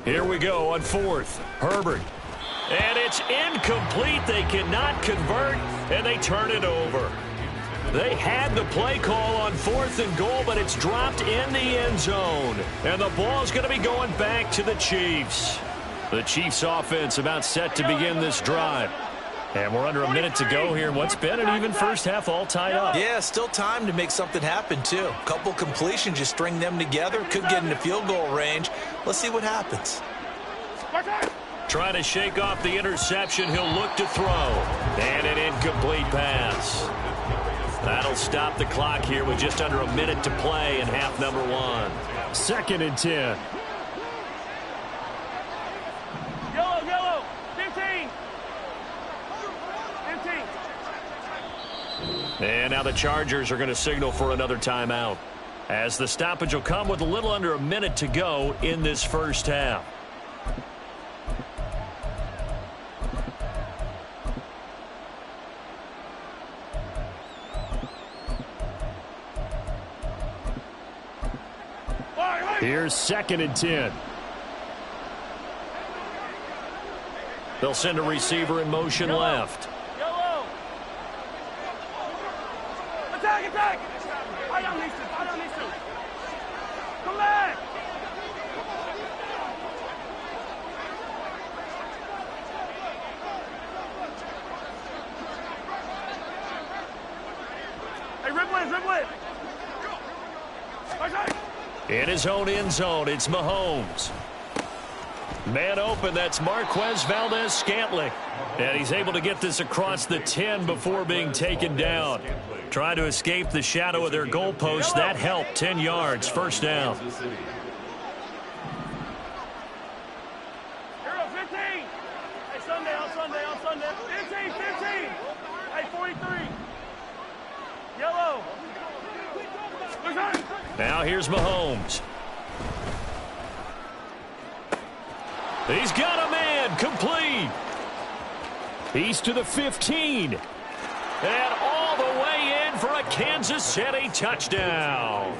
Here we go on 4th. Herbert. And it's incomplete. They cannot convert, and they turn it over. They had the play call on 4th and goal, but it's dropped in the end zone. And the ball's going to be going back to the Chiefs. The Chiefs offense about set to begin this drive. And we're under a minute to go here in what's been an even first half, all tied up. Yeah, still time to make something happen, too. A couple completions, you string them together, could get into field goal range. Let's see what happens. Trying to shake off the interception. He'll look to throw. And an incomplete pass. That'll stop the clock here with just under a minute to play in half number 1. 2nd and 10. Yellow. 15. And now the Chargers are going to signal for another timeout, as the stoppage will come with a little under a minute to go in this first half. Here's 2nd and 10. They'll send a receiver in motion left. Yellow. Attack. I don't need to. Come back. Hey, dribble it. In his own end zone, it's Mahomes. Man open, that's Marquez Valdes-Scantling. And he's able to get this across the 10 before being taken down. Trying to escape the shadow of their goalpost. That helped. 10 yards, first down. 15. Hey, Sunday. 15. Hey, 43. Yellow. Now here's Mahomes. He's got a man, complete. He's to the 15. And all the way in for a Kansas City touchdown.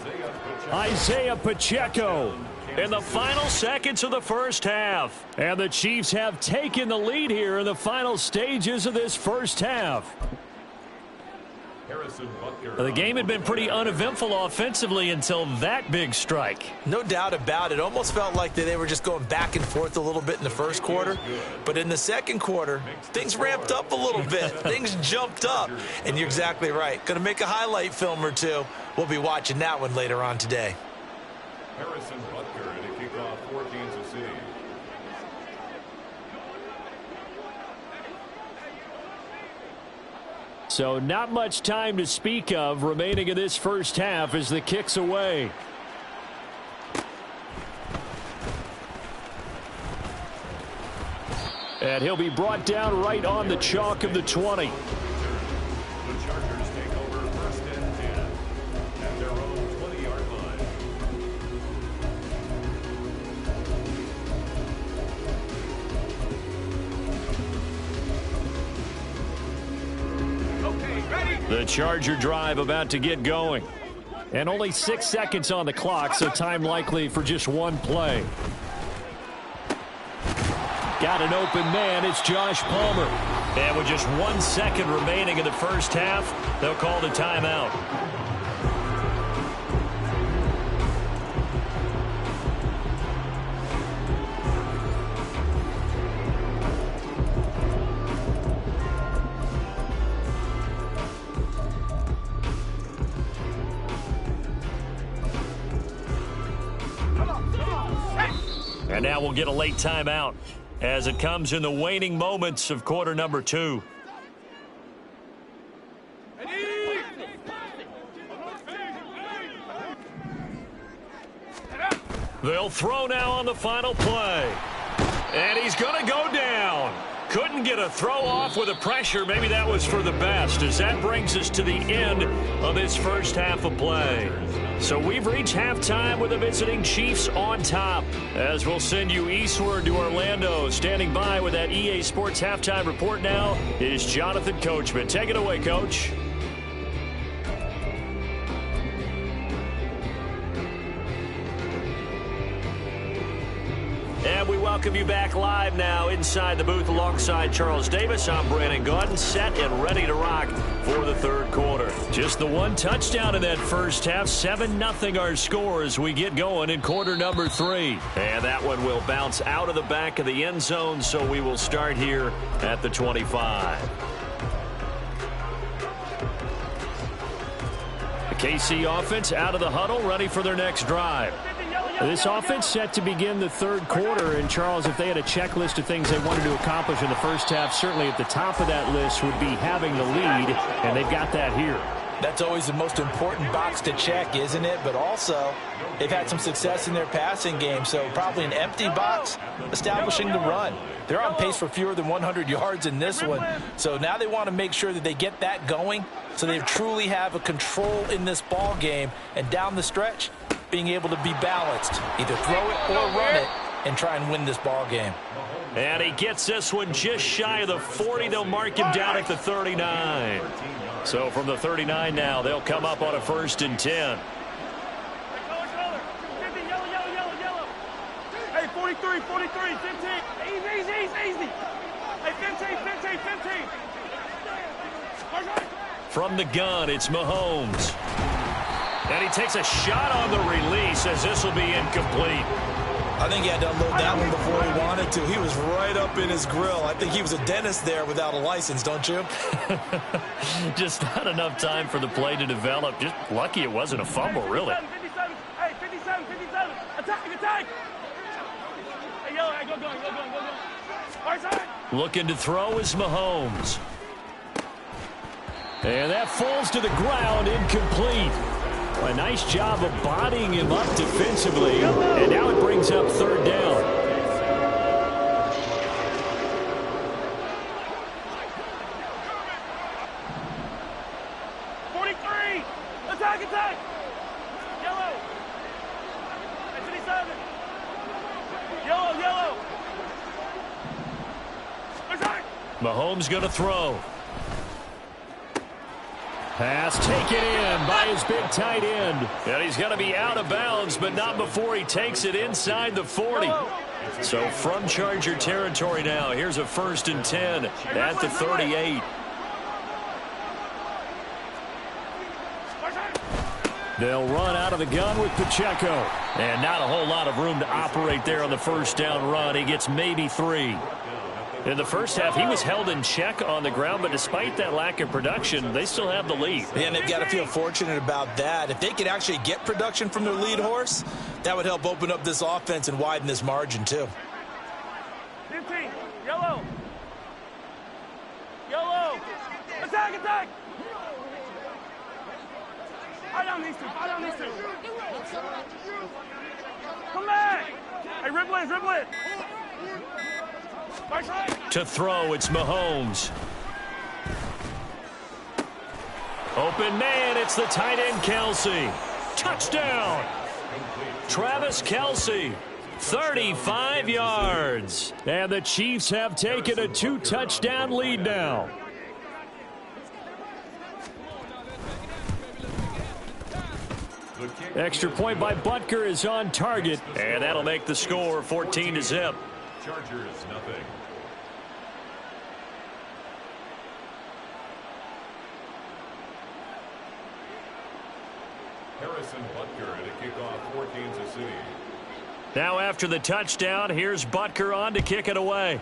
Isaiah Pacheco. In the final seconds of the first half. And the Chiefs have taken the lead here in the final stages of this first half. The game had been pretty uneventful offensively until that big strike. No doubt about it. Almost felt like they were just going back and forth a little bit in the first quarter. But in the second quarter, things ramped up a little bit. Things jumped up. And you're exactly right. Going to make a highlight film or two. We'll be watching that one later on today. Harrison Butker to kick off for Kansas City. So not much time to speak of remaining in this first half as the kick's away. And he'll be brought down right on the chalk of the 20. The Chargers take over 1st and 10 at their own 20-yard line. The Charger drive about to get going. And only 6 seconds on the clock, so time likely for just one play. Got an open man. It's Josh Palmer. And with just 1 second remaining in the first half, they'll call the timeout. And now we'll get a late timeout as it comes in the waning moments of quarter number 2. They'll throw now on the final play. And he's going to go down. Couldn't get a throw off with the pressure. Maybe that was for the best, as that brings us to the end of this first half of play. So we've reached halftime with the visiting Chiefs on top, as we'll send you eastward to Orlando. Standing by with that EA Sports halftime report now is Jonathan Coachman. Take it away, Coach. And we welcome you back live now inside the booth alongside Charles Davis. I'm Brandon Gaudin, set and ready to rock for the third quarter. Just the one touchdown in that first half. 7-0 our score as we get going in quarter number 3. And that one will bounce out of the back of the end zone, so we will start here at the 25. The KC offense out of the huddle, ready for their next drive. This offense set to begin the third quarter. And, Charles, if they had a checklist of things they wanted to accomplish in the first half, certainly at the top of that list would be having the lead, and they've got that here. That's always the most important box to check, isn't it? But also, they've had some success in their passing game, so probably an empty box establishing the run. They're on pace for fewer than 100 yards in this one, so now they want to make sure that they get that going so they truly have a control in this ball game, and down the stretch, being able to be balanced, either throw it or run it, and try and win this ball game. And he gets this one just shy of the 40. They'll mark him down at the 39. So from the 39 now, they'll come up on a 1st and 10. Hey, 43, 43, 15. Easy. Hey, 15. From the gun, it's Mahomes. And he takes a shot on the release, as this will be incomplete. I think he had to unload that one before he wanted to. He was right up in his grill. I think he was a dentist there without a license, don't you? Just not enough time for the play to develop. Just lucky it wasn't a fumble, really. 57. Hey, 57. Attack. Hey, yo, hey, go. Right side. Looking to throw is Mahomes. And that falls to the ground, incomplete. A nice job of bodying him up defensively. And now it brings up 3rd down. Attack. Yellow. Hey, 57. Yellow. Attack. Mahomes going to throw. Pass taken in by his big tight end. And he's going to be out of bounds, but not before he takes it inside the 40. So from Charger territory now, here's a 1st and 10 at the 38. They'll run out of the gun with Pacheco. And not a whole lot of room to operate there on the 1st down run. He gets maybe 3. In the first half, he was held in check on the ground, but despite that lack of production, they still have the lead. And they've got to feel fortunate about that. If they could actually get production from their lead horse, that would help open up this offense and widen this margin, too. 15. Yellow. Attack. I don't need to. Come back. Hey, dribble it. To throw, it's Mahomes. Open man, it's the tight end, Kelce. Touchdown! Travis Kelce, 35 yards. And the Chiefs have taken a 2-touchdown lead now. Extra point by Butker is on target, and that'll make the score 14-0. Chargers, nothing. Harrison Butker at a kickoff for Kansas City. Now after the touchdown, here's Butker on to kick it away.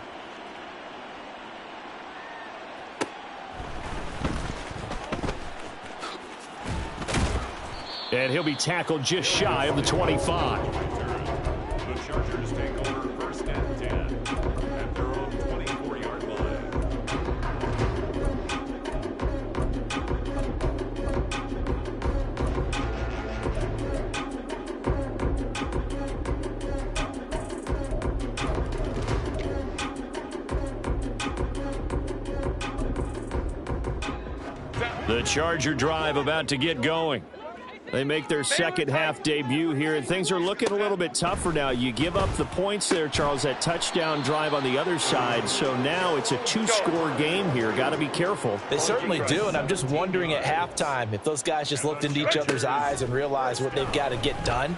And he'll be tackled just shy of the 25. The Chargers take over 1st and 10 at their own 24-yard line. The Charger drive about to get going. They make their second half debut here, and things are looking a little bit tougher now. You give up the points there, Charles, that touchdown drive on the other side. So now it's a two-score game here. Got to be careful. They certainly do, and I'm just wondering at halftime if those guys just looked into each other's eyes and realized what they've got to get done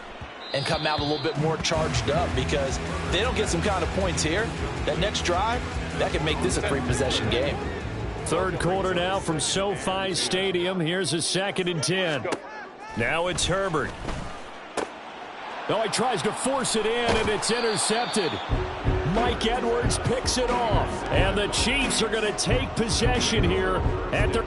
and come out a little bit more charged up, because if they don't get some kind of points here, that next drive, that could make this a three-possession game. Third quarter now from SoFi Stadium. Here's a 2nd and 10. Now it's Herbert. Oh, he tries to force it in, and it's intercepted. Mike Edwards picks it off. And the Chiefs are going to take possession here at their...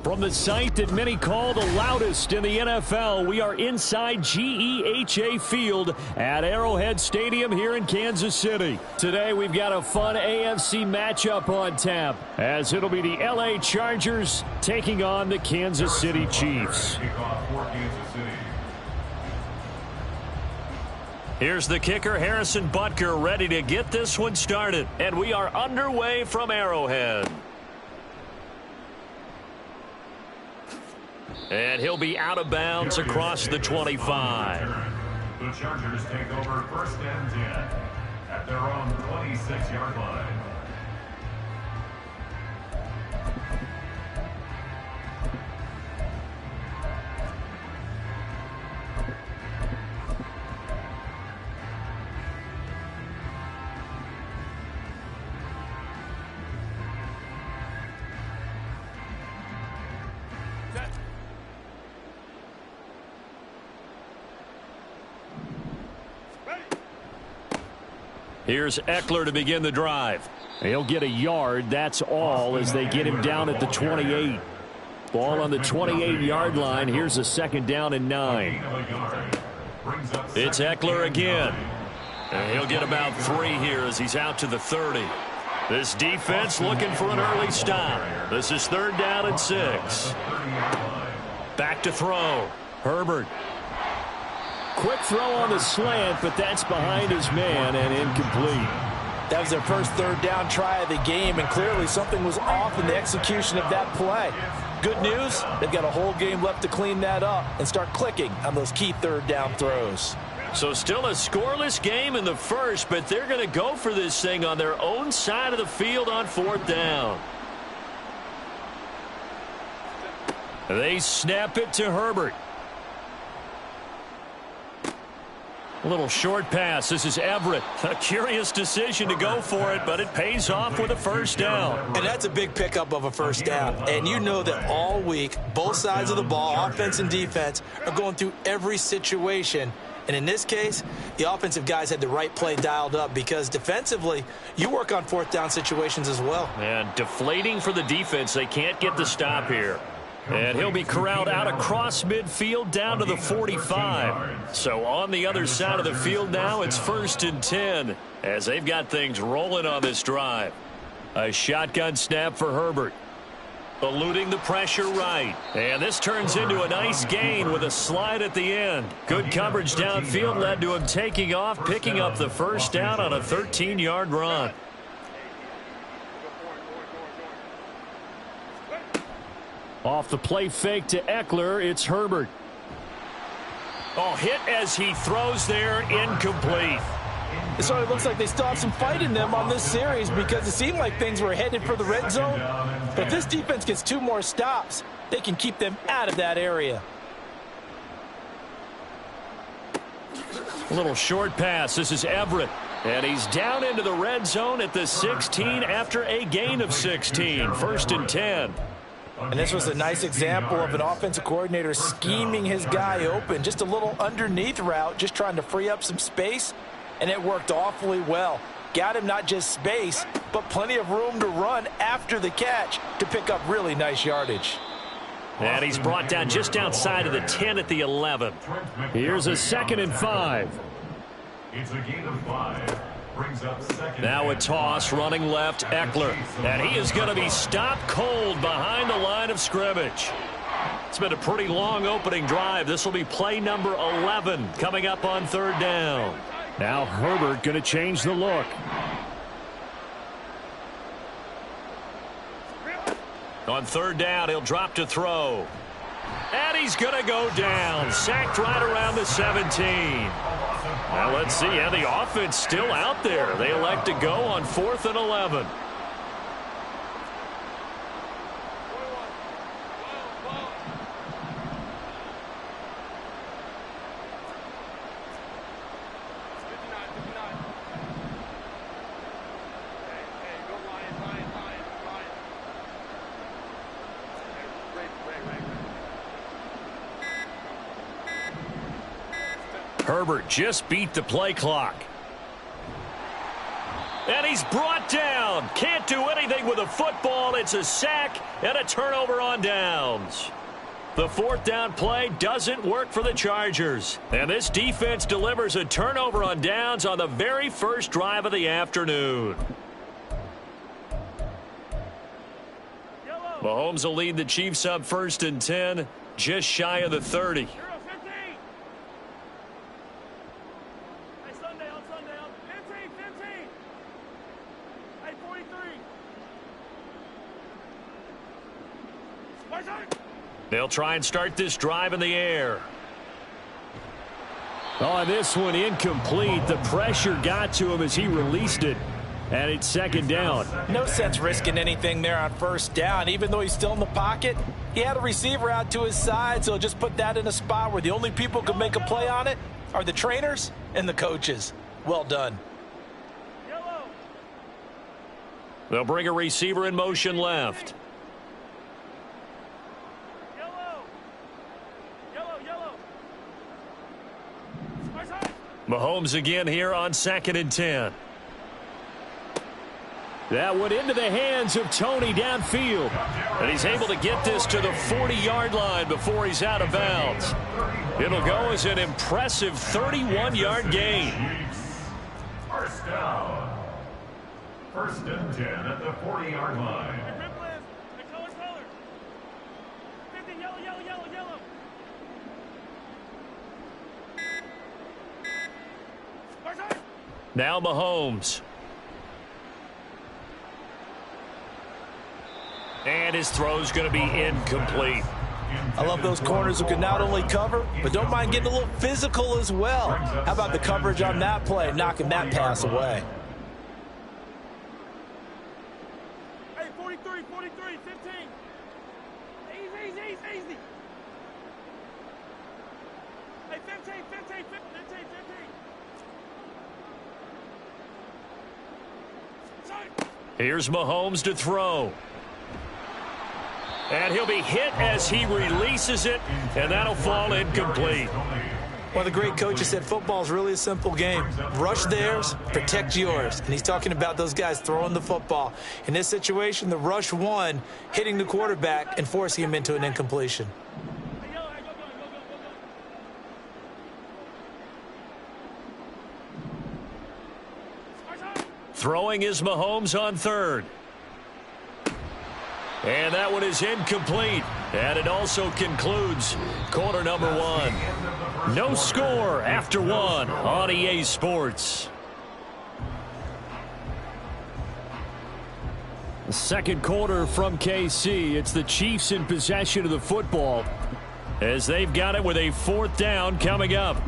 From the site that many call the loudest in the NFL, we are inside GEHA Field at Arrowhead Stadium here in Kansas City. Today we've got a fun AFC matchup on tap, as it'll be the LA Chargers taking on the Kansas City Chiefs. Here's the kicker, Harrison Butker, ready to get this one started. And we are underway from Arrowhead. And he'll be out of bounds across the 25. The Chargers take over 1st and 10 at their own 26-yard line. Here's Eckler to begin the drive. He'll get a yard, that's all, as they get him down at the 28. Ball on the 28-yard line. Here's a 2nd down and 9. It's Eckler again. And he'll get about 3 here as he's out to the 30. This defense looking for an early stop. This is 3rd down and 6. Back to throw. Herbert. Quick throw on the slant, but that's behind his man and incomplete. That was their first 3rd down try of the game, and clearly something was off in the execution of that play. Good news, they've got a whole game left to clean that up and start clicking on those key 3rd down throws. So still a scoreless game in the first, but they're going to go for this thing on their own side of the field on 4th down. They snap it to Herbert. A little short pass. This is Everett. A curious decision to go for it, but it pays off with a 1st down. And that's a big pickup of a 1st down. And you know that all week, both sides of the ball, offense and defense, are going through every situation. And in this case, the offensive guys had the right play dialed up because defensively, you work on 4th down situations as well. And deflating for the defense. They can't get the stop here. And he'll be corralled out across midfield down to the 45. So on the other side of the field now, it's 1st and 10 as they've got things rolling on this drive. A shotgun snap for Herbert. Eluding the pressure right. And this turns into a nice gain with a slide at the end. Good coverage downfield led to him taking off, picking up the 1st down on a 13-yard run. Off the play fake to Eckler, it's Herbert. Oh, hit as he throws there, incomplete. It sort of looks like they still have some fight in them on this series because it seemed like things were headed for the red zone. But if this defense gets 2 more stops, they can keep them out of that area. A little short pass. This is Everett. And he's down into the red zone at the 16 after a gain of 16. 1st and 10. And this was a nice example of an offensive coordinator scheming his guy open. Just a little underneath route, just trying to free up some space. And it worked awfully well. Got him not just space, but plenty of room to run after the catch to pick up really nice yardage. And he's brought down just outside of the 10 at the 11. Here's a 2nd and 5. It's a gain of 5. Brings up 2nd. Now a toss running left, Eckler. And he is going to be stopped cold behind the line of scrimmage. It's been a pretty long opening drive. This will be play number 11 coming up on 3rd down. Now Herbert going to change the look. On 3rd down, he'll drop to throw. And he's going to go down. Sacked right around the 17. Now let's see. Yeah, the offense still out there. They elect to go on 4th and 11. Herbert just beat the play clock. And he's brought down. Can't do anything with a football. It's a sack and a turnover on downs. The 4th down play doesn't work for the Chargers. And this defense delivers a turnover on downs on the very first drive of the afternoon. Mahomes will lead the Chiefs up 1st and 10, just shy of the 30. They'll try and start this drive in the air. Oh, this one incomplete. The pressure got to him as he released it. And it's 2nd down. No sense risking anything there on 1st down. Even though he's still in the pocket, he had a receiver out to his side, so just put that in a spot where the only people who can make a play on it are the trainers and the coaches. Well done. They'll bring a receiver in motion left. Mahomes again here on 2nd and 10. That went into the hands of Tony downfield. And he's able to get this to the 40-yard line before he's out of bounds. It'll go as an impressive 31-yard gain. First down. First and 10 at the 40-yard line. Color. 50, yellow. Now Mahomes. And his throw's going to be incomplete. I love those corners who can not only cover, but don't mind getting a little physical as well. How about the coverage on that play, knocking that pass away? Hey, 43, 15. Easy. Hey, 15. Here's Mahomes to throw. And he'll be hit as he releases it, and that'll fall incomplete. One of the great coaches said football is really a simple game. Rush theirs, protect yours. And he's talking about those guys throwing the football. In this situation, the rush won, hitting the quarterback and forcing him into an incompletion. Throwing is Mahomes on third. And that one is incomplete. And it also concludes quarter number one. No score after one on EA Sports. Second quarter from KC. It's the Chiefs in possession of the football as they've got it with a fourth down coming up.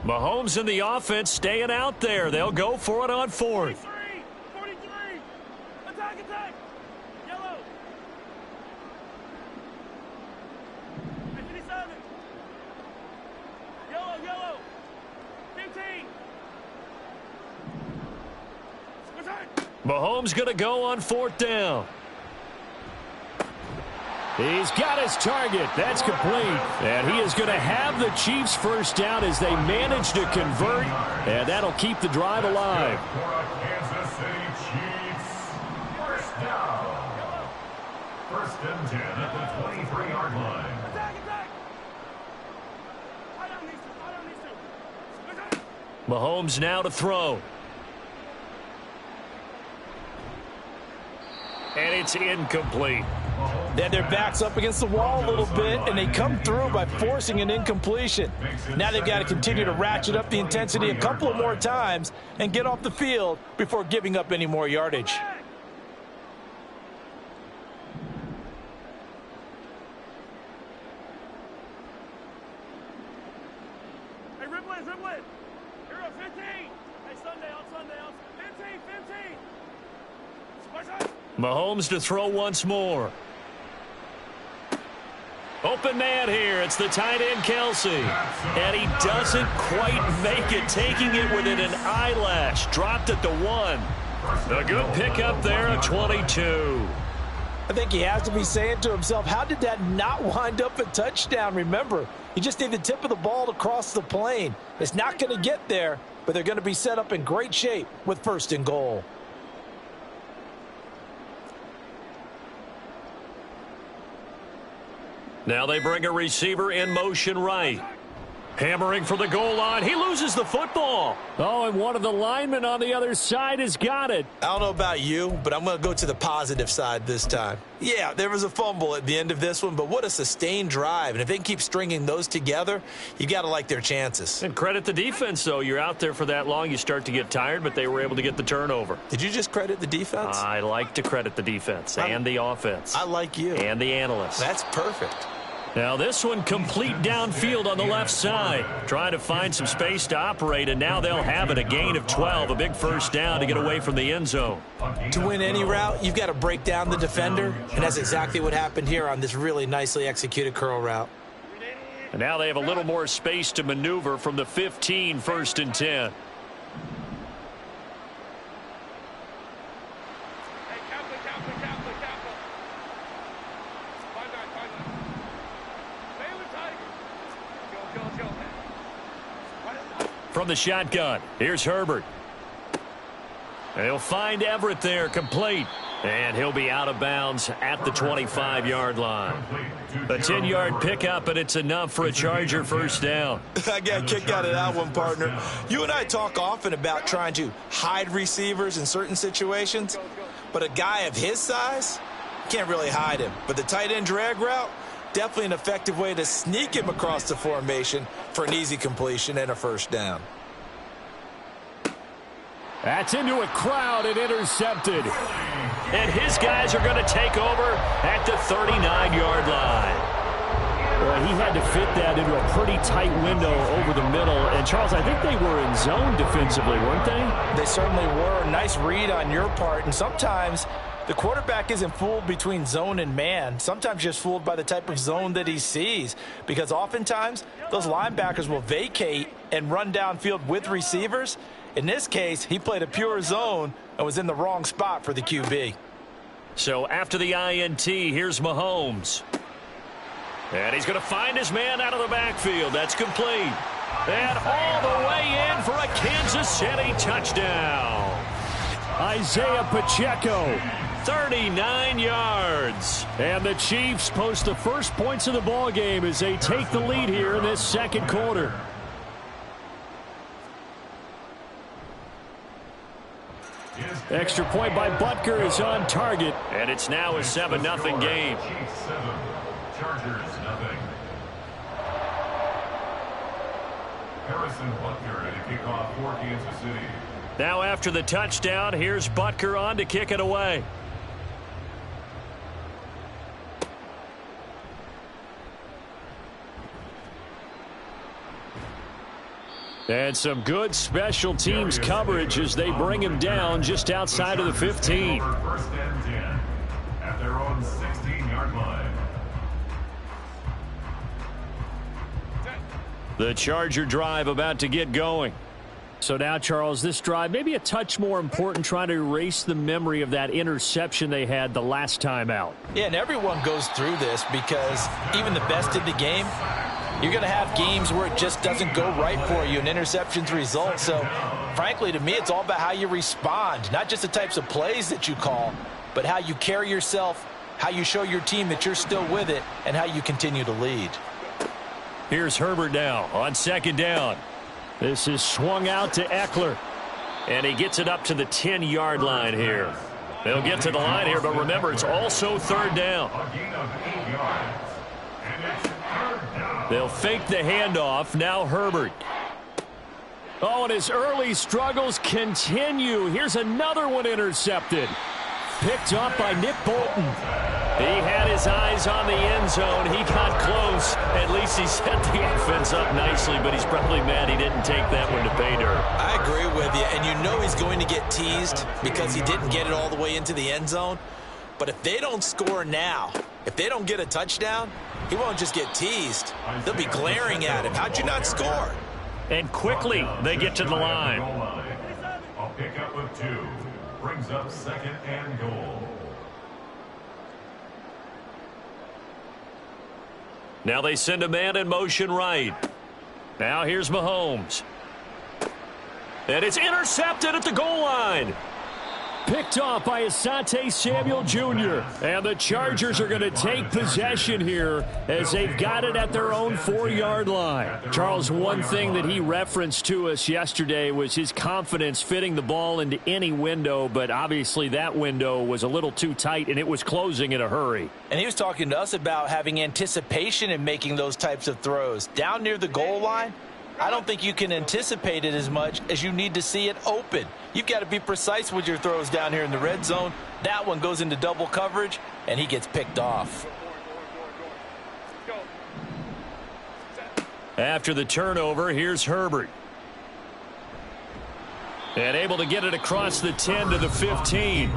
Mahomes and the offense staying out there. They'll go for it on fourth. 43. Attack. Yellow. 57. Yellow. 15. Mahomes going to go on fourth down. He's got his target. That's complete. And he is going to have the Chiefs first down as they manage to convert. And that'll keep the drive alive. Kansas City Chiefs. First down. First and 10 at the 23-yard line. Attack. I don't need to. Mahomes now to throw. And it's incomplete. They had their backs up against the wall a little bit, and they come through by forcing an incompletion. Now they've got to continue to ratchet up the intensity a couple of more times and get off the field before giving up any more yardage. Hey, Ripley. Hero 15. Hey, Sunday. 15. Mahomes to throw once more. Open man here. It's the tight end, Kelsey. And he doesn't quite make it, taking it within an eyelash. Dropped at the 1. A good pickup there at 22. I think he has to be saying to himself, how did that not wind up a touchdown? Remember, you just need the tip of the ball to cross the plane. It's not going to get there, but they're going to be set up in great shape with first and goal. Now they bring a receiver in motion right. Hammering for the goal line. He loses the football. Oh, and one of the linemen on the other side has got it. I don't know about you, but I'm going to go to the positive side this time. Yeah, there was a fumble at the end of this one, but what a sustained drive. And if they can keep stringing those together, you got to like their chances. And credit the defense, though. You're out there for that long, you start to get tired, but they were able to get the turnover. Did you just credit the defense? I like to credit the defense and the offense. I like you. And the analysts. That's perfect. Now this one complete downfield on the left side. Trying to find some space to operate, and now they'll have it. A gain of 12, a big first down to get away from the end zone. To win any route, you've got to break down the defender, and that's exactly what happened here on this really nicely executed curl route. And now they have a little more space to maneuver from the 15, first and 10. From the shotgun, here's Herbert. They'll find Everett there, complete. And he'll be out of bounds at the 25-yard line. A 10-yard pickup, and it's enough for a Charger first down. I got a kick out of that one, partner. You and I talk often about trying to hide receivers in certain situations, but a guy of his size, can't really hide him. But the tight end drag route, definitely an effective way to sneak him across the formation for an easy completion and a first down. That's into a crowd and intercepted. And his guys are going to take over at the 39-yard line. Well, he had to fit that into a pretty tight window over the middle. And, Charles, I think they were in zone defensively, weren't they? They certainly were. Nice read on your part. And sometimes the quarterback isn't fooled between zone and man. Sometimes just fooled by the type of zone that he sees. Because oftentimes, those linebackers will vacate and run downfield with receivers. In this case, he played a pure zone and was in the wrong spot for the QB. So after the INT, here's Mahomes. And he's going to find his man out of the backfield. That's complete. And all the way in for a Kansas City touchdown. Isaiah Pacheco. 39 yards. And the Chiefs post the first points of the ball game as they take the lead here in this second quarter. Extra point by Butker is on target. And it's now a 7-0 game. Chiefs 7, Chargers 0. Harrison Butker to kick off for Kansas City. Now after the touchdown, here's Butker on to kick it away. And some good special teams coverage as they bring him down just outside of the 15. First and 10 at their own 16-yard line. The Charger drive about to get going. So now, Charles, this drive maybe a touch more important, trying to erase the memory of that interception they had the last time out. Yeah, and everyone goes through this because even the best in the game, you're going to have games where it just doesn't go right for you and interceptions result. So, frankly, to me, it's all about how you respond, not just the types of plays that you call, but how you carry yourself, how you show your team that you're still with it, and how you continue to lead. Here's Herbert now on second down. This is swung out to Eckler. And he gets it up to the 10-yard line here. They'll get to the line here, but remember, it's also third down. A gain of 8 yards. And it's third down. They'll fake the handoff. Now Herbert. Oh, and his early struggles continue. Here's another one intercepted. Picked up by Nick Bolton. He had his eyes on the end zone. He got close. At least he set the offense up nicely, but he's probably mad he didn't take that one to pay dirt. I agree with you, and you know he's going to get teased because he didn't get it all the way into the end zone. But if they don't score now, if they don't get a touchdown, he won't just get teased. They'll be glaring at him. How'd you not score? And quickly, they get to the line. A pickup of 2 brings up second and goal. Now they send a man in motion right. Now here's Mahomes. And it's intercepted at the goal line. Picked off by Asante Samuel Jr. And the Chargers are going to take possession here as they've got it at their own 4-yard line. Charles, one thing that he referenced to us yesterday was his confidence fitting the ball into any window, but obviously that window was a little too tight and it was closing in a hurry. And he was talking to us about having anticipation in making those types of throws. Down near the goal line, I don't think you can anticipate it as much as you need to see it open. You've got to be precise with your throws down here in the red zone. That one goes into double coverage, and he gets picked off. After the turnover, here's Herbert. And able to get it across the 10 to the 15.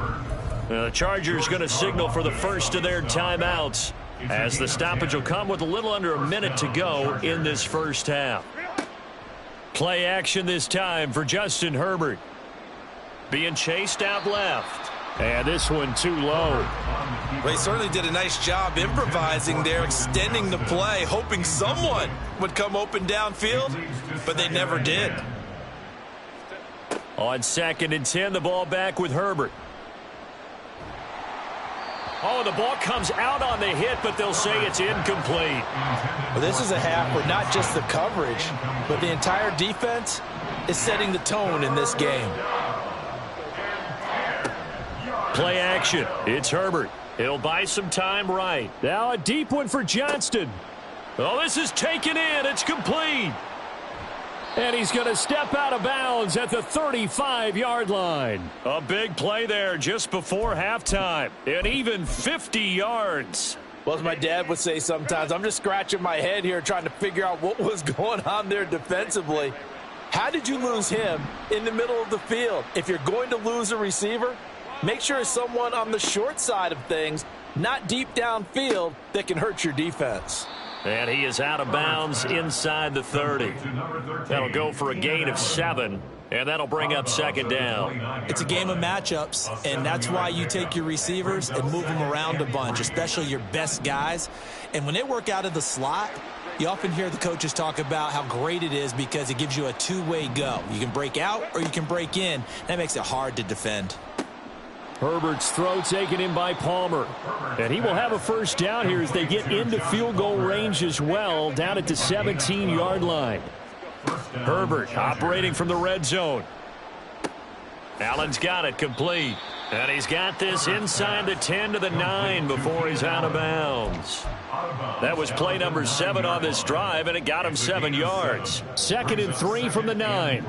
The Chargers going to signal for the first of their timeouts as the stoppage will come with a little under a minute to go in this first half. Play action this time for Justin Herbert. Being chased out left. And this one too low. They certainly did a nice job improvising there, extending the play, hoping someone would come open downfield, but they never did. On second and 10, the ball back with Herbert. Oh, the ball comes out on the hit, but they'll say it's incomplete. Well, this is a half where not just the coverage, but the entire defense is setting the tone in this game. Play action. It's Herbert. He'll buy some time right. Now a deep one for Johnston. Oh, this is taken in. It's complete. And he's going to step out of bounds at the 35-yard line. A big play there just before halftime. And even 50 yards. Well, as my dad would say sometimes, I'm just scratching my head here trying to figure out what was going on there defensively. How did you lose him in the middle of the field? If you're going to lose a receiver, make sure it's someone on the short side of things, not deep downfield, that can hurt your defense. And he is out of bounds inside the 30. That'll go for a gain of 7, and that'll bring up second down. It's a game of matchups, and that's why you take your receivers and move them around a bunch, especially your best guys. And when they work out of the slot, you often hear the coaches talk about how great it is because it gives you a two-way go. You can break out or you can break in. That makes it hard to defend. Herbert's throw taken in by Palmer. And he will have a first down here as they get into field goal range as well, down at the 17-yard line. Herbert operating from the red zone. Allen's got it complete. And he's got this inside the 10 to the 9 before he's out of bounds. That was play number 7 on this drive, and it got him 7 yards. 2nd and 3 from the 9.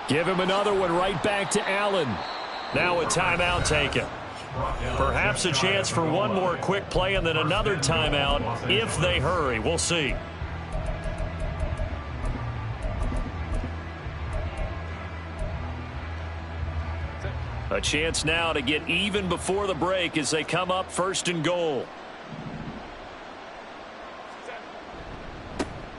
Give him another one right back to Allen. Now a timeout taken. Perhaps a chance for one more quick play and then another timeout if they hurry. We'll see. A chance now to get even before the break as they come up 1st and goal.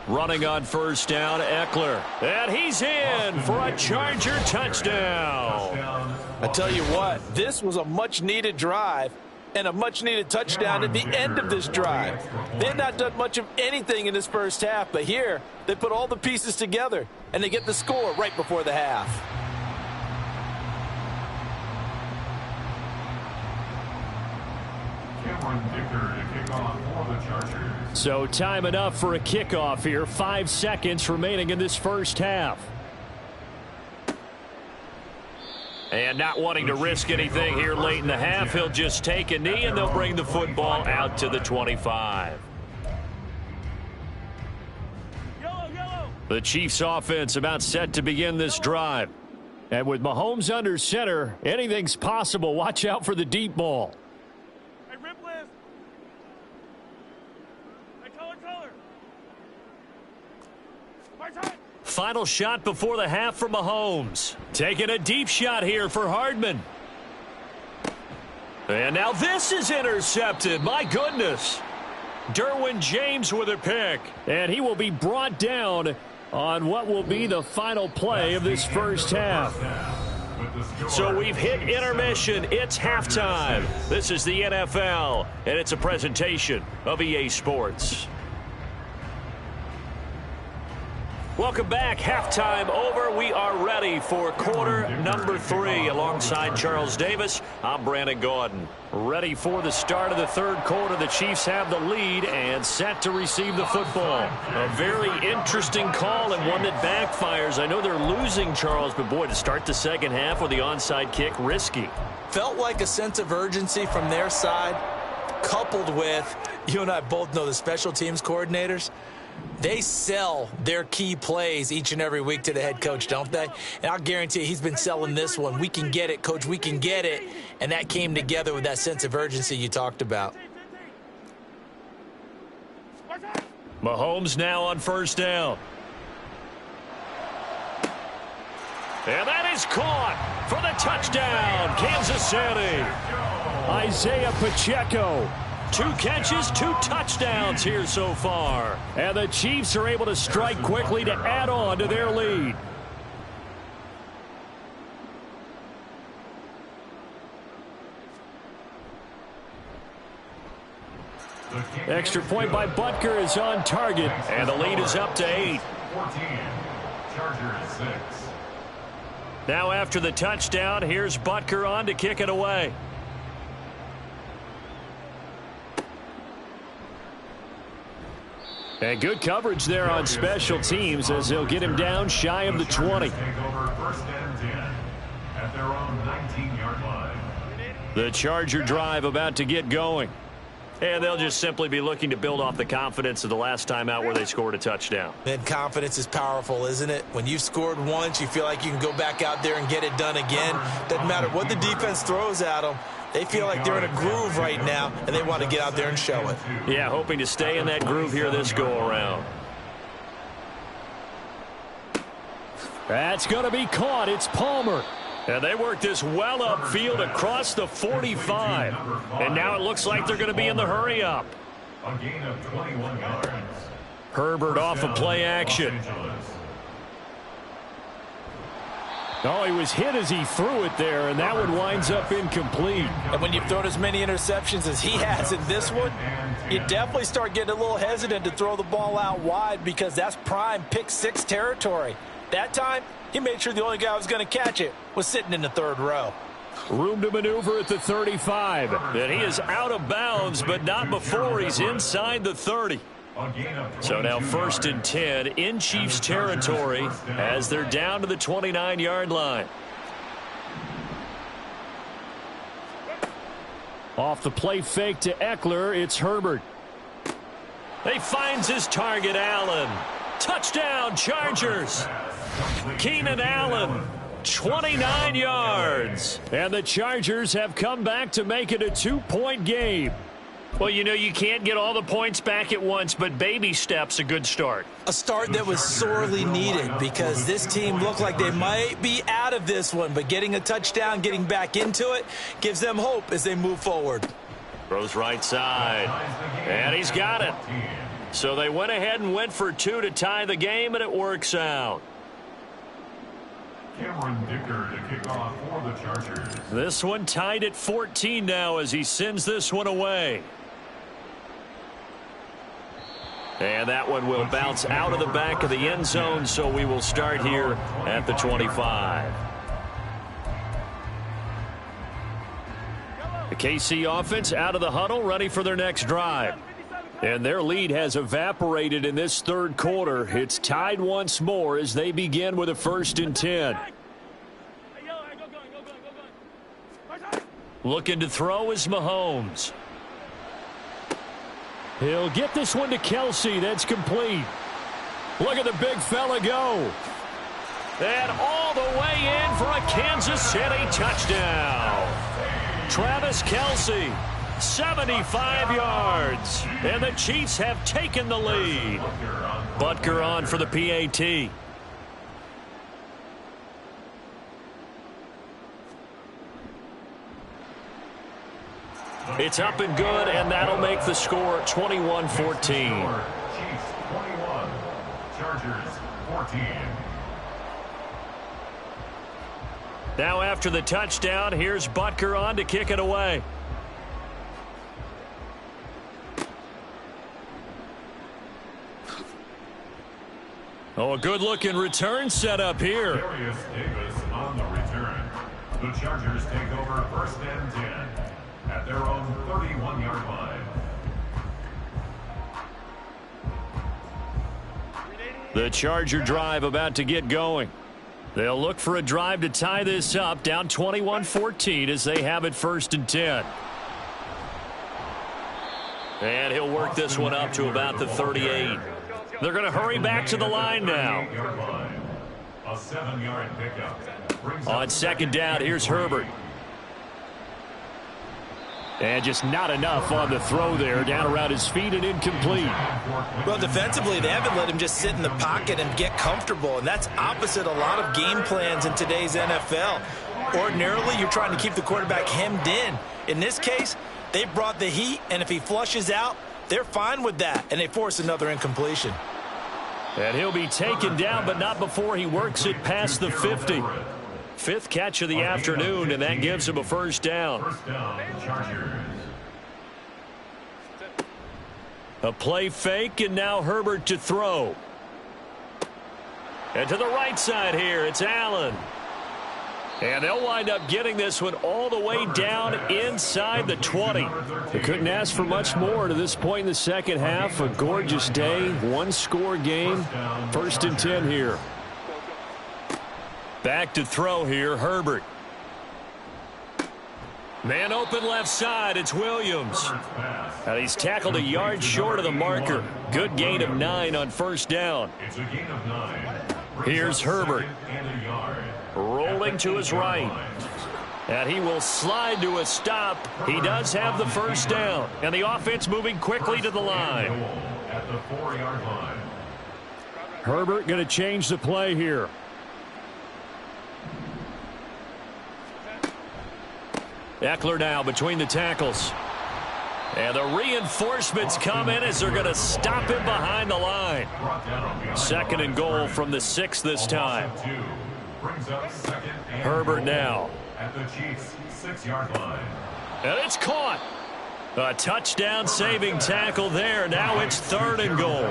Running on first down, Eckler. And he's in for a Charger touchdown. I tell you what, this was a much-needed drive and a much-needed touchdown at the end of this drive. They had not done much of anything in this first half, but here they put all the pieces together, and they get the score right before the half. So time enough for a kickoff here. 5 seconds remaining in this first half. And not wanting to risk anything here late in the half, he'll just take a knee and they'll bring the football out to the 25. The Chiefs offense about set to begin this drive. And with Mahomes under center, anything's possible. Watch out for the deep ball. Final shot before the half for Mahomes. Taking a deep shot here for Hardman. And now this is intercepted. My goodness. Derwin James with a pick. And he will be brought down on what will be the final play of this first half. So we've hit intermission. It's halftime. This is the NFL, and it's a presentation of EA Sports. Welcome back. Halftime over. We are ready for quarter number 3. Alongside Charles Davis, I'm Brandon Gaudin. Ready for the start of the third quarter. The Chiefs have the lead and set to receive the football. A very interesting call and one that backfires. I know they're losing, Charles, but boy, to start the second half with the onside kick, risky. Felt like a sense of urgency from their side, coupled with, you and I both know the special teams coordinators. They sell their key plays each and every week to the head coach, don't they? And I'll guarantee you he's been selling this one. We can get it, coach, we can get it. And that came together with that sense of urgency you talked about. Mahomes now on first down. And that is caught for the touchdown, Kansas City. Isaiah Pacheco. 2 catches, 2 touchdowns here so far. And the Chiefs are able to strike quickly to add on to their lead. Extra point by Butker is on target. And the lead is up to 8. 14. Chargers 6. Now after the touchdown, here's Butker on to kick it away. And good coverage there on special teams as they'll get him down shy of the 20. The Charger drive about to get going. And they'll just simply be looking to build off the confidence of the last time out where they scored a touchdown. Man, confidence is powerful, isn't it? When you've scored once, you feel like you can go back out there and get it done again. Doesn't matter what the defense throws at them. They feel like they're in a groove right now, and they want to get out there and show it. Yeah, hoping to stay in that groove here this go-around. That's going to be caught. It's Palmer. And they work this well upfield across the 45. And now it looks like they're going to be in the hurry-up. A gain of 21 yards. Herbert off of play action. Oh, he was hit as he threw it there, and that one winds up incomplete. And when you've thrown as many interceptions as he has in this one, you definitely start getting a little hesitant to throw the ball out wide because that's prime pick six territory. That time, he made sure the only guy who was going to catch it was sitting in the third row. Room to maneuver at the 35. And he is out of bounds, but not before he's inside the 30. So now 1st and 10 in Chiefs territory as they're down to the 29-yard line. Off the play fake to Eckler, it's Herbert. He finds his target, Allen. Touchdown, Chargers. Keenan Allen, 29 yards. And the Chargers have come back to make it a 2-point game. Well, you know, you can't get all the points back at once, but baby steps a good start. A start that was sorely needed because this team looked like they might be out of this one, but getting a touchdown, getting back into it, gives them hope as they move forward. Throws right side, and he's got it. So they went ahead and went for 2 to tie the game, and it works out. Cameron Dicker to kick off for the Chargers. This one tied at 14 now as he sends this one away. And that one will bounce out of the back of the end zone, so we will start here at the 25. The KC offense out of the huddle, ready for their next drive. And their lead has evaporated in this third quarter. It's tied once more as they begin with a 1st and 10. Looking to throw is Mahomes. He'll get this one to Kelsey. That's complete. Look at the big fella go. And all the way in for a Kansas City touchdown. Travis Kelce, 75 yards. And the Chiefs have taken the lead. Butker on for the PAT. It's up and good, and that'll make the score 21-14. Chiefs 21, Chargers 14. Now after the touchdown, here's Butker on to kick it away. Oh, a good-looking return set up here. Darius Davis on the return. The Chargers take over 1st and 10 at their own 31-yard line. The Charger drive about to get going. They'll look for a drive to tie this up, down 21-14 as they have it 1st and 10. And he'll work this one up to about the 38. They're going to hurry back to the line now. A 7-yard pickup. On 2nd down, here's Herbert. And just not enough on the throw there, down around his feet and incomplete. Well, defensively, they haven't let him just sit in the pocket and get comfortable, and that's opposite a lot of game plans in today's NFL. Ordinarily, you're trying to keep the quarterback hemmed in. In this case, they brought the heat, and if he flushes out, they're fine with that, and they force another incompletion. And he'll be taken down, but not before he works it past the 50. 5th catch of the afternoon, and that gives him a 1st down. First down, Chargers. A play fake, and now Herbert to throw. And to the right side here, it's Allen. And they'll wind up getting this one all the way down inside the 20. They couldn't ask for much more to this point in the second half. A gorgeous day, one-score game. 1st and 10 here. Back to throw here, Herbert. Man open left side, it's Williams. And he's tackled a yard short of the marker. Good gain of 9 on 1st down. It's a gain of 9. Here's Herbert. And a yard. Rolling to his right. And he will slide to a stop. He does have the 1st down. And the offense moving quickly to the line. At the 4-yard line. Herbert going to change the play here. Eckler now between the tackles. And the reinforcements come in as they're going to stop him behind the line. 2nd and goal from the 6 this time. Herbert now. At the Chiefs' 6-yard line. And it's caught. A touchdown saving tackle there. Now it's 3rd and goal.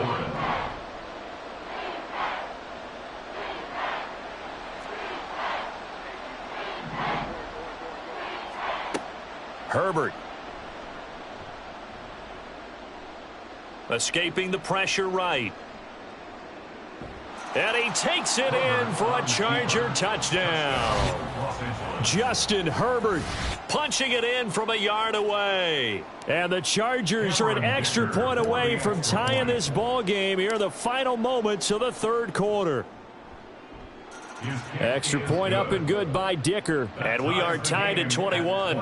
Herbert. Escaping the pressure right. And he takes it in for a Charger touchdown. Justin Herbert punching it in from a yard away. And the Chargers are an extra point away from tying this ball game here in the final moments of the 3rd quarter. Extra point up and good by Dicker. And we are tied at 21.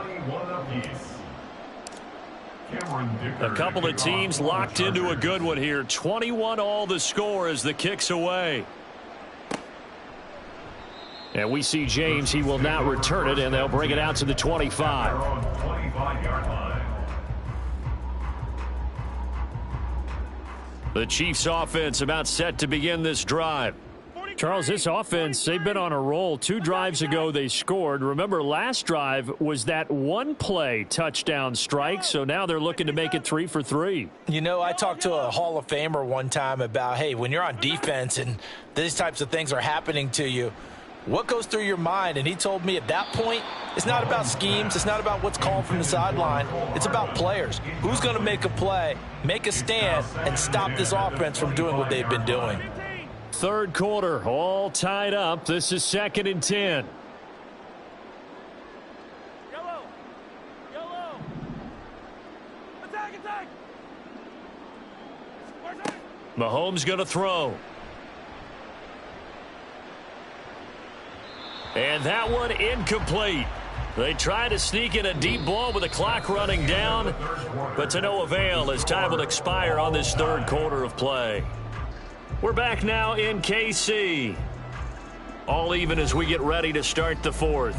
A couple of teams locked into a good one here. 21 all the score as the kick's away. And we see James. He will not return it, and they'll bring it out to the 25. The Chiefs offense about set to begin this drive. Charles, this offense, they've been on a roll. 2 drives ago they scored. Remember, last drive was that one-play touchdown strike, so now they're looking to make it 3 for 3. You know, I talked to a Hall of Famer one time about, hey, when you're on defense and these types of things are happening to you, what goes through your mind? And he told me at that point, it's not about schemes. It's not about what's called from the sideline. It's about players. Who's going to make a play, make a stand, and stop this offense from doing what they've been doing? 3rd quarter, all tied up. This is 2nd and 10. Yellow. Yellow. Attack, attack. Mahomes going to throw. And that one incomplete. They try to sneak in a deep ball with the clock running down, but to no avail as time will expire on this 3rd quarter of play. We're back now in KC. All even as we get ready to start the 4th.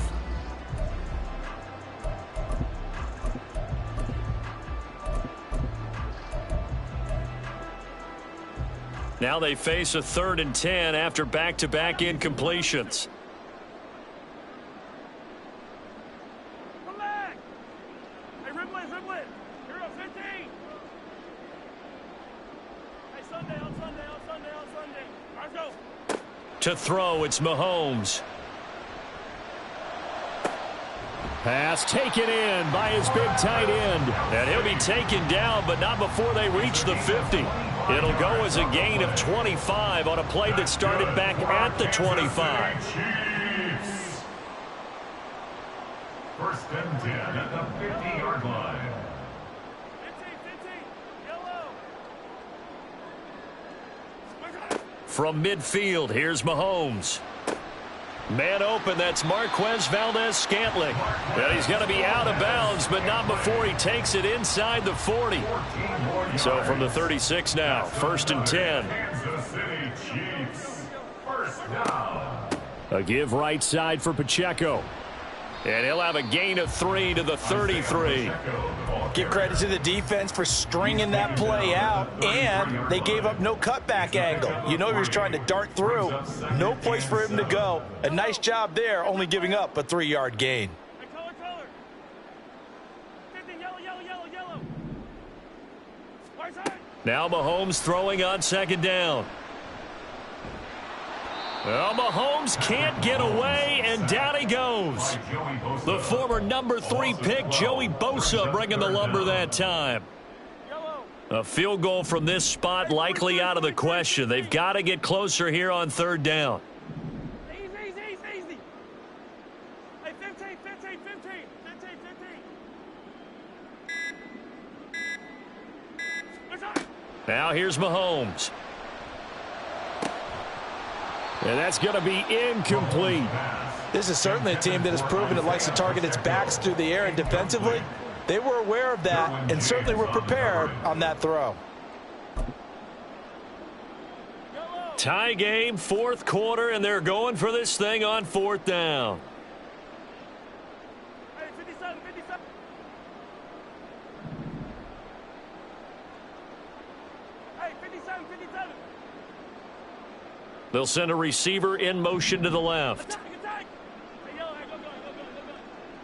Now they face a 3rd and 10 after back-to-back incompletions. Come back. Hey, Ripley. You're up 15. Hey, Sunday. Let's go. To throw, it's Mahomes. Pass taken in by his big tight end. And he'll be taken down, but not before they reach the 50. It'll go as a gain of 25 on a play that started back at the 25. Chiefs. 1st and 10 at the 50-yard line. 15. Yellow. From midfield, here's Mahomes. Man open, that's Marquez Valdes-Scantling. And he's going to be out of bounds, but not before he takes it inside the 40. So from the 36 now, 1st and 10. Kansas City Chiefs. 1st down. A give right side for Pacheco. And he'll have a gain of 3 to the 33. Give credit to the defense for stringing that play out, and they gave up no cutback angle. You know he was trying to dart through. No place for him to go. A nice job there, only giving up a 3-yard gain. Hey, color. 15, yellow. Now Mahomes throwing on 2nd down. Well, Mahomes can't get away, and down he goes. The former number 3 pick, Joey Bosa, bringing the lumber that time. A field goal from this spot likely out of the question. They've got to get closer here on 3rd down. Easy. Hey, 15. Now here's Mahomes. And that's going to be incomplete. This is certainly a team that has proven it likes to target its backs through the air, and defensively, they were aware of that and certainly were prepared on that throw. Tie game, 4th quarter, and they're going for this thing on 4th down. Hey, 57. Hey, 57. They'll send a receiver in motion to the left. Attack. Hey, go.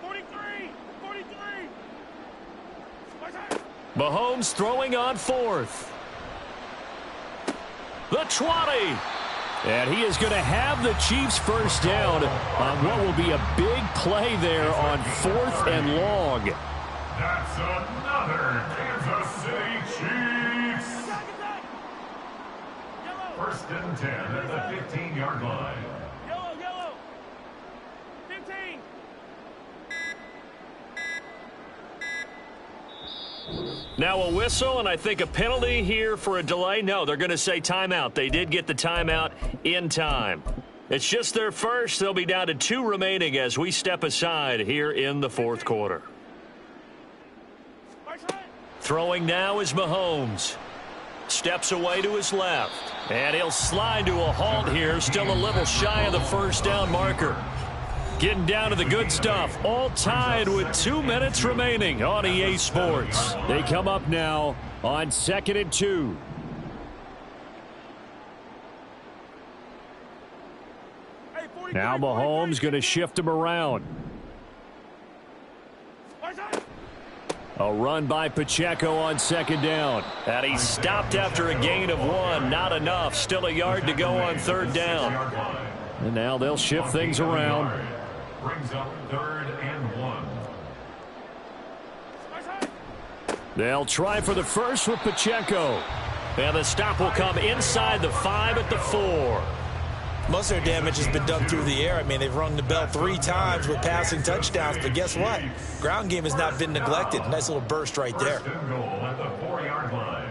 43. Mahomes throwing on 4th. The 20. And he is going to have the Chiefs first down on what will be a big play there on 4th and long. That's another Kansas City Chiefs. First and 10 at the 15-yard line. Yellow. 15. Now a whistle, and I think a penalty here for a delay. No, they're going to say timeout. They did get the timeout in time. It's just their first. They'll be down to 2 remaining as we step aside here in the 4th quarter. Throwing now is Mahomes. Steps away to his left. And he'll slide to a halt here. Still a little shy of the first down marker. Getting down to the good stuff. All tied with 2 minutes remaining on EA Sports. They come up now on 2nd and 2. Now Mahomes going to shift him around. A run by Pacheco on 2nd down. And he stopped after a gain of 1. Not enough. Still a yard to go on 3rd down. And now they'll shift things around. Brings up 3rd and 1. They'll try for the first with Pacheco. And the stop will come inside the 5 at the 4. Most of their damage has been done through the air. I mean, they've rung the bell 3 times with passing touchdowns, but guess what? Ground game has not been neglected. Nice little burst right there. First and goal at the 4-yard line.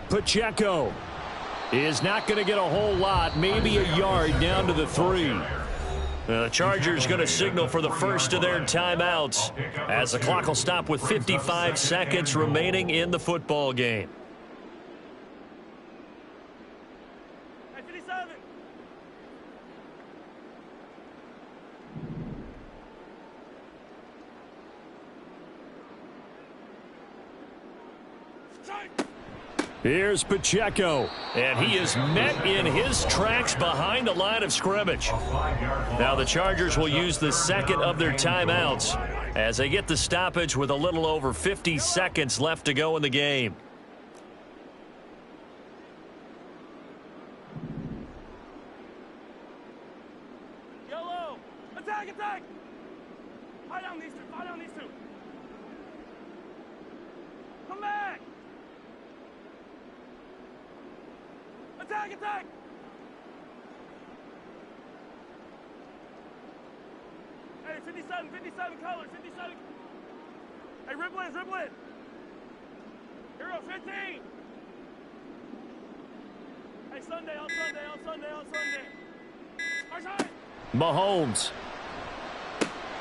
Pacheco is not going to get a whole lot, maybe a yard down to the 3. The Chargers going to signal for the first of their timeouts as the clock will stop with 55 seconds remaining in the football game. Hey, 57. Here's Pacheco. And he is met in his tracks behind the line of scrimmage. Now the Chargers will use the second of their timeouts as they get the stoppage with a little over 50 seconds left to go in the game. Yellow. Attack. Hide down these two. Come back. Attack. Hey, 57 colors, 57. Hey, ribble it. Hero, 15. Hey, Sunday. Mahomes.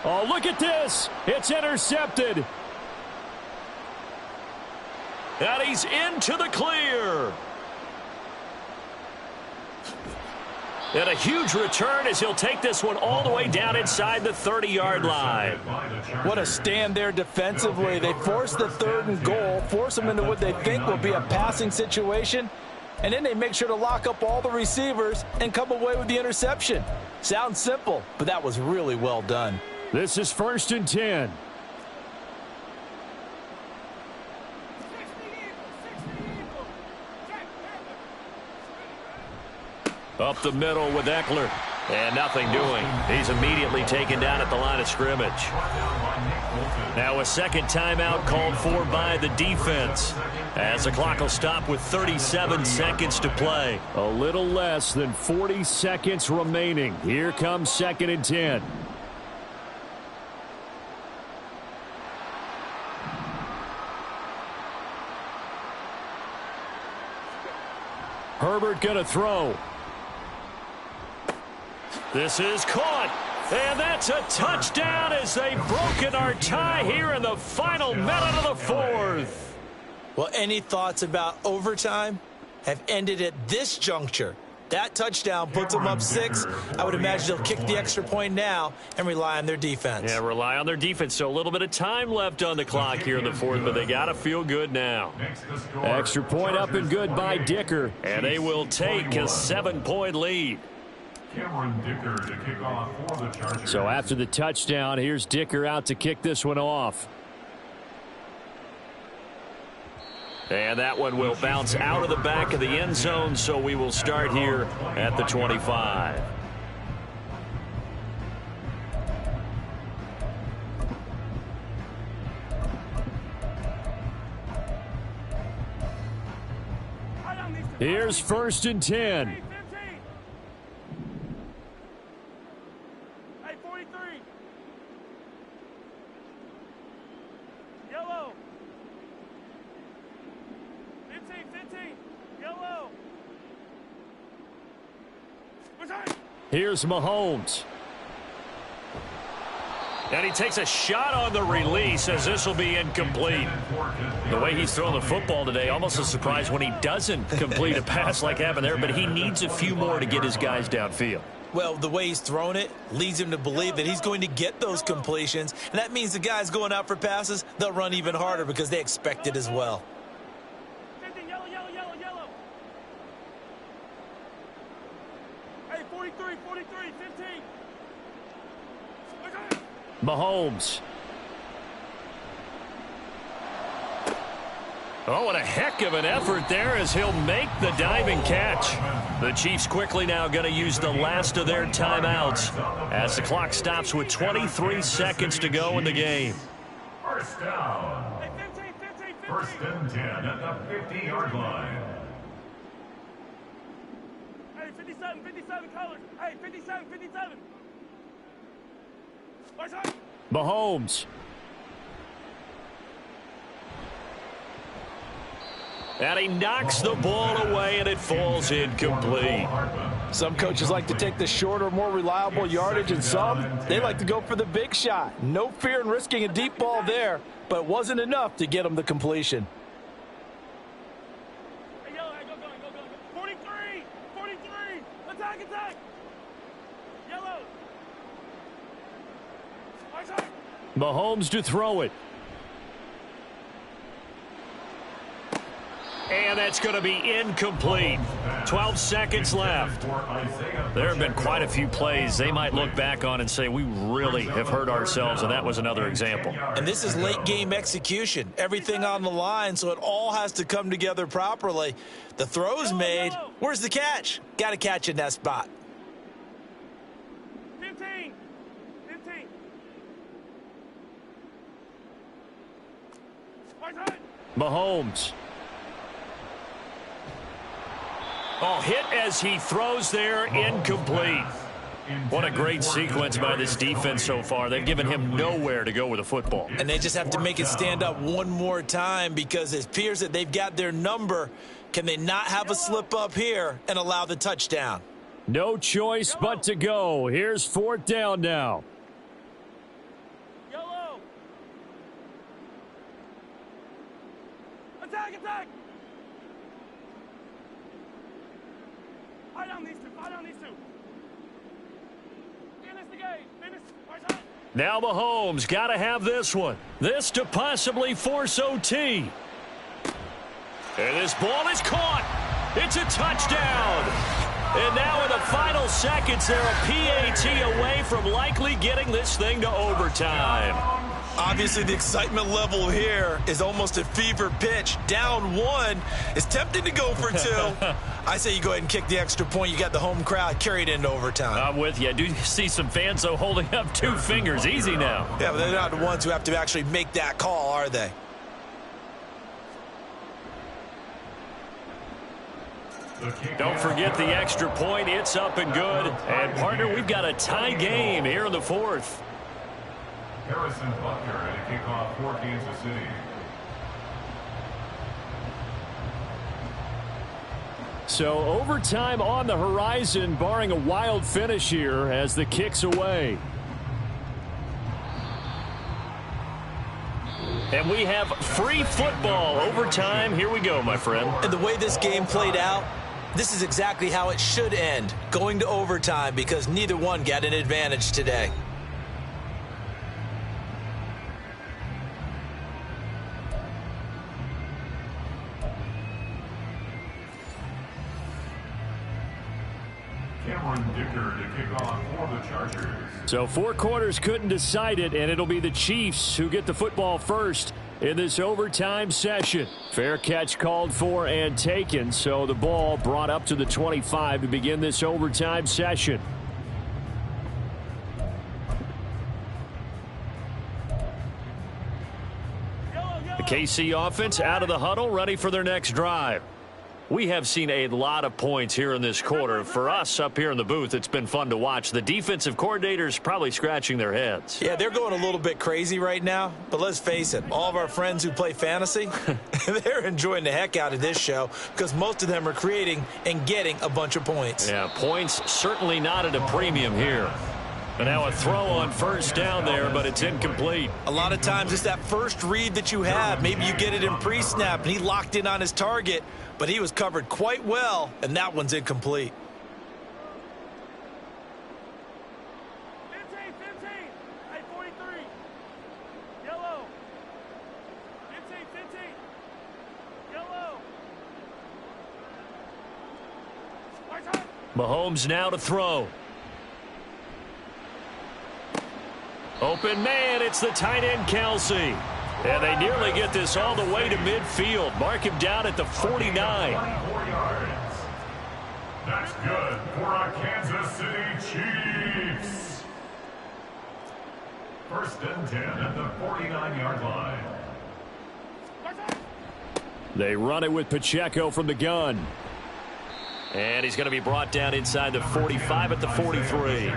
Oh, look at this. It's intercepted. And he's into the clear. And a huge return as he'll take this one all the way down inside the 30-yard line. What a stand there defensively. They force the 3rd and goal, force them into what they think will be a passing situation, and then they make sure to lock up all the receivers and come away with the interception. Sounds simple, but that was really well done. This is 1st and 10. Up the middle with Eckler. And nothing doing. He's immediately taken down at the line of scrimmage. Now a second timeout called for by the defense, as the clock will stop with 37 seconds to play. A little less than 40 seconds remaining. Here comes 2nd and 10. Herbert gonna throw. This is caught, and that's a touchdown as they've broken our tie here in the final minute of the 4th. Well, any thoughts about overtime have ended at this juncture. That touchdown puts them up 6. I would imagine they'll kick the extra point now and rely on their defense. Yeah, rely on their defense. So a little bit of time left on the clock here in the 4th, but they got to feel good now. Extra point up and good by Dicker. And they will take a 7-point lead. Cameron Dicker to kick off for the Chargers. So after the touchdown, here's Dicker out to kick this one off. And that one will bounce out of the back of the end zone, so we will start here at the 25. Here's 1st and 10. Here's Mahomes. And he takes a shot on the release as this will be incomplete. The way he's throwing the football today, almost a surprise when he doesn't complete a pass like happened there, but he needs a few more to get his guys downfield. Well, the way he's thrown it leads him to believe that he's going to get those completions, and that means the guys going out for passes, they'll run even harder because they expect it as well. Mahomes. Oh, what a heck of an effort there as he'll make the diving catch. The Chiefs quickly now going to use the last of their timeouts as the clock stops with 23 seconds to go in the game. First down. 1st and 10 at the 50-yard line. Hey, 57, colors. Hey, 57. Mahomes. And he knocks the ball away, and it falls incomplete. Some coaches like to take the shorter, more reliable yardage, and some, they like to go for the big shot. No fear in risking a deep ball there, but it wasn't enough to get them the completion. Hey, yellow, hey, go. 43, attack. Yellow. Mahomes to throw it. And that's going to be incomplete. 12 seconds left. There have been quite a few plays they might look back on and say, we really have hurt ourselves, and that was another example. And this is late game execution. Everything on the line, so it all has to come together properly. The throw's made. Where's the catch? Got to catch in that spot. 15. Mahomes. Oh, hit as he throws there, incomplete. What a great sequence by this defense so far. They've given him nowhere to go with the football. And they just have to make it stand up one more time because it appears that they've got their number. Can they not have a slip up here and allow the touchdown? No choice but to go. Here's 4th down now. Yellow. Attack. Fight on these two. Now Mahomes got to have this one. This to possibly force OT. And this ball is caught. It's a touchdown. And now in the final seconds, they're a PAT away from likely getting this thing to overtime. Obviously, the excitement level here is almost a fever pitch. Down one. It's tempting to go for two. I say you go ahead and kick the extra point. You got the home crowd carried into overtime. I'm with you. I do see some fans, though, holding up 2 fingers. Easy now. Yeah, but they're not the ones who have to actually make that call, are they? Don't forget the extra point. It's up and good. And, partner, we've got a tie game here in the 4th. Harrison Butker at a kickoff for Kansas City. So overtime on the horizon, barring a wild finish here as the kick's away. And we have free football overtime. Here we go, my friend. And the way this game played out, this is exactly how it should end, going to overtime, because neither one got an advantage today. Cameron Dicker to kick off for the Chargers. So 4 quarters couldn't decide it, and it'll be the Chiefs who get the football first in this overtime session. Fair catch called for and taken, so the ball brought up to the 25 to begin this overtime session. The KC offense out of the huddle, ready for their next drive. We have seen a lot of points here in this quarter. For us up here in the booth, it's been fun to watch. The defensive coordinators probably scratching their heads. Yeah, they're going a little bit crazy right now. But let's face it, all of our friends who play fantasy, they're enjoying the heck out of this show because most of them are creating and getting a bunch of points. Yeah, points certainly not at a premium here. And now a throw on first down there, but it's incomplete. A lot of times it's that first read that you have. Maybe you get it in pre-snap, and he locked in on his target, but he was covered quite well, and that one's incomplete. 15, 15. Hey, 43. Yellow. 15, 15. Yellow. Mahomes now to throw. Open man, it's the tight end, Kelsey. And they nearly get this all the way to midfield. Mark him down at the 49. 24 yards. That's good for our Kansas City Chiefs. 1st and 10 at the 49-yard line. They run it with Pacheco from the gun. And he's going to be brought down inside the 45 at the 43.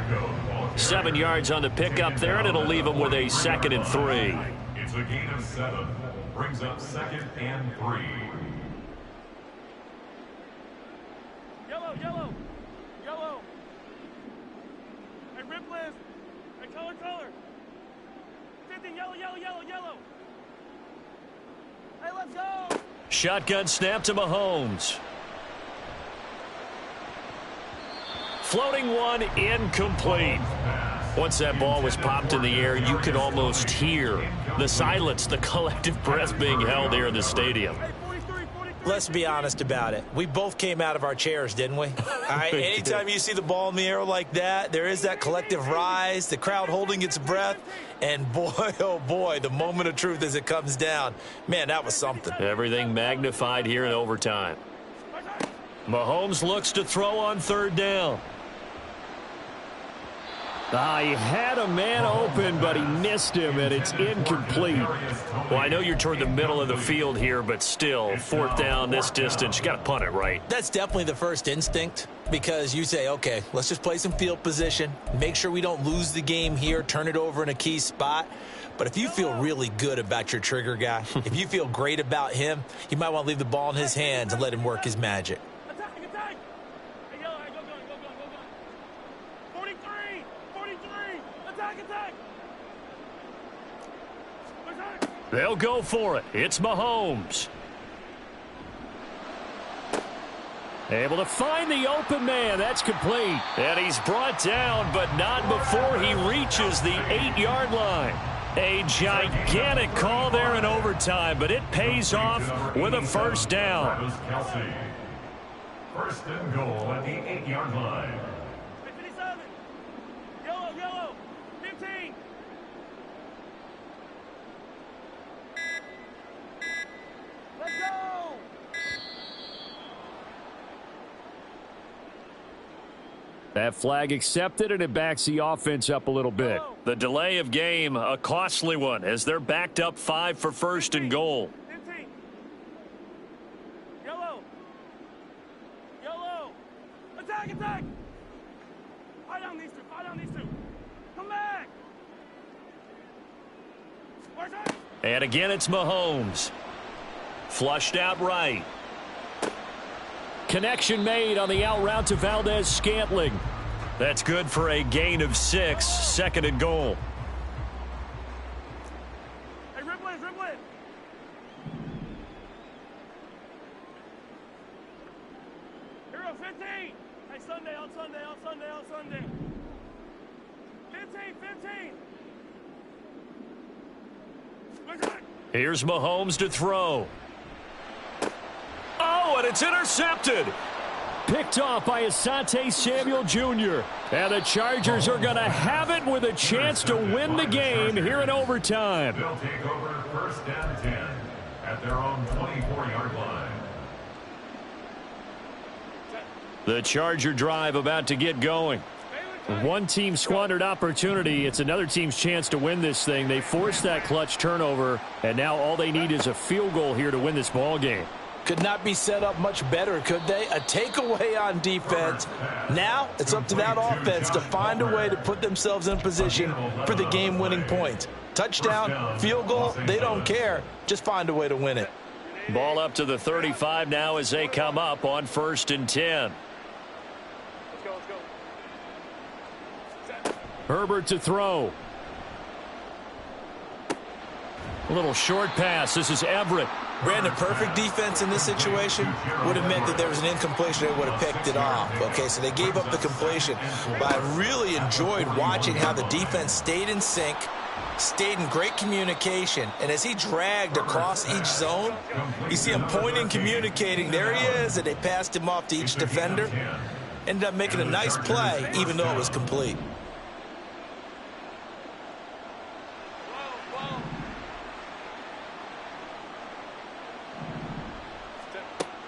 7 yards on the pickup there, and it'll leave him with a 2nd and 3. It's a gain of 7. Brings up 2nd and 3. Yellow, yellow, yellow. Hey, rip list. Hey, color. 50, yellow, yellow, yellow, yellow. Hey, let's go. Shotgun snap to Mahomes. Floating one, incomplete. Once that ball was popped in the air, you could almost hear the silence, the collective breath being held here in the stadium. Let's be honest about it. We both came out of our chairs, didn't we? All right, anytime you see the ball in the air like that, there is that collective rise, the crowd holding its breath, and boy, oh boy, the moment of truth as it comes down. Man, that was something. Everything magnified here in overtime. Mahomes looks to throw on 3rd down. He had a man open, but he missed him, and it's incomplete. Well, I know you're toward the middle of the field here, but still, 4th down, this distance, you got to punt it right. That's definitely the first instinct, because you say, okay, let's just play some field position, make sure we don't lose the game here, turn it over in a key spot. But if you feel really good about your trigger guy, if you feel great about him, you might want to leave the ball in his hands and let him work his magic. Attack. Hey, yellow, hey, go. 43. Attack. They'll go for it. It's Mahomes. Able to find the open man. That's complete. And he's brought down, but not before he reaches the 8-yard line. A gigantic call there in overtime, but it pays off with a first down. Kelce. First and goal at the 8-yard line. 57. Yellow, yellow. 15. Let's go. That flag accepted, and it backs the offense up a little bit. The delay of game, a costly one, as they're backed up 5 for first and goal. 15. Yellow. Yellow. Attack, attack. Fight down these two. Fight down these two. Come back. And again, it's Mahomes. Flushed out right. Connection made on the out route to Valdez-Scantling. That's good for a gain of 6, second and goal. Hey, ripple it, ripple it. Hero 15. Hey, Sunday, on Sunday, on Sunday, on Sunday. 15, 15. Here's Mahomes to throw. Oh, and it's intercepted. Picked off by Asante Samuel Jr. And the Chargers are going to have it with a chance to win the game here in overtime. They'll take over first and 10 at their own 24-yard line. The Charger drive about to get going. One team squandered opportunity. It's another team's chance to win this thing. They forced that clutch turnover, and now all they need is a field goal here to win this ball game. Could not be set up much better, could they? A takeaway on defense. Now it's up to that offense to find a way to put themselves in position for the game-winning points. Touchdown, field goal, they don't care. Just find a way to win it. Ball up to the 35 now as they come up on first and 10. Let's go, let's go. Herbert to throw. A little short pass. This is Everett. Brandon, perfect defense in this situation would have meant that there was an incompletion. They would have picked it off. Okay, so they gave up the completion. But I really enjoyed watching how the defense stayed in sync, stayed in great communication. And as he dragged across each zone, you see him pointing, communicating. There he is, and they passed him off to each defender. Ended up making a nice play, even though it was complete.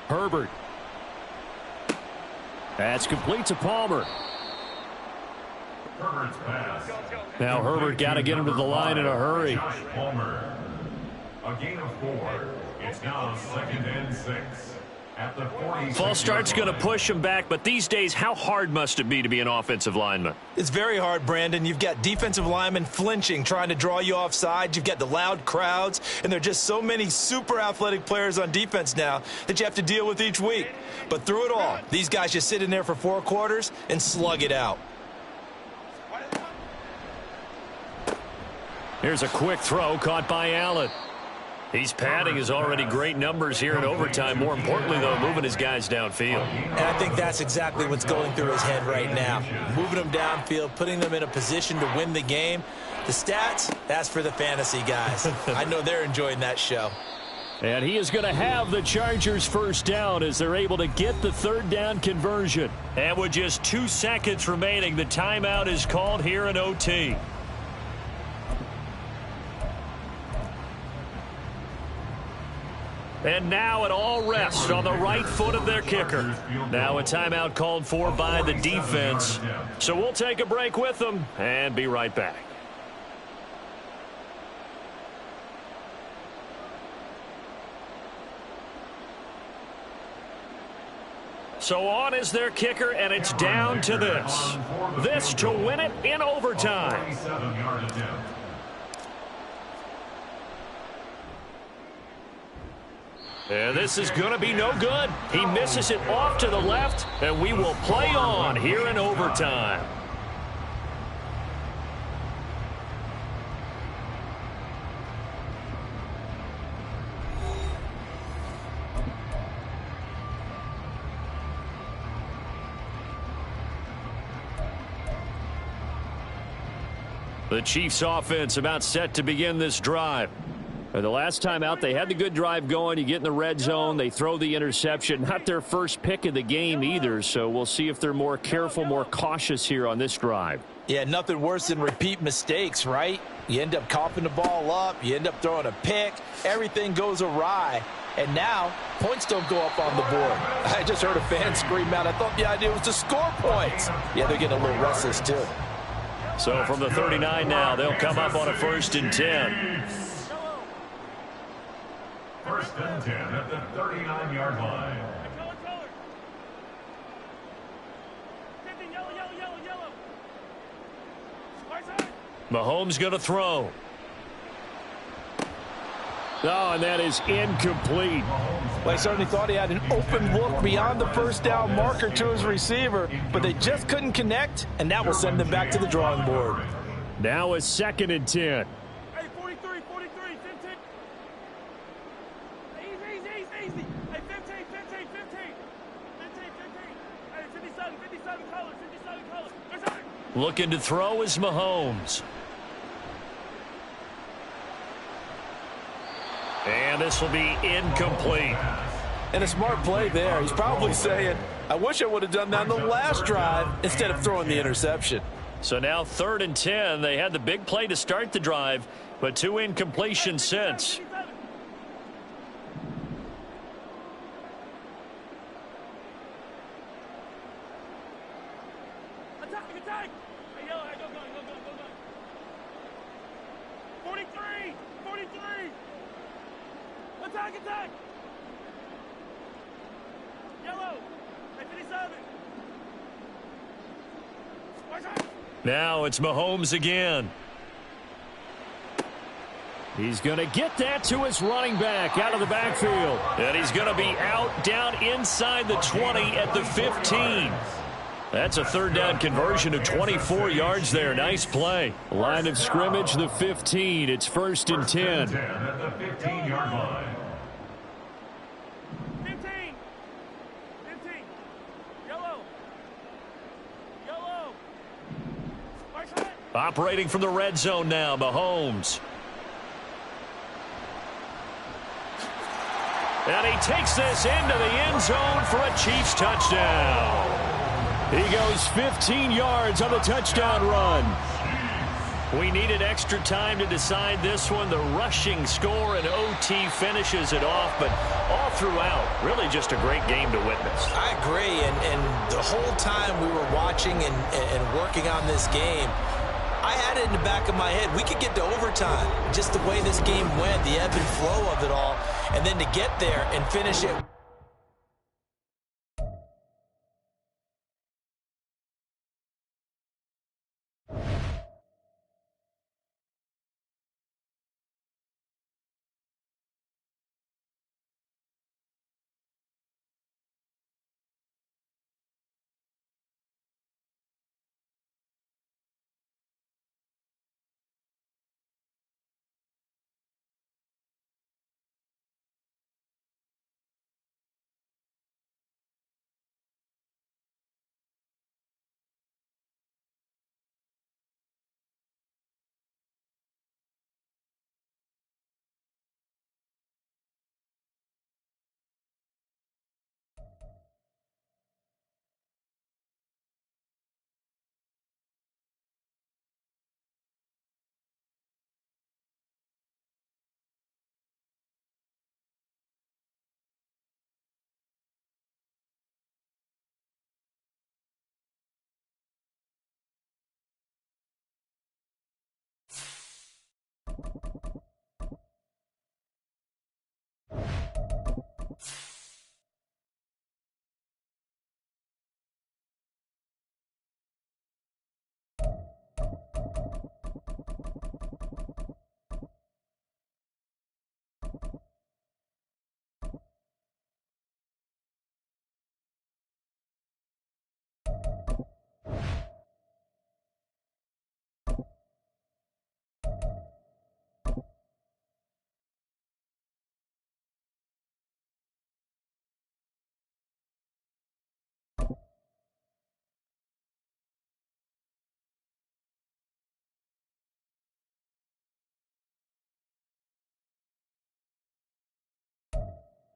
Herbert. That's complete to Palmer. Herbert's pass. Now Herbert got to get him to the line in a hurry. Josh Palmer. A gain of 4. It's now second and 6. At the 40. False start's going to push him back, but these days, how hard must it be to be an offensive lineman? It's very hard, Brandon. You've got defensive linemen flinching, trying to draw you offside. You've got the loud crowds, and there are just so many super athletic players on defense now that you have to deal with each week. But through it all, these guys just sit in there for 4 quarters and slug it out. Here's a quick throw caught by Allen. He's padding his already great numbers here in overtime. More importantly, though, moving his guys downfield. And I think that's exactly what's going through his head right now. Moving them downfield, putting them in a position to win the game. The stats, that's for the fantasy guys. I know they're enjoying that show. And he is going to have the Chargers first down as they're able to get the third down conversion. And with just 2 seconds remaining, the timeout is called here in OT. And now it all rests on the right foot of their kicker. Now a timeout called for by the defense. So we'll take a break with them and be right back. So on is their kicker, and it's down to this. This to win it in overtime. And this is going to be no good. He misses it off to the left, and we will play on here in overtime. The Chiefs offense about set to begin this drive. The last time out, they had the good drive going. You get in the red zone, they throw the interception. Not their first pick of the game either, so we'll see if they're more careful, more cautious here on this drive. Yeah, nothing worse than repeat mistakes, right? You end up coughing the ball up, you end up throwing a pick, everything goes awry, and now points don't go up on the board. I just heard a fan scream out, I thought the idea was to score points. Yeah, they're getting a little restless too. So from the 39 now, they'll come up on a 1st and 10. 1st and 10 at the 39-yard line. Mahomes going to throw. Oh, and that is incomplete. Well, he certainly thought he had an open look beyond the first down marker to his receiver, but they just couldn't connect, and that will send them back to the drawing board. Now a 2nd and 10. Hey, 43, 43, 15. Easy. Hey, 15. Hey, 57 colors. Looking to throw is Mahomes. And this will be incomplete. And a smart play there. He's probably saying, I wish I would have done that on the last drive instead of throwing the interception. So now 3rd and 10. They had the big play to start the drive, but 2 incompletions since. Attack. Hey, yo, go. 43. Attack. Yellow. Hey, 57. Now it's Mahomes again. He's going to get that to his running back out of the backfield. And he's going to be out down inside the 20 at the 15. That's a 3rd down conversion of 24 yards there. Nice play. Line of scrimmage, the 15. It's 1st and 10. 10 at the 15-yard line. 15. Yellow. Operating from the red zone now, Mahomes. And he takes this into the end zone for a Chiefs touchdown. He goes 15 yards on the touchdown run. We needed extra time to decide this one. The rushing score and OT finishes it off, but all throughout, really just a great game to witness. I agree, and the whole time we were watching and working on this game, I had it in the back of my head. We could get to overtime. Just the way this game went, the ebb and flow of it all, and then to get there and finish it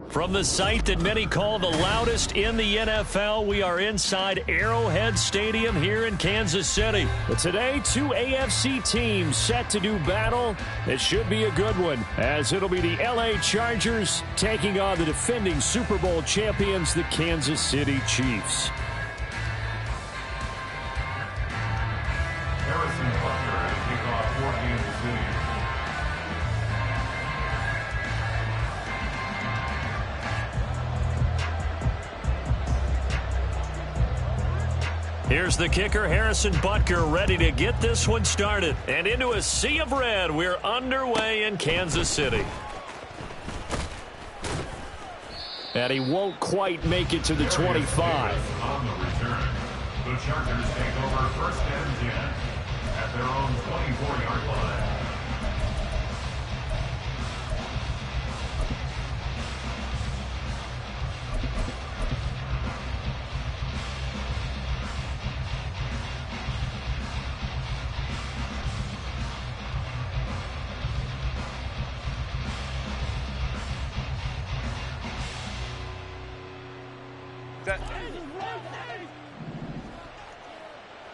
From the site that many call the loudest in the NFL, we are inside Arrowhead Stadium here in Kansas City. But today, two AFC teams set to do battle. It should be a good one, as it'll be the LA Chargers taking on the defending Super Bowl champions, the Kansas City Chiefs. Harrison Butker to kick off for Kansas City. Here's the kicker, Harrison Butker, ready to get this one started. And into a sea of red, we're underway in Kansas City. And he won't quite make it to the 25. On the return, the Chargers take over first and 10 at their own 24-yard line.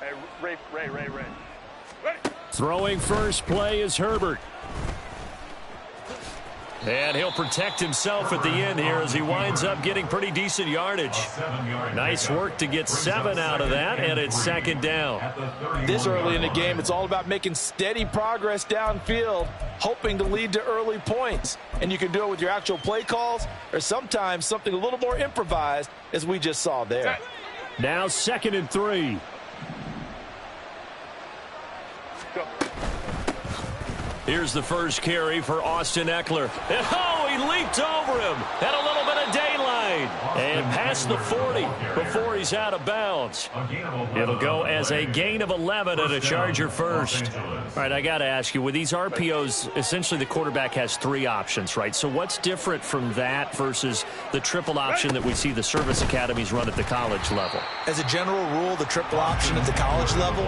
Hey, Ray. Ready? Throwing first play is Herbert. And he'll protect himself at the end here as he winds up getting pretty decent yardage. Nice work to get 7 out of that, and it's second down. This early in the game, it's all about making steady progress downfield, hoping to lead to early points. And you can do it with your actual play calls or sometimes something a little more improvised, as we just saw there. Now 2nd and 3. Go. Here's the first carry for Austin Eckler. And he leaped over him. Had a little bit of daylight. And past the 40 before he's out of bounds. It'll go as a gain of 11 at a Charger first. All right, I got to ask you, with these RPOs, essentially the quarterback has 3 options, right? So what's different from that versus the triple option that we see the service academies run at the college level? As a general rule, the triple option at the college level,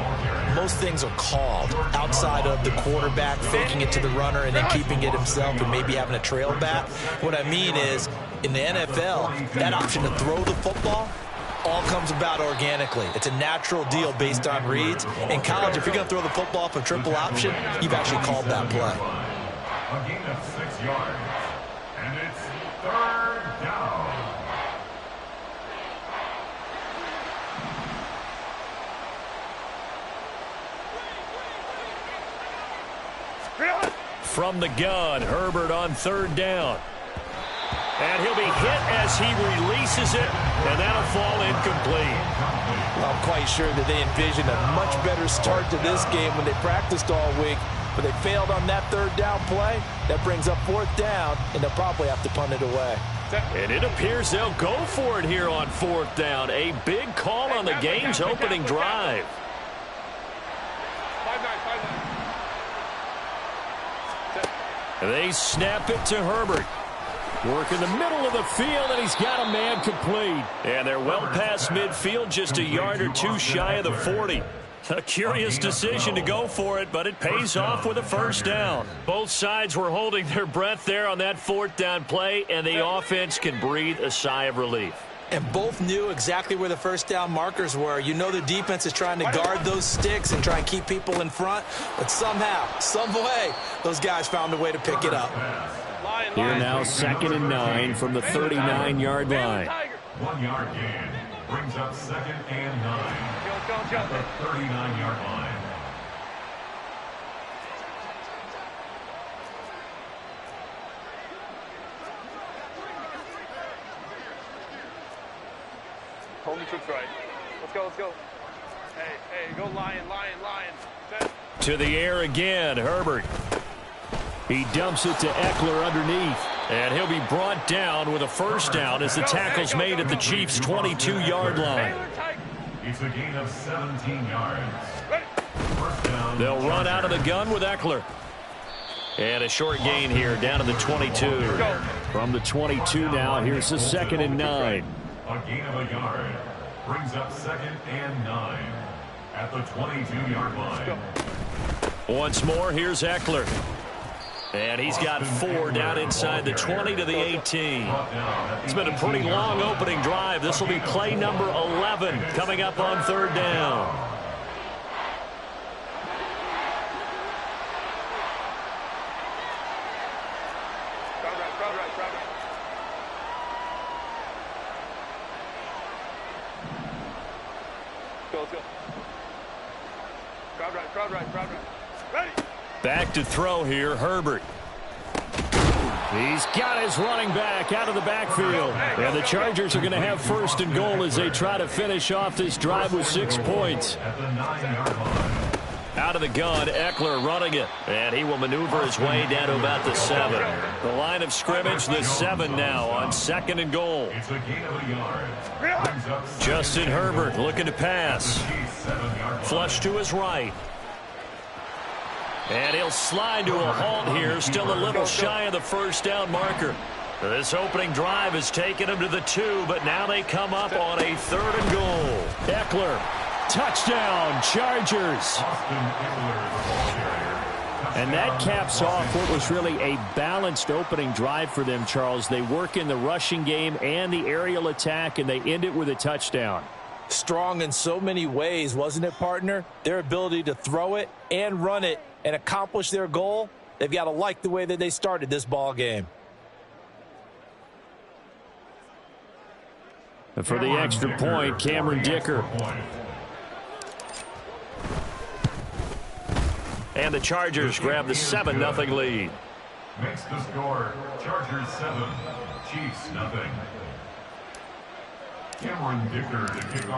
most things are called outside of the quarterback faking it to the runner and then keeping it himself and maybe having a trail back. What I mean is, in the NFL, that option to throw the football all comes about organically. It's a natural deal based on reads. In college, if you're going to throw the football off a triple option, you've actually called that play. A gain of 6 yards, and it's 3rd down. From the gun, Herbert on 3rd down. And he'll be hit as he releases it, and that'll fall incomplete. I'm quite sure that they envisioned a much better start to this game when they practiced all week, but they failed on that 3rd down play. That brings up 4th down, and they'll probably have to punt it away. And it appears they'll go for it here on 4th down. A big call on the game's opening drive. 5-9. They snap it to Herbert. Work in the middle of the field, and he's got a man complete. And they're well past midfield, just a yard or 2 shy of the 40. A curious decision to go for it, but it pays off with a first down. Both sides were holding their breath there on that 4th down play, and the offense can breathe a sigh of relief. And both knew exactly where the first down markers were. You know the defense is trying to guard those sticks and try and keep people in front, but somehow, some way, those guys found a way to pick it up. Here now 2nd and 9 from the 39-yard line. 1 yard gain brings up 2nd and 9 at the 39-yard line. Hold the troops right. Let's go. Hey, go lion. Set. To the air again, Herbert. He dumps it to Eckler underneath. And he'll be brought down with a first down as the tackle's made at the Chiefs' 22-yard line. It's a gain of 17 yards. First down. They'll run out of the gun with Eckler. And a short gain here down to the 22. From the 22 now, here's the 2nd and 9. A gain of a yard brings up 2nd and 9 at the 22-yard line. Once more, here's Eckler. And he's got 4 down inside the 20 to the 18. It's been a pretty long opening drive. This will be play number 11 coming up on 3rd down. Back to throw here, Herbert. He's got his running back out of the backfield. And the Chargers are going to have 1st and goal as they try to finish off this drive with 6 points. Out of the gun, Eckler running it. And he will maneuver his way down to about the 7. The line of scrimmage, the 7 now on 2nd and goal. Justin Herbert looking to pass. Flush to his right. And he'll slide to a halt here, still a little shy of the 1st down marker. This opening drive has taken him to the 2, but now they come up on a 3rd and goal. Eckler, touchdown, Chargers. And that caps off what was really a balanced opening drive for them, Charles. They work in the rushing game and the aerial attack, and they end it with a touchdown. Strong in so many ways, wasn't it, partner? Their ability to throw it and run it and accomplish their goal, they've got to like the way that they started this ball game. And for the extra point, Cameron Dicker. And the Chargers grab the 7-0 lead. Makes the score Chargers 7, Chiefs 0.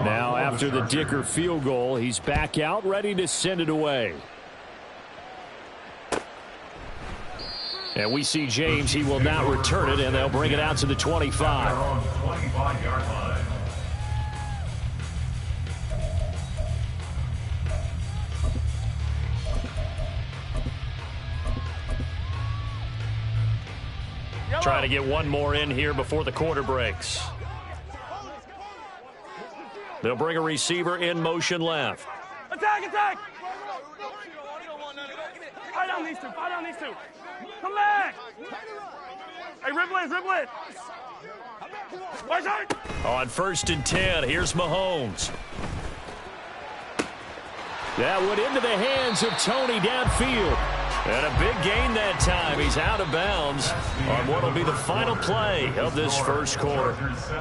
Now after the Dicker field goal, he's back out ready to send it away. And we see James. He will not return it, and they'll bring it out to the 25. 25-yard line. Trying to get one more in here before the quarter breaks. They'll bring a receiver in motion left. Attack, attack! Fight on these two, fight on these two. Come back! Hey, ribble it. Watch out! On 1st and 10, here's Mahomes. That went into the hands of Tony downfield. And a big gain that time. He's out of bounds on what will be the final play of this 1st quarter.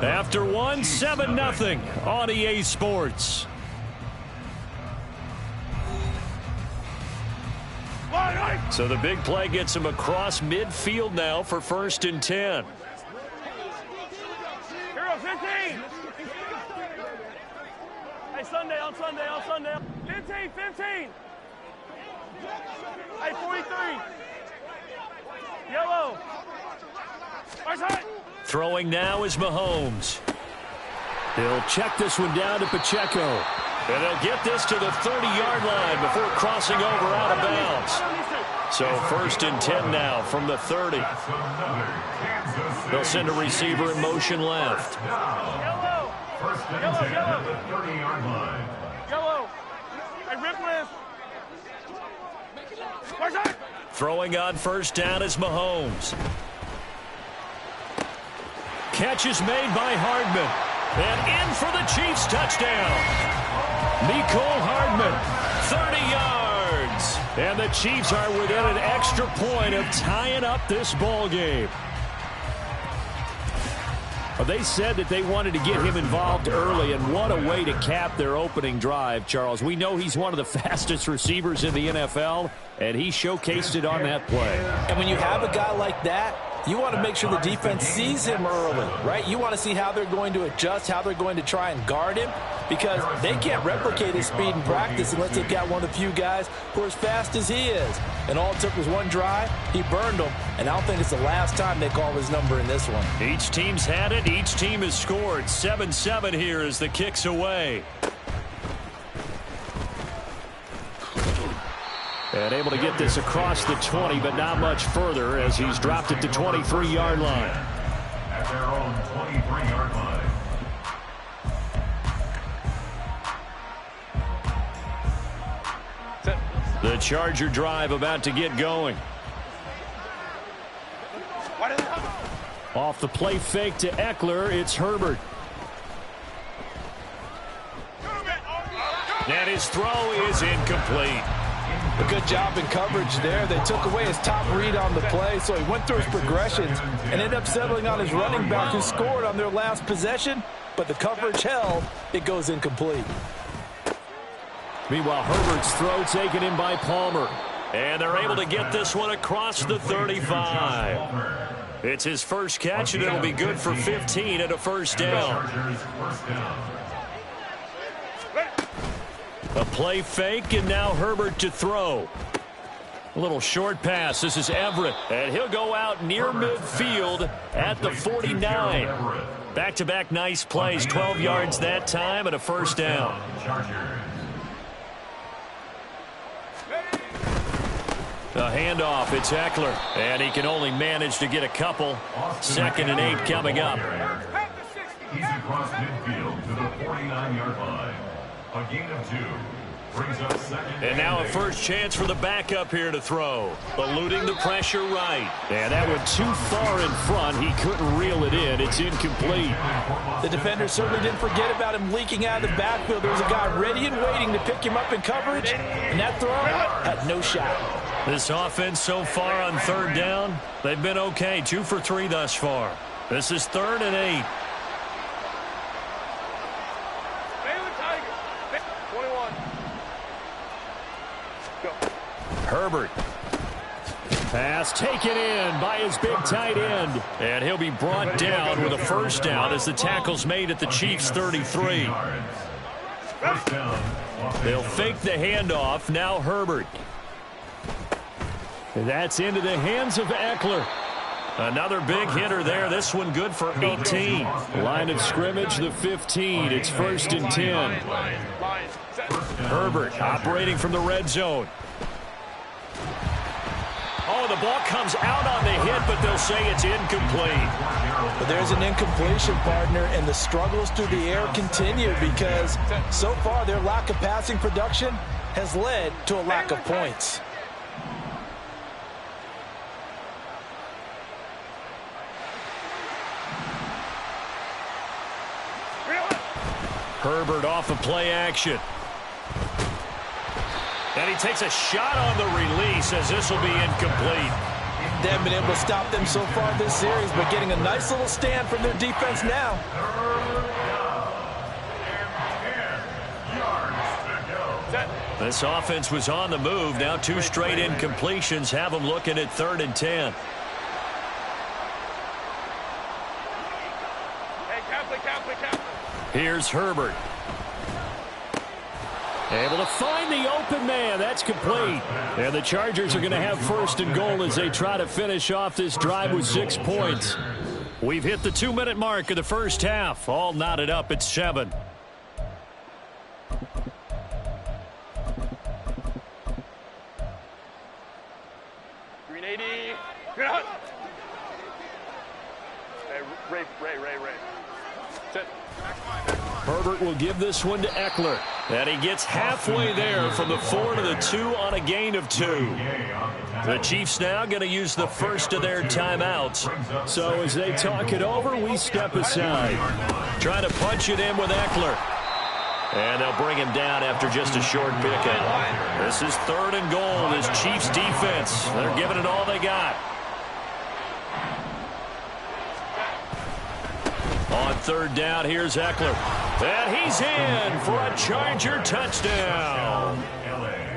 After 7-0 on EA Sports. So the big play gets him across midfield now for 1st and 10. Hero 15. Hey, Sunday. 15. Hey, 43. Yellow. Throwing now is Mahomes. He'll check this one down to Pacheco. And they'll get this to the 30-yard line before crossing over out of bounds. So 1st and 10 now from the 30. They'll send a receiver in motion left. Yellow. 1st and 10 at the 30-yard line. Yellow. Hey, Ripley. Throwing on 1st down is Mahomes. Catch is made by Hardman. And in for the Chiefs touchdown. Mecole Hardman, 30 yards. And the Chiefs are within an extra point of tying up this ball game. Well, they said that they wanted to get him involved early, and what a way to cap their opening drive, Charles. We know he's one of the fastest receivers in the NFL, and he showcased it on that play. And when you have a guy like that, you want to make sure the defense sees him early, right? You want to see how they're going to adjust, how they're going to try and guard him, because they can't replicate his speed in practice unless they've got one of the few guys who are as fast as he is. And all it took was one drive. He burned them, and I don't think it's the last time they call his number in this one. Each team's had it. Each team has scored. 7-7 here as the kick's away. And able to get this across the 20, but not much further as he's dropped it to 23-yard line. At their own 23-yard line. The Charger drive about to get going. Off the play fake to Eckler, it's Herbert. And his throw is incomplete. A good job in coverage there. They took away his top read on the play, so he went through his progressions and ended up settling on his running back who scored on their last possession, but the coverage held. It goes incomplete. Meanwhile, Herbert's throw taken in by Palmer. And they're able to get this one across the 35. It's his first catch, and it'll be good for 15 and a first down. A play fake, and now Herbert to throw. A little short pass. This is Everett, and he'll go out near midfield at the 49. Back-to-back nice plays, 12 yards that time, and a first down. A handoff, it's Eckler, and he can only manage to get a couple. 2nd and 8 coming up. He's across midfield to the 49-yard line. A gain of 2 brings up 2nd. And now a first chance for the backup here to throw. Eluding the pressure right. And that went too far in front. He couldn't reel it in. It's incomplete. The defender certainly didn't forget about him leaking out of the backfield. There was a guy ready and waiting to pick him up in coverage, and that throw had no shot. This offense so far on 3rd down, they've been okay. 2 for 3 thus far. This is 3rd and 8. Herbert. Pass taken in by his big tight end. And he'll be brought down with a first down as the tackle's made at the Chiefs' 33. They'll fake the handoff. Now Herbert. And that's into the hands of Eckler. Another big hitter there. This one good for 18. Line of scrimmage, the 15. It's 1st and 10. Herbert operating from the red zone. Oh, the ball comes out on the hit, but they'll say it's incomplete. But there's an incompletion, partner, and the struggles through the air continue because so far their lack of passing production has led to a lack of points. Herbert off of play action. And he takes a shot on the release as this will be incomplete. They haven't been able to stop them so far this series, but getting a nice little stand from their defense now. This offense was on the move. Now 2 straight incompletions have them looking at 3rd and 10. Here's Herbert. Able to find the open man. That's complete. And the Chargers are going to have 1st and goal as they try to finish off this drive with 6 points. We've hit the 2-minute mark of the first half. All knotted up at 7. Herbert will give this one to Eckler. And he gets halfway there from the 4 to the 2 on a gain of 2. The Chiefs now going to use the first of their timeouts. So as they talk it over, we step aside. Trying to punch it in with Eckler. And they'll bring him down after just a short pickup. This is 3rd and goal. This Chiefs defense, they're giving it all they got. On 3rd down, here's Eckler. And he's in for a Charger touchdown.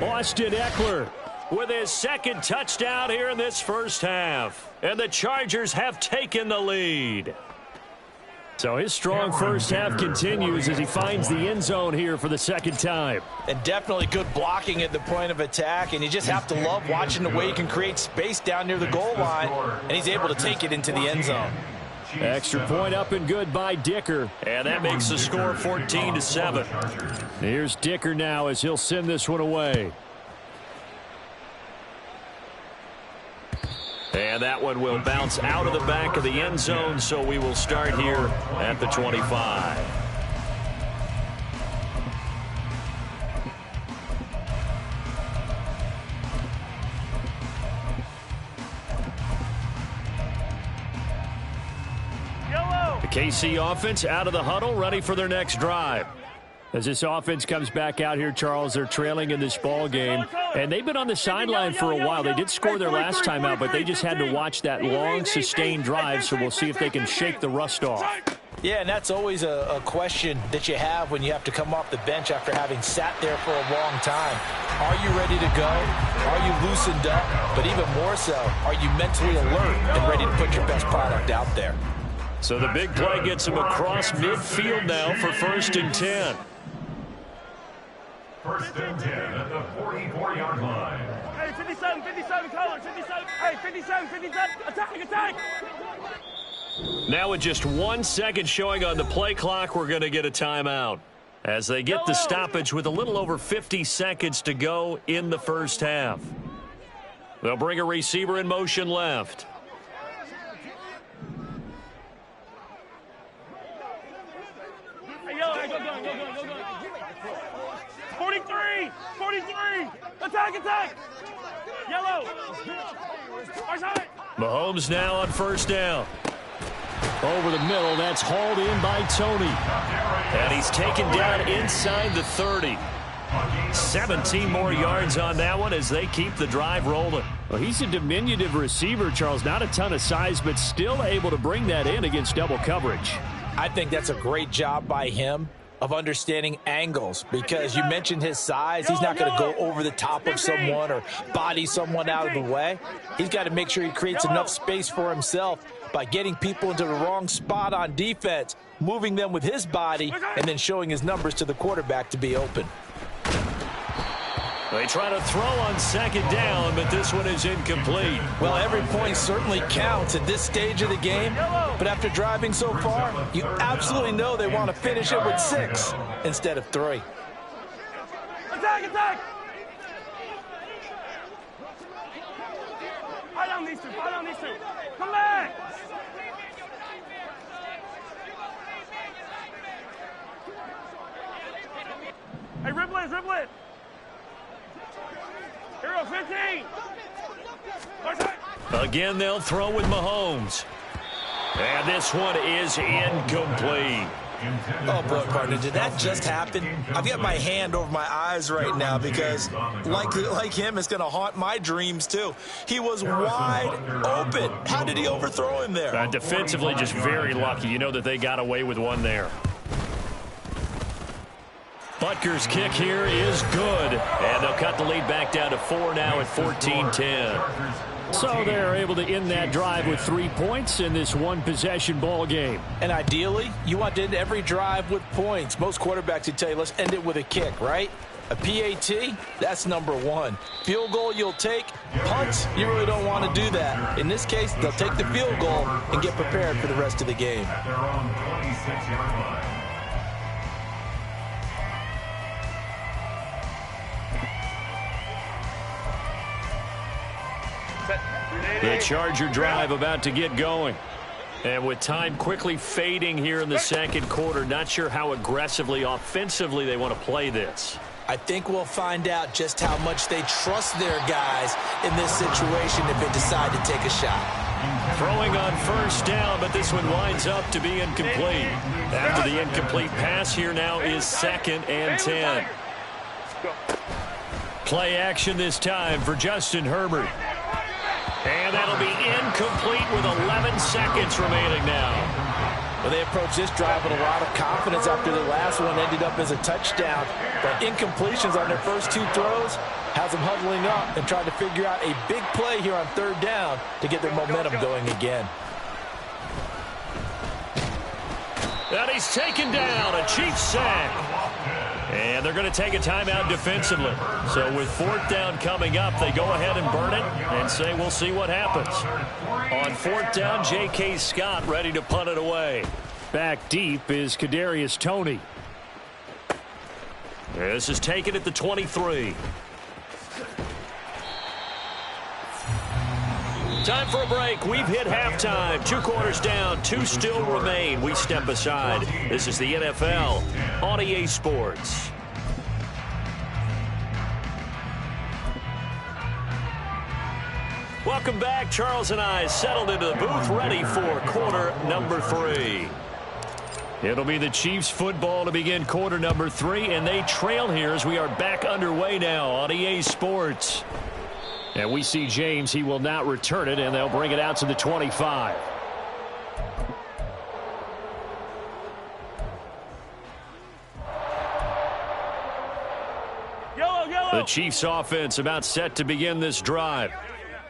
Austin Eckler with his 2nd touchdown here in this first half. And the Chargers have taken the lead. So his strong first half continues as he finds the end zone here for the 2nd time. And definitely good blocking at the point of attack, and you just have to love watching the way he can create space down near the goal line, and he's able to take it into the end zone. Extra point up and good by Dicker. And that makes the score 14-7. Here's Dicker now as he'll send this one away. And that one will bounce out of the back of the end zone, so we will start here at the 25. KC offense out of the huddle, ready for their next drive. As this offense comes back out here, Charles, they're trailing in this ball game, and they've been on the sideline for a while. They did score their last time out, but they just had to watch that long, sustained drive, so we'll see if they can shake the rust off. Yeah, and that's always a question that you have when you have to come off the bench after having sat there for a long time. Are you ready to go? Are you loosened up? But even more so, are you mentally alert and ready to put your best product out there? So the big play gets him across midfield now for 1st and 10. 1st and 10 at the 44-yard line. Hey, 57, color, 57. Hey, 57, attack. Now with just 1 second showing on the play clock, we're going to get a timeout as they get the stoppage with a little over 50 seconds to go in the first half. They'll bring a receiver in motion left. Hey, go. 43, attack. Yellow. Our side. Mahomes now on 1st down. Over the middle, that's hauled in by Tony. And he's taken down inside the 30. 17 more yards on that one as they keep the drive rolling. Well, he's a diminutive receiver, Charles. Not a ton of size, but still able to bring that in against double coverage. I think that's a great job by him of understanding angles, because you mentioned his size. He's not going to go over the top of someone or body someone out of the way. He's got to make sure he creates enough space for himself by getting people into the wrong spot on defense, moving them with his body, and then showing his numbers to the quarterback to be open. They try to throw on 2nd down, but this one is incomplete. Well, every point certainly counts at this stage of the game, but after driving so far, you absolutely know they want to finish it with 6 instead of 3. Attack! Fight on these two. Come back! Hey, dribble it. Here we go, 15. Again, they'll throw with Mahomes. And this one is incomplete. Oh, boy, partner, did that just happen? I've got my hand over my eyes right now because, like him, it's going to haunt my dreams, too. He was wide open. How did he overthrow him there? Defensively, just very lucky. You know that they got away with one there. Butker's kick here is good. And they'll cut the lead back down to 4 now at 14-10. So they're able to end that drive with 3 points in this one-possession ball game. And ideally, you want to end every drive with points. Most quarterbacks would tell you, let's end it with a kick, right? A PAT, that's number 1. Field goal you'll take. Punts, you really don't want to do that. In this case, they'll take the field goal and get prepared for the rest of the game. At their own 26-yard line. The Charger drive about to get going. And with time quickly fading here in the 2nd quarter, not sure how aggressively, offensively they want to play this. I think we'll find out just how much they trust their guys in this situation if they decide to take a shot. Throwing on 1st down, but this one winds up to be incomplete. After the incomplete pass, here now is 2nd and 10. Play action this time for Justin Herbert. And that'll be incomplete with 11 seconds remaining now. Well, they approached this drive with a lot of confidence after the last one ended up as a touchdown. But incompletions on their first 2 throws has them huddling up and trying to figure out a big play here on 3rd down to get their momentum going again. And he's taken down, a Chiefs sack. And they're going to take a timeout defensively. So with 4th down coming up, they go ahead and burn it and say we'll see what happens. On 4th down, J.K. Scott ready to punt it away. Back deep is Kadarius Toney. This is taken at the 23. Time for a break. We've hit halftime. 2 quarters down. 2 still remain. We step aside. This is the NFL on EA Sports. Welcome back. Charles and I settled into the booth ready for quarter number 3. It'll be the Chiefs football to begin quarter number 3, and they trail here as we are back underway now on EA Sports. And we see James. He will not return it, and they'll bring it out to the 25. The Chiefs offense about set to begin this drive.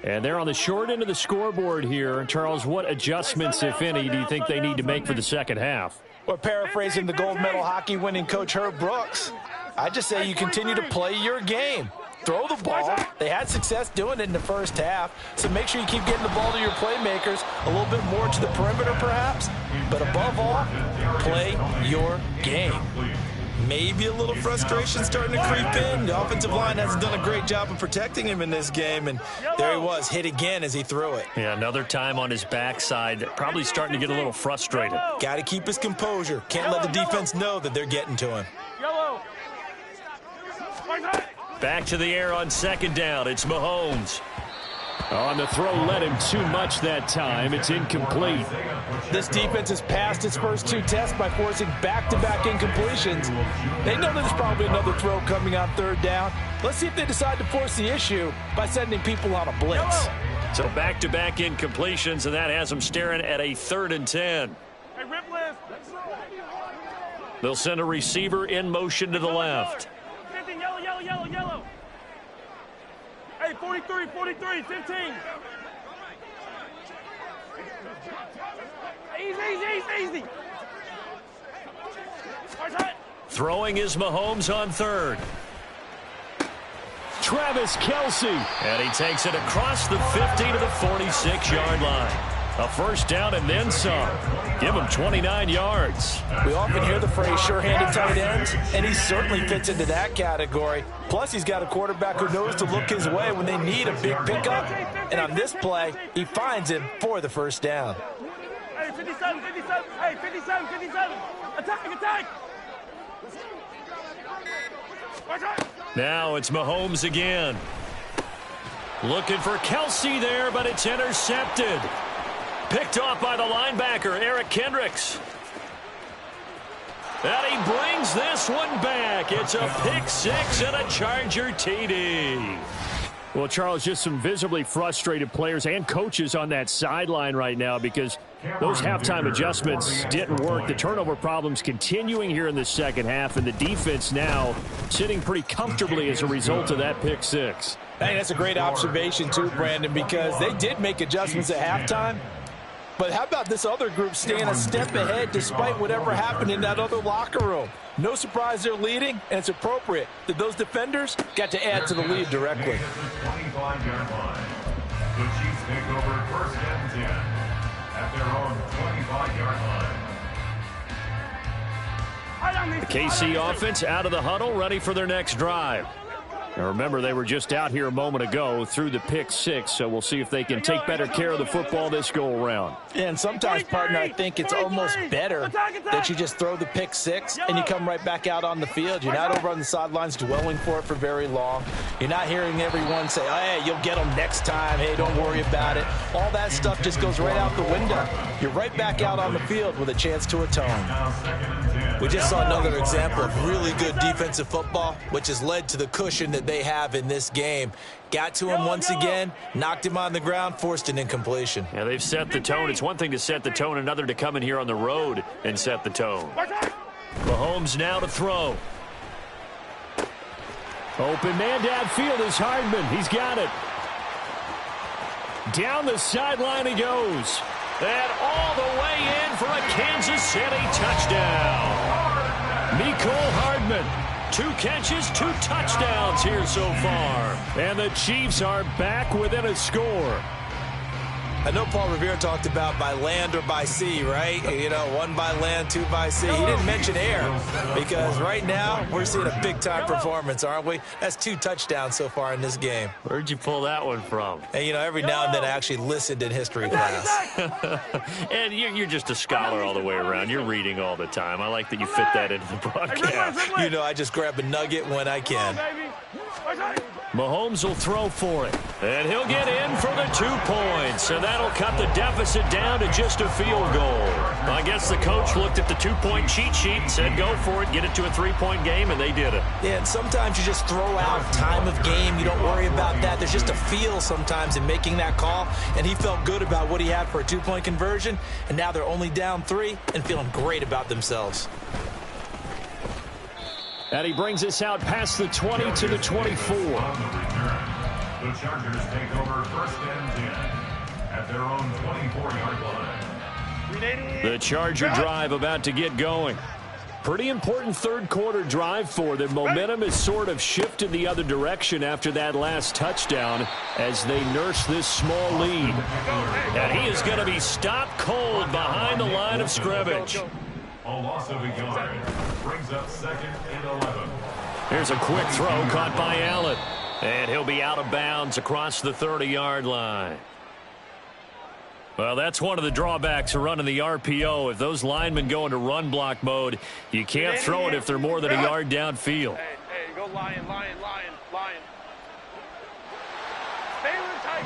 And they're on the short end of the scoreboard here. Charles, what adjustments, if any, do you think they need to make for the second half? Well, paraphrasing the gold medal hockey winning coach Herb Brooks, I just say you continue to play your game. Throw the ball. They had success doing it in the first half, so make sure you keep getting the ball to your playmakers, a little bit more to the perimeter perhaps, but above all, play your game. Maybe a little frustration starting to creep in. The offensive line hasn't done a great job of protecting him in this game, and there he was, hit again as he threw it. Yeah, another time on his backside, probably starting to get a little frustrated. Got to keep his composure. Can't let the defense know that they're getting to him. Back to the air on second down. It's Mahomes. On the throw, led him too much that time. It's incomplete. This defense has passed its first 2 tests by forcing back-to-back incompletions. They know there's probably another throw coming on third down. Let's see if they decide to force the issue by sending people on a blitz. So back-to-back incompletions, and that has them staring at a 3rd and 10. Hey, Ripley. They'll send a receiver in motion to the left. 15, yellow. Hey, 43, 15. Easy. Throwing is Mahomes on 3rd. Travis Kelce. And he takes it across the 50 to the 46-yard line. A first down and then some. Give him 29 yards. We often hear the phrase sure-handed tight ends, and he certainly fits into that category. Plus, he's got a quarterback who knows to look his way when they need a big pickup. And on this play, he finds him for the first down. Hey, 57. Hey, 57. Attack. Now it's Mahomes again. Looking for Kelce there, but it's intercepted. Picked off by the linebacker, Eric Kendricks. And he brings this one back. It's a pick 6 and a Charger TD. Well, Charles, just some visibly frustrated players and coaches on that sideline right now because those halftime adjustments didn't work. The turnover problems continuing here in the second half, and the defense now sitting pretty comfortably as a result of that pick 6. I think that's a great observation too, Brandon, because they did make adjustments at halftime. But how about this other group staying a step ahead despite whatever happened in that other locker room? No surprise they're leading, and it's appropriate that those defenders got to add to the lead directly. The 25-yard line. The Chiefs take over 1st and 10 at their own 25-yard line. The KC offense out of the huddle, ready for their next drive. Now remember, they were just out here a moment ago through the pick 6, so we'll see if they can take better care of the football this go-around. And sometimes, partner, I think it's almost better that you just throw the pick 6 and you come right back out on the field. You're not over on the sidelines dwelling for it for very long. You're not hearing everyone say, hey, you'll get them next time. Hey, don't worry about it. All that stuff just goes right out the window. You're right back out on the field with a chance to atone. We just saw another example of really good defensive football, which has led to the cushion that they have in this game. Got to him once again, knocked him on the ground, forced an incompletion. Yeah, they've set the tone. It's one thing to set the tone, another to come in here on the road and set the tone. Mahomes now to throw. Open man downfield is Hardman. He's got it. Down the sideline he goes. And all the way in for a Kansas City touchdown. Mecole Hardman. 2 catches, 2 touchdowns here so far. And the Chiefs are back within a score. I know Paul Revere talked about by land or by sea, right? You know, 1 by land, 2 by sea. He didn't mention air because right now we're seeing a big-time performance, aren't we? That's 2 touchdowns so far in this game. Where'd you pull that one from? And, you know, every now and then I actually listened in history class. And you're just a scholar all the way around. You're reading all the time. I like that you fit that into the broadcast. You know, I just grab a nugget when I can. Mahomes will throw for it. And he'll get in for the 2 points. And that'll cut the deficit down to just a field goal. I guess the coach looked at the 2-point cheat sheet and said, go for it, get it to a 3-point game, and they did it. Yeah, and sometimes you just throw out time of game. You don't worry about that. There's just a feel sometimes in making that call. And he felt good about what he had for a 2-point conversion. And now they're only down 3 and feeling great about themselves. And he brings us out past the 20 to the 24. The Chargers take over 1st and 10 at their own 24-yard line. The Charger drive about to get going. Pretty important third-quarter drive for them. Momentum has sort of shifted the other direction after that last touchdown as they nurse this small lead. And he is going to be stopped cold behind the line of scrimmage. A loss of a yard brings up 2nd and 11. Here's a quick throw caught by Allen. And he'll be out of bounds across the 30-yard line. Well, that's one of the drawbacks of running the RPO. If those linemen go into run block mode, you can't throw it if they're more than a yard downfield. Hey, go lion, lion, lion, lion. Stay with tight.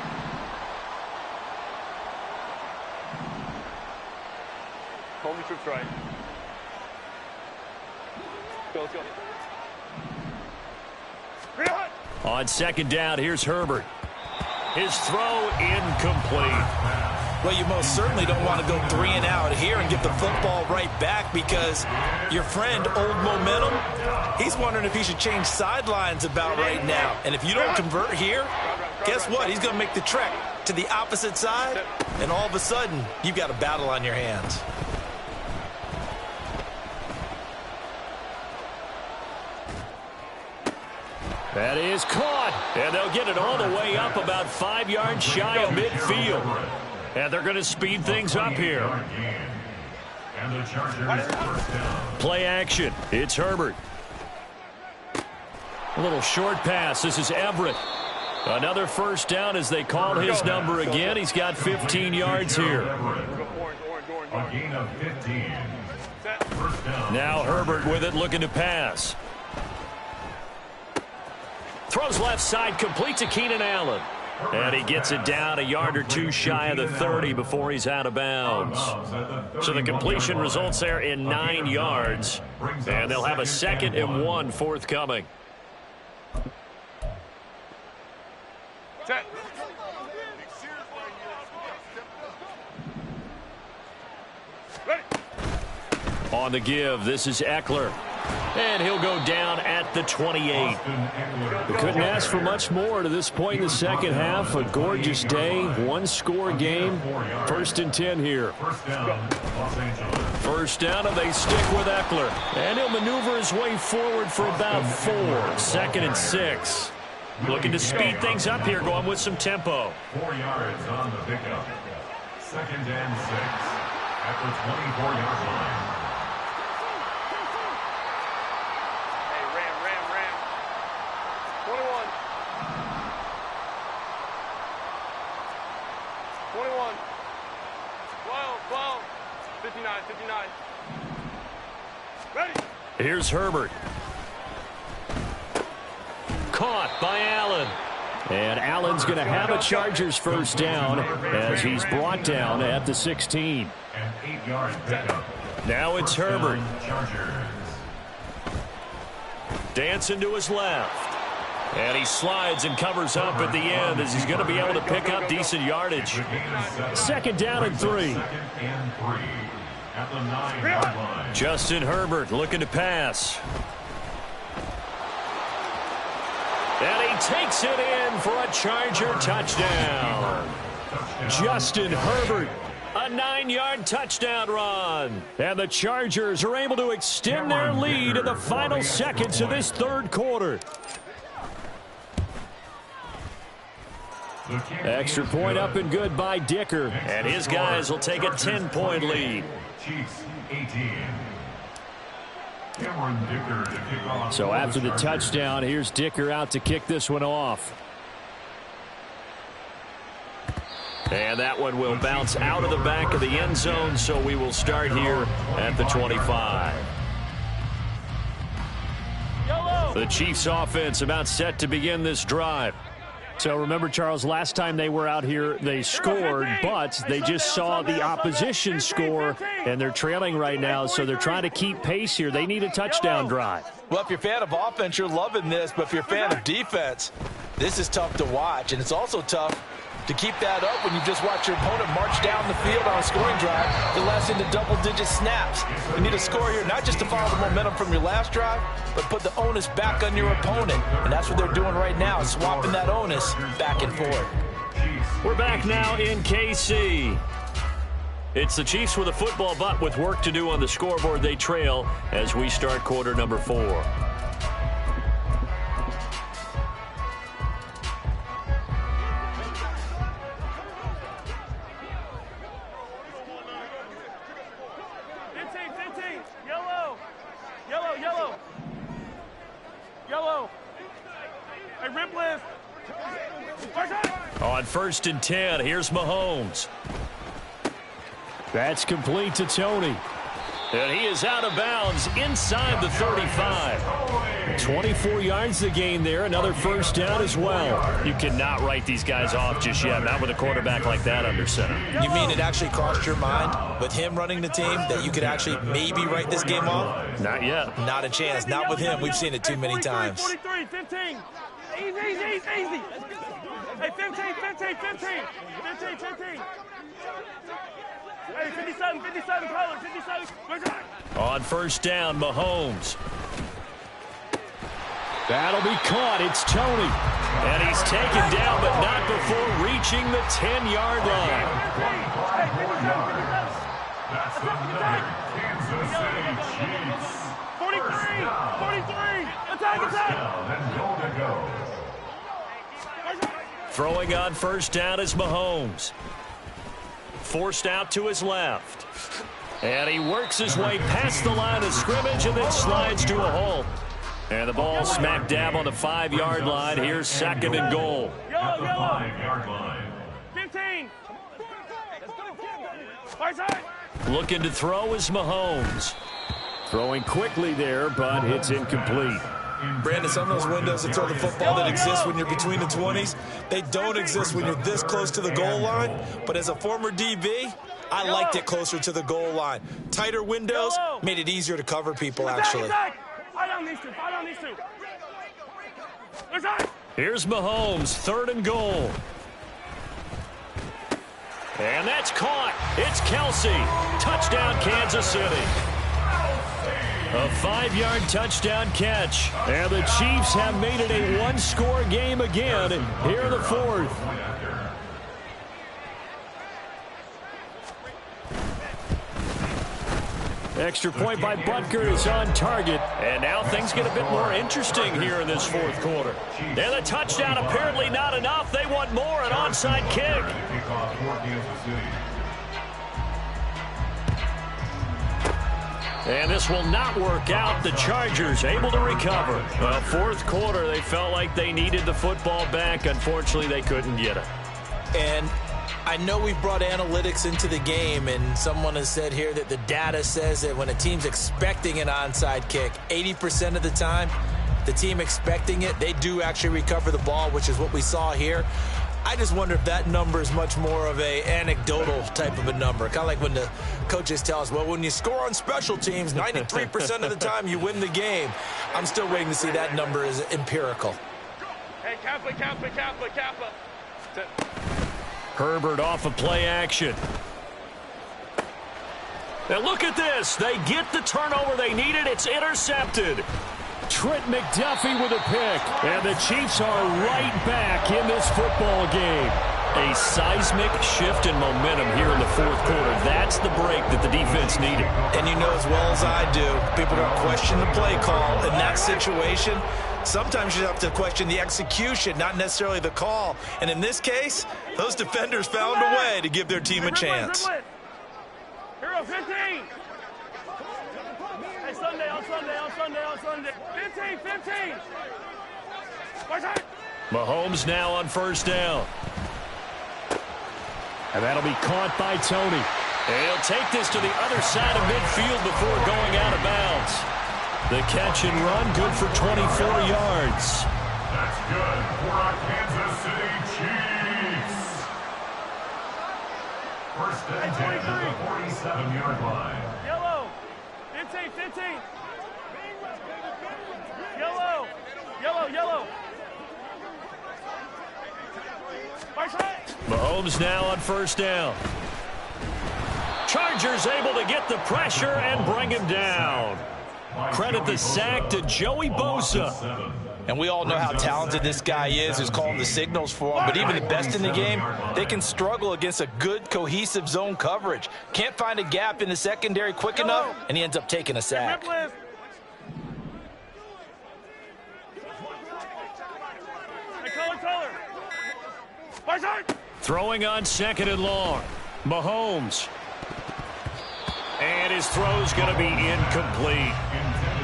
Hold me troops right. Go, let's go. On 2nd down, here's Herbert. His throw incomplete. Well, you most certainly don't want to go 3 and out here and get the football right back because your friend, Old Momentum, he's wondering if he should change sidelines about right now. And if you don't convert here, guess what? He's going to make the trek to the opposite side, and all of a sudden, you've got a battle on your hands. That is caught, and they'll get it all the way up about 5 yards shy of midfield. And they're going to speed things up here. And the Chargers first down. Play action. It's Herbert. A little short pass. This is Everett. Another first down as they call his number again. He's got 15 yards here. A gain of 15. First down. Now Herbert with it, looking to pass. Throws left side, complete to Keenan Allen. And he gets it down a yard or 2 shy of the 30 before he's out of bounds. So the completion results there in 9 yards. And they'll have a 2nd and 1 forthcoming. Set. Ready. On the give, this is Eckler. And he'll go down at the 28. We couldn't ask for much more to this point in the second half. A gorgeous day, 1-score game. 1st and 10 here. First down, Los Angeles. First down, and they stick with Eckler. And he'll maneuver his way forward for about 4. 2nd and 6. Looking to speed things up here, going with some tempo. 4 yards on the pickup. 2nd and 6 at the 24-yard line. Hey, ram. 21. 21. 12. 59. Ready. Here's Herbert. Caught by Allen. And Allen's going to have a Chargers first down as he's brought down at the 16. An 8-yard pickup. Now it's Herbert. Chargers. Dancing to his left. And he slides and covers up at the end as he's going to be able to pick up decent yardage. 2nd down and 3. 2nd and 3 at the 9-yard line. Justin Herbert looking to pass. And he takes it in for a Charger touchdown. Justin Herbert, a 9-yard touchdown run. And the Chargers are able to extend their lead in the final seconds of this third quarter. Extra point up and good by Dicker. And his guys will take a 10-point lead. Chiefs 18. Cameron Dicker to kick off. So after the touchdown, here's Dicker out to kick this one off. And that one will bounce out of the back of the end zone, so we will start here at the 25. Yellow. The Chiefs offense about set to begin this drive. So remember, Charles, last time they were out here, they scored, but they just saw the opposition score, and they're trailing right now, so they're trying to keep pace here. They need a touchdown drive. Well, if you're a fan of offense, you're loving this, but if you're a fan of defense, this is tough to watch, and it's also tough to keep that up when you just watch your opponent march down the field on a scoring drive that lasts into double-digit snaps. You need a score here, not just to follow the momentum from your last drive, but put the onus back on your opponent. And that's what they're doing right now, swapping that onus back and forth. We're back now in KC. It's the Chiefs with a football, but with work to do on the scoreboard. They trail as we start quarter number 4. On 1st and 10, here's Mahomes. That's complete to Tony. And he is out of bounds inside the 35. 24 yards the gain there. Another first down as well. You cannot write these guys off just yet, not with a quarterback like that under center. You mean it actually crossed your mind with him running the team that you could actually maybe write this game off? Not yet. Not a chance. Not with him. We've seen it too many times. 43, 15. Easy. Hey, 15. Hey, 57, Tyler, 57. On 1st down, Mahomes. That'll be caught. It's Tony. And he's taken down, but not before reaching the 10-yard line. That's the number, Kansas City Chiefs. 43. Attack. And goal to go. Throwing on 1st down is Mahomes. Forced out to his left. And he works his way past the line of scrimmage and then slides to a halt. And the ball smack dab on the 5-yard line. Here's 2nd and goal. At the 5-yard line. 15. Looking to throw is Mahomes. Throwing quickly there, but it's incomplete. Brandon, some of those windows to throw the football that exist when you're between the 20s, they don't exist when you're this close to the goal line. But as a former DB, I liked it closer to the goal line. Tighter windows made it easier to cover people, actually. Fight on these two. Here's Mahomes, 3rd and goal. And that's caught. It's Kelsey. Touchdown, Kansas City. A 5-yard touchdown catch. And the Chiefs have made it a one-score game again here in the 4th. Extra point by Butker is on target. And now things get a bit more interesting here in this 4th quarter. And the touchdown apparently not enough. They want more, an onside kick. And this will not work out. The Chargers able to recover. Well, 4th quarter, they felt like they needed the football back. Unfortunately, they couldn't get it. And I know we brought analytics into the game, and someone has said here that the data says that when a team's expecting an onside kick, 80% of the time, the team expecting it, they do actually recover the ball, which is what we saw here. I just wonder if that number is much more of a anecdotal type of a number. Kind of like when the coaches tell us, well, when you score on special teams, 93% of the time you win the game. I'm still waiting to see that number is empirical. Hey, Kappa. Herbert off of play action. And look at this. They get the turnover they needed. It's intercepted. Trent McDuffie with a pick. And the Chiefs are right back in this football game. A seismic shift in momentum here in the 4th quarter. That's the break that the defense needed. And you know as well as I do, people don't question the play call in that situation. Sometimes you have to question the execution, not necessarily the call. And in this case, those defenders found a way to give their team a chance. Hero 15. Hey, Sunday on Sunday. 15. Mahomes now on 1st down. And that'll be caught by Tony. And he'll take this to the other side of midfield before going out of bounds. The catch and run, good for 24 and 10 at the 47-yard line. Yellow. 15, 15. Yellow. Yellow, yellow. Mahomes now on first down. Chargers able to get the pressure and bring him down. Credit the sack to Joey Bosa. And we all know how talented this guy is who's calling the signals for him. But even the best in the game, they can struggle against a good, cohesive zone coverage. Can't find a gap in the secondary quick enough, and he ends up taking a sack. Throwing on second and long. Mahomes. And his throw's going to be incomplete.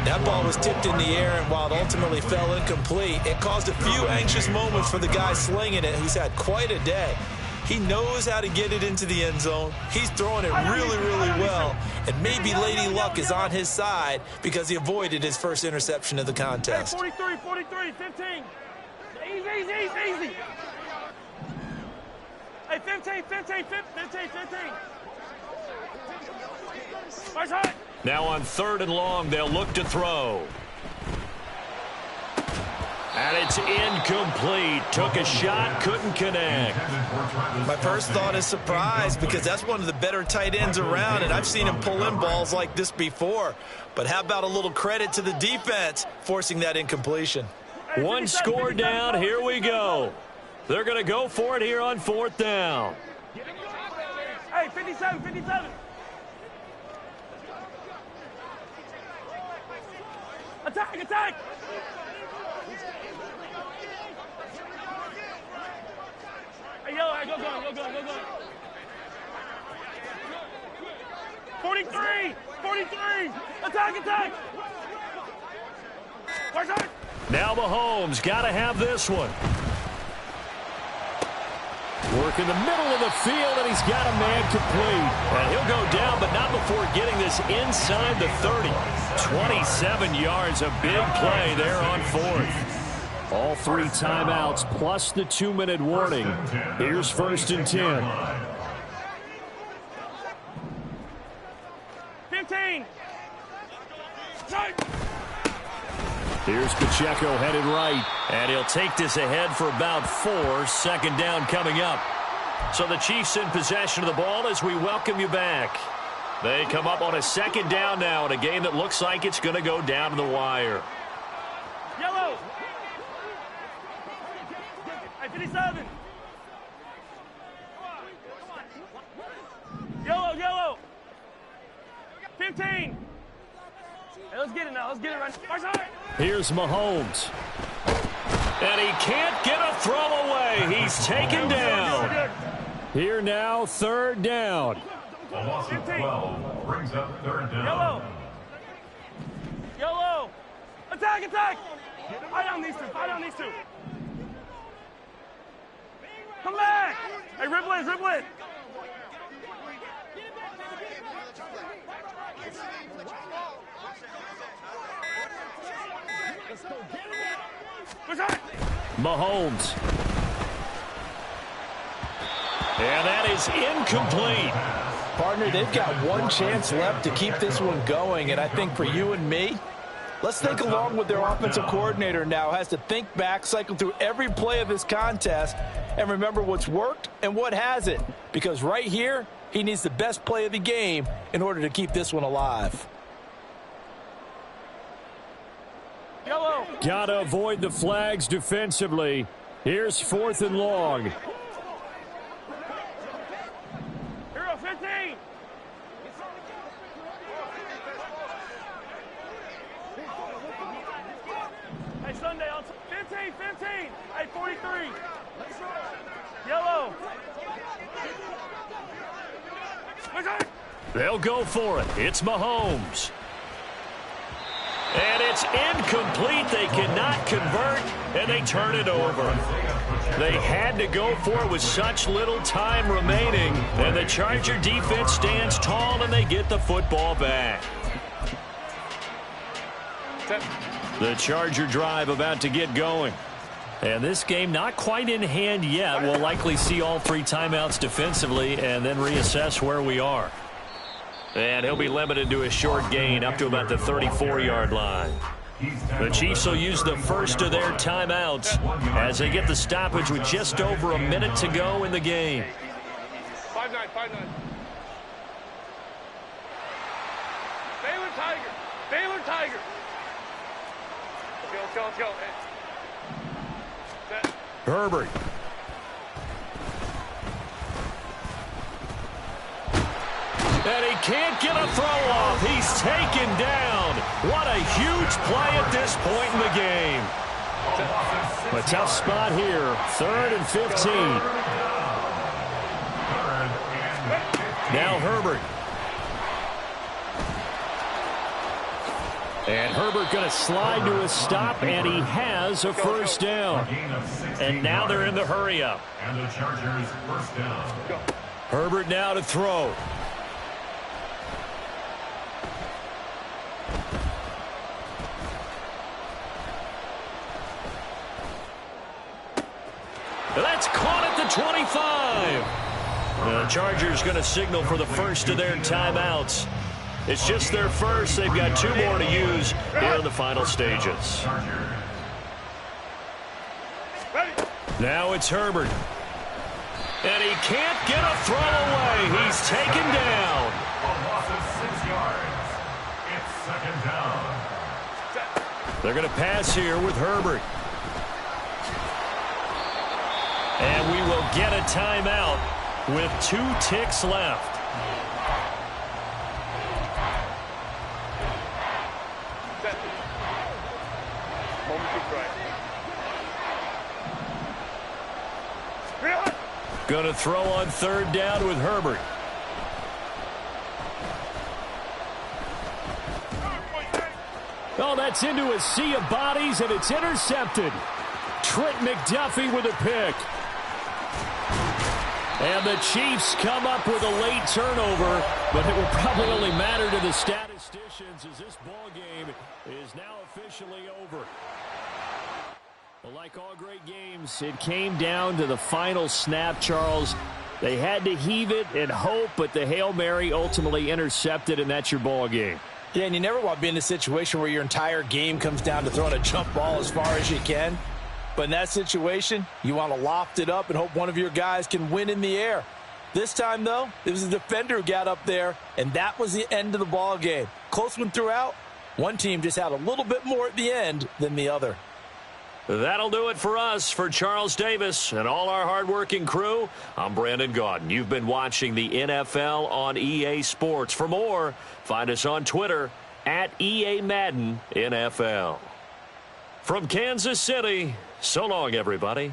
That ball was tipped in the air, and while it ultimately fell incomplete, it caused a few anxious moments for the guy slinging it, who's had quite a day. He knows how to get it into the end zone. He's throwing it really, really well, and maybe Lady Luck is on his side because he avoided his first interception of the contest. 43, 43, 15. Easy, easy, easy. Hey, 15, 15, 15, 15. Now on third and long, they'll look to throw. And it's incomplete. Took a shot, couldn't connect. My first thought is surprise because that's one of the better tight ends around, and I've seen him pull in balls like this before. But how about a little credit to the defense forcing that incompletion? One score down. Here we go. They're going to go for it here on fourth down. Hey, 57, 57. Attack, attack. Hey, yellow, hey, go, go, go, go, go, go. 43, 43. Attack, attack. Now Mahomes got to have this one. Work in the middle of the field, and he's got a man complete. And he'll go down, but not before getting this inside the 30. 27 yards, a big play there on fourth. All three timeouts plus the 2-minute warning. Here's first and 10. 15. Here's Pacheco headed right. And he'll take this ahead for about 4. Second down coming up. So the Chiefs in possession of the ball as we welcome you back. They come up on a second down now in a game that looks like it's going to go down to the wire. Yellow. Hey, 57. Yellow, yellow. 15. Hey, let's get it now. Let's get it right. Here's Mahomes. And he can't get a throw away. He's taken down. Here now, third down. A loss of 12 brings up third down. Yellow. Yellow. Attack, attack. Fight on these two. Fight on these two. Come back. Hey, Riblet, Riblet. Mahomes. And that is incomplete. Partner, they've got one chance left to keep this one going, and I think for you and me, let's think along with their offensive coordinator now. Has to think back, cycle through every play of this contest, and remember what's worked and what hasn't. Because right here, he needs the best play of the game in order to keep this one alive. Yellow. Got to avoid the flags defensively. Here's fourth and long. Hero 15. Hey, Sunday, 15, 15. Hey, 43. Yellow. They'll go for it. It's Mahomes. And it's incomplete. They cannot convert, and they turn it over. They had to go for it with such little time remaining, and the Charger defense stands tall, and they get the football back. The Charger drive about to get going. And this game not quite in hand yet. We'll likely see all 3 timeouts defensively and then reassess where we are. And he'll be limited to a short gain up to about the 34-yard line. The Chiefs will use the first of their timeouts as they get the stoppage with just over a minute to go in the game. 5-9, 5-9. Baylor Tiger. Baylor Tiger. Let's go, let's go, let's go. Set. Herbert. And he can't get a throw off. He's taken down. What a huge play at this point in the game. A tough spot here. 3rd and 15. Now Herbert. And Herbert going to slide to a stop, and he has a first down. And now they're in the hurry up. And the Chargers first down. Herbert now to throw. That's caught at the 25. The Chargers going to signal for the first of their timeouts. It's just their first. They've got 2 more to use here in the final stages. Now it's Herbert. And he can't get a throw away. He's taken down. A loss of 6 yards. It's 2nd down. They're going to pass here with Herbert. And we will get a timeout with 2 ticks left. Going to throw on 3rd down with Herbert. Oh, that's into a sea of bodies, and it's intercepted. Trent McDuffie with a pick. And the Chiefs come up with a late turnover, but it will probably only matter to the statisticians as this ball game is now officially over. Well, like all great games, it came down to the final snap, Charles. They had to heave it and hope, but the Hail Mary ultimately intercepted, and that's your ball game. Yeah, and you never want to be in a situation where your entire game comes down to throwing a jump ball as far as you can. But in that situation, you want to loft it up and hope one of your guys can win in the air. This time, though, it was a defender who got up there, and that was the end of the ball game. Close one throughout. One team just had a little bit more at the end than the other. That'll do it for us. For Charles Davis and all our hardworking crew, I'm Brandon Gaudin. You've been watching the NFL on EA Sports. For more, find us on Twitter at EA Madden NFL. From Kansas City, so long, everybody.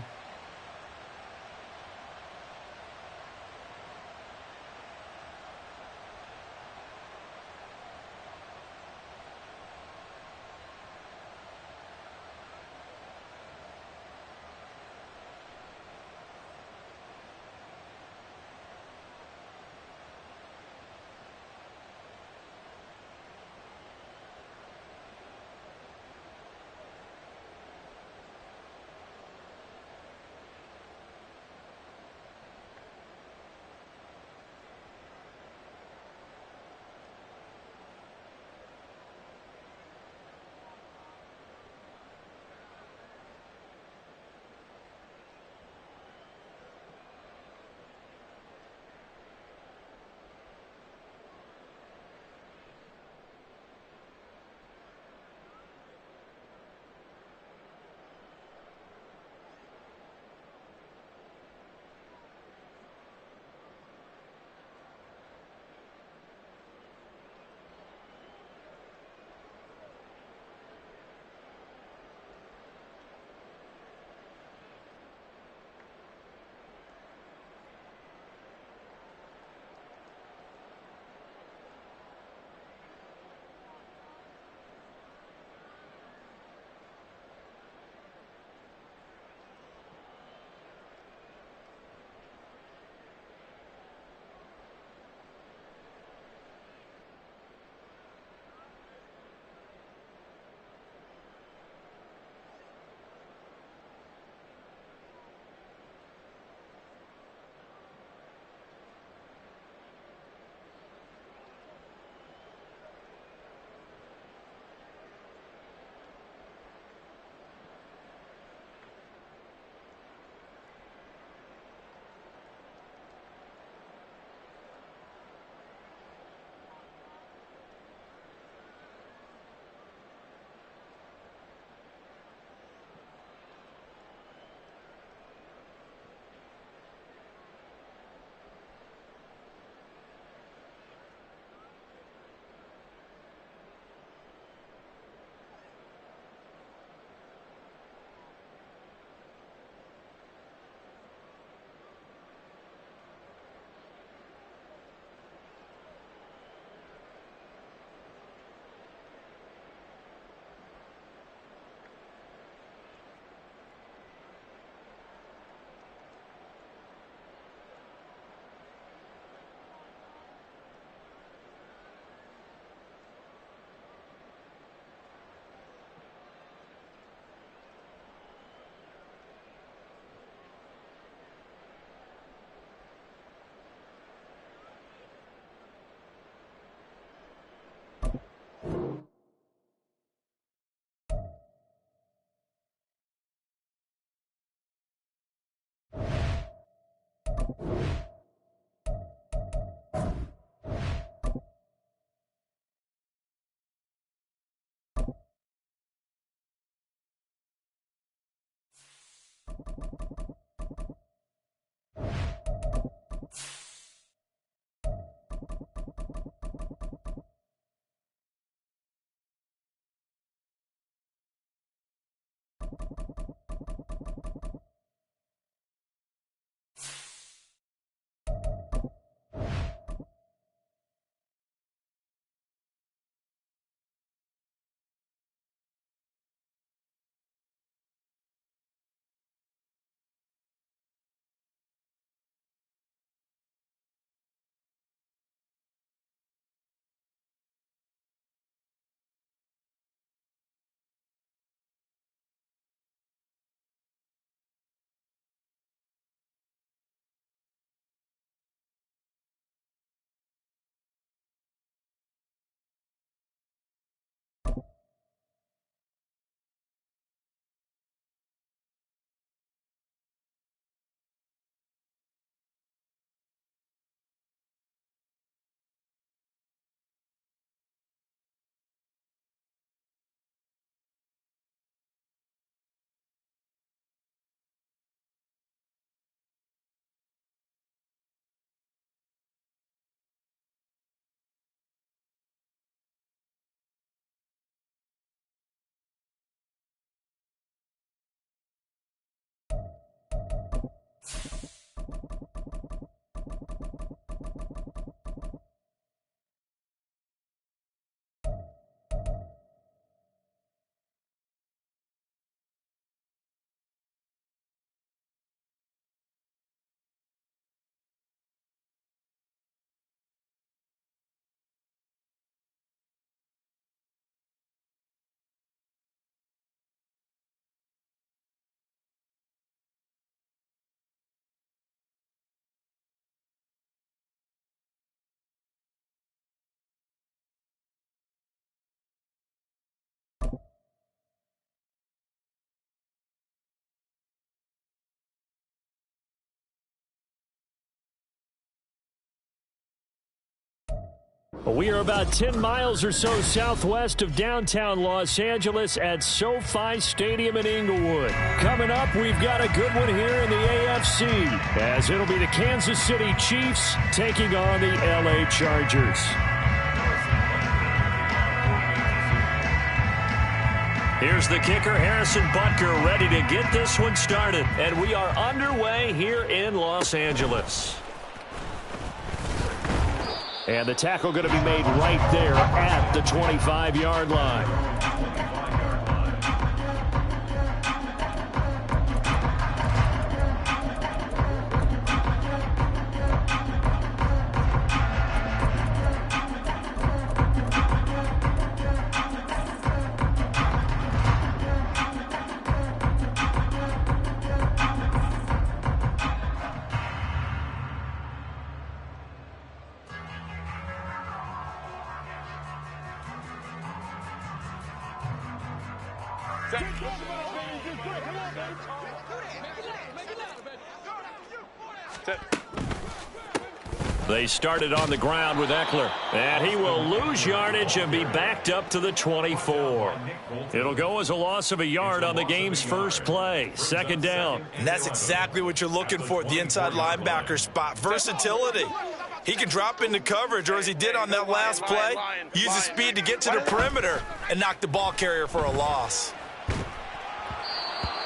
We are about 10 miles or so southwest of downtown Los Angeles at SoFi Stadium in Inglewood. Coming up, we've got a good one here in the AFC, as it'll be the Kansas City Chiefs taking on the LA Chargers. Here's the kicker, Harrison Butker, ready to get this one started. And we are underway here in Los Angeles. And the tackle going to be made right there at the 25-yard line. They started on the ground with Eckler, and he will lose yardage and be backed up to the 24. It'll go as a loss of a yard on the game's first play, second down. And that's exactly what you're looking for at the inside linebacker spot, versatility. He can drop into coverage, or as he did on that last play, use his speed to get to the perimeter and knock the ball carrier for a loss.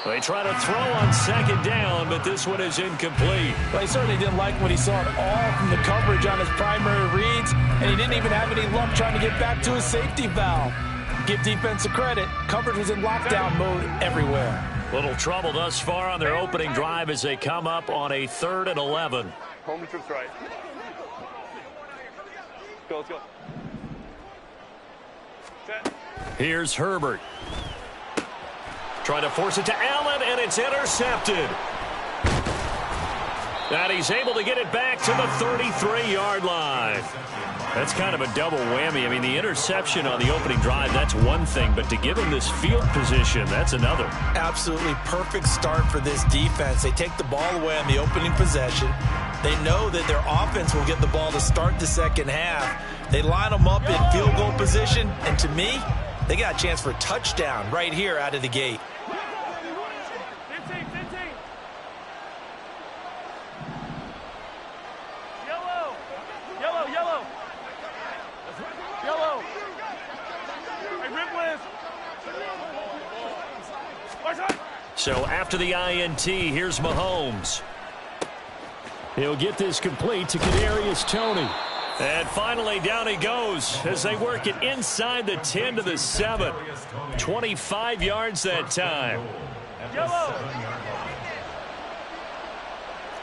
They try to throw on second down, but this one is incomplete. Well, he certainly didn't like what he saw at all from the coverage on his primary reads, and he didn't even have any luck trying to get back to his safety valve. Give defensive credit. Coverage was in lockdown mode everywhere. Little trouble thus far on their opening drive as they come up on a 3rd and 11. Home trips right. Let's go. Set. Here's Herbert. Trying to force it to Allen, and it's intercepted. And he's able to get it back to the 33-yard line. That's kind of a double whammy. I mean, the interception on the opening drive, that's one thing, but to give him this field position, that's another. Absolutely perfect start for this defense. They take the ball away on the opening possession. They know that their offense will get the ball to start the second half. They line them up in field goal position, and to me, they got a chance for a touchdown right here out of the gate. 15. Yellow. Hey, Ripley's. So after the INT, here's Mahomes. He'll get this complete to Kadarius Toney. And finally, down he goes as they work it inside the 10 to the 7. 25 yards that time. Yellow.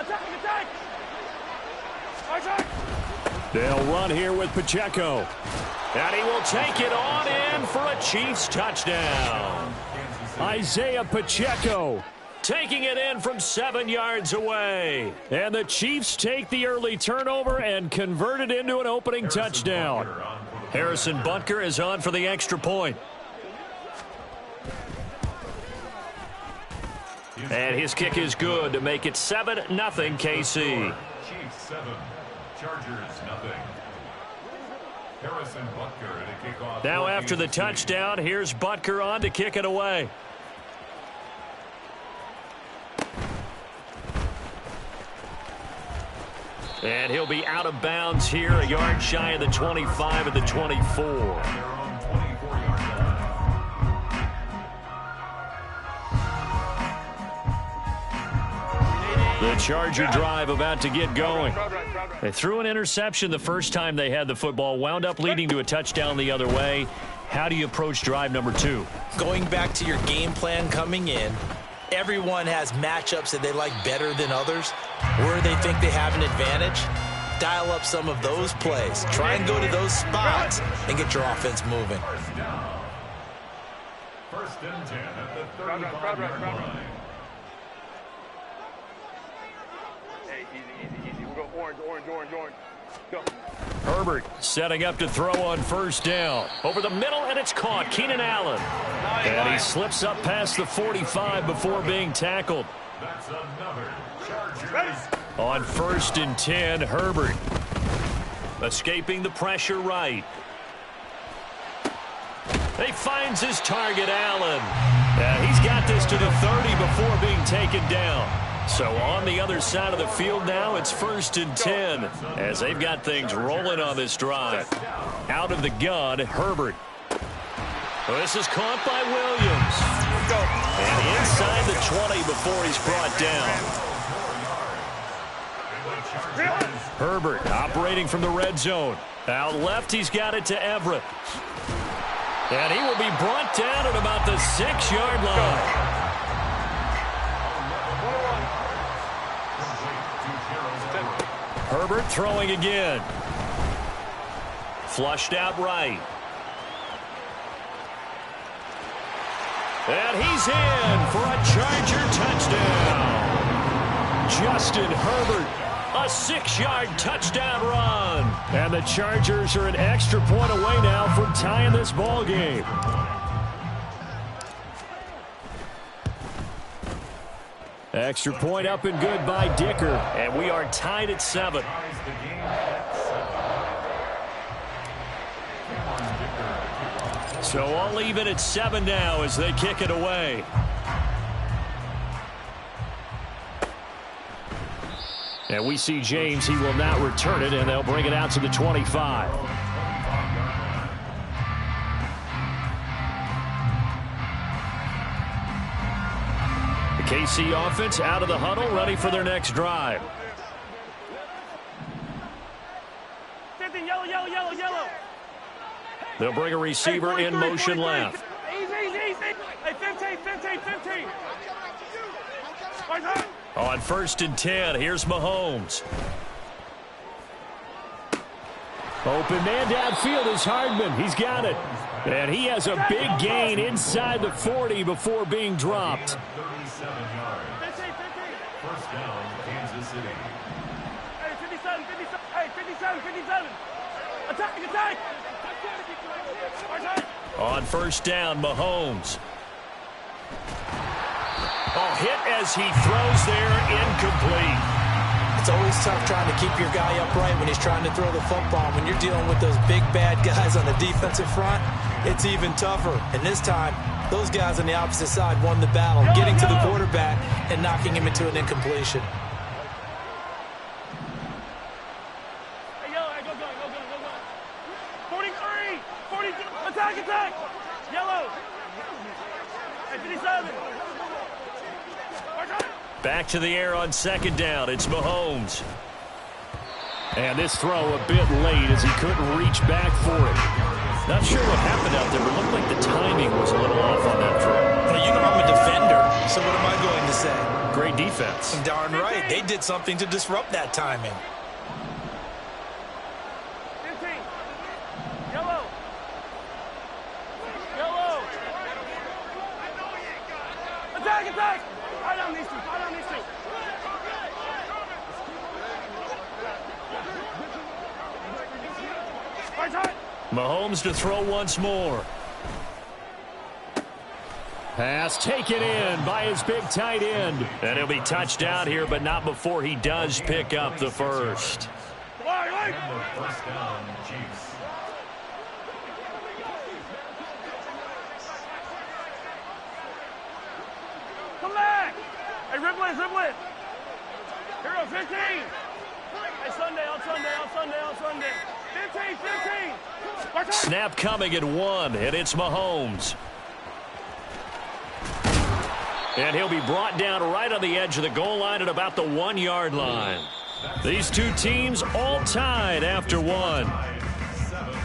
Attack. They'll run here with Pacheco. And he will take it on in for a Chiefs touchdown. Isaiah Pacheco taking it in from 7 yards away. And the Chiefs take the early turnover and convert it into an opening touchdown. Harrison Butker is on for the extra point. And his kick is good to make it 7-0 KC. Chiefs 7, Chargers 0. Harrison Butker to kick off. Now after the touchdown, here's Butker on to kick it away. And he'll be out of bounds here, a yard shy of the 25 at the 24. The Charger drive about to get going. They threw an interception the first time they had the football, wound up leading to a touchdown the other way. How do you approach drive number 2? Going back to your game plan coming in, everyone has matchups that they like better than others. Where they think they have an advantage, dial up some of those plays. Try and go to those spots and get your offense moving. First and 10 at the 35-yard line. Hey, easy. We'll go orange. Go. Herbert setting up to throw on first down. Over the middle, and it's caught. Keenan Allen. And he slips up past the 45 before being tackled. That's another Chargers. On first and 10, Herbert. Escaping the pressure right. He finds his target, Allen. And he's got this to the 30 before being taken down. So on the other side of the field now, it's first and 10 as they've got things rolling on this drive. Out of the gun, Herbert. Well, this is caught by Williams. And inside the 20 before he's brought down. Herbert operating from the red zone. Out left, he's got it to Everett. And he will be brought down at about the 6-yard line. Herbert throwing again. Flushed out right. And he's in for a Charger touchdown. Justin Herbert, a 6-yard touchdown run. And the Chargers are an extra point away now from tying this ball game. Extra point up and good by Dicker. And we are tied at 7. So I'll leave it at 7 now as they kick it away. And we see James. He will not return it, and they'll bring it out to the 25. The KC offense out of the huddle, ready for their next drive. 15, yellow. They'll bring a receiver in motion left. Easy. Hey, 15. On first and 10, here's Mahomes. Open man downfield is Hardman. He's got it. And he has a big gain inside the 40 before being dropped. 37 yards. 15. First down, Kansas City. Hey, 57. Hey, 57. Attack. On first down, Mahomes. Hit as he throws there, incomplete. It's always tough trying to keep your guy upright when he's trying to throw the football. When you're dealing with those big, bad guys on the defensive front, it's even tougher. And this time, those guys on the opposite side won the battle, getting to the quarterback and knocking him into an incompletion. Hey, go. 43, 42, attack. Yellow. Hey, 57. Back to the air on second down. It's Mahomes. And this throw a bit late as he couldn't reach back for it. Not sure what happened out there, but it looked like the timing was a little off on that throw. Well, you know I'm a defender, so what am I going to say? Great defense. Darn right. They did something to disrupt that timing. 15. Yellow. Attack. Fight on these two. Mahomes to throw once more. Pass taken in by his big tight end. And he'll be touched out here, but not before he does pick up the first. First down, Chiefs. Come back. Hey, ribble it. Here we go, 15. Hey, Sunday. 15. Snap coming at 1, and it's Mahomes. And he'll be brought down right on the edge of the goal line at about the 1-yard line. These two teams all tied after 1. 7-7.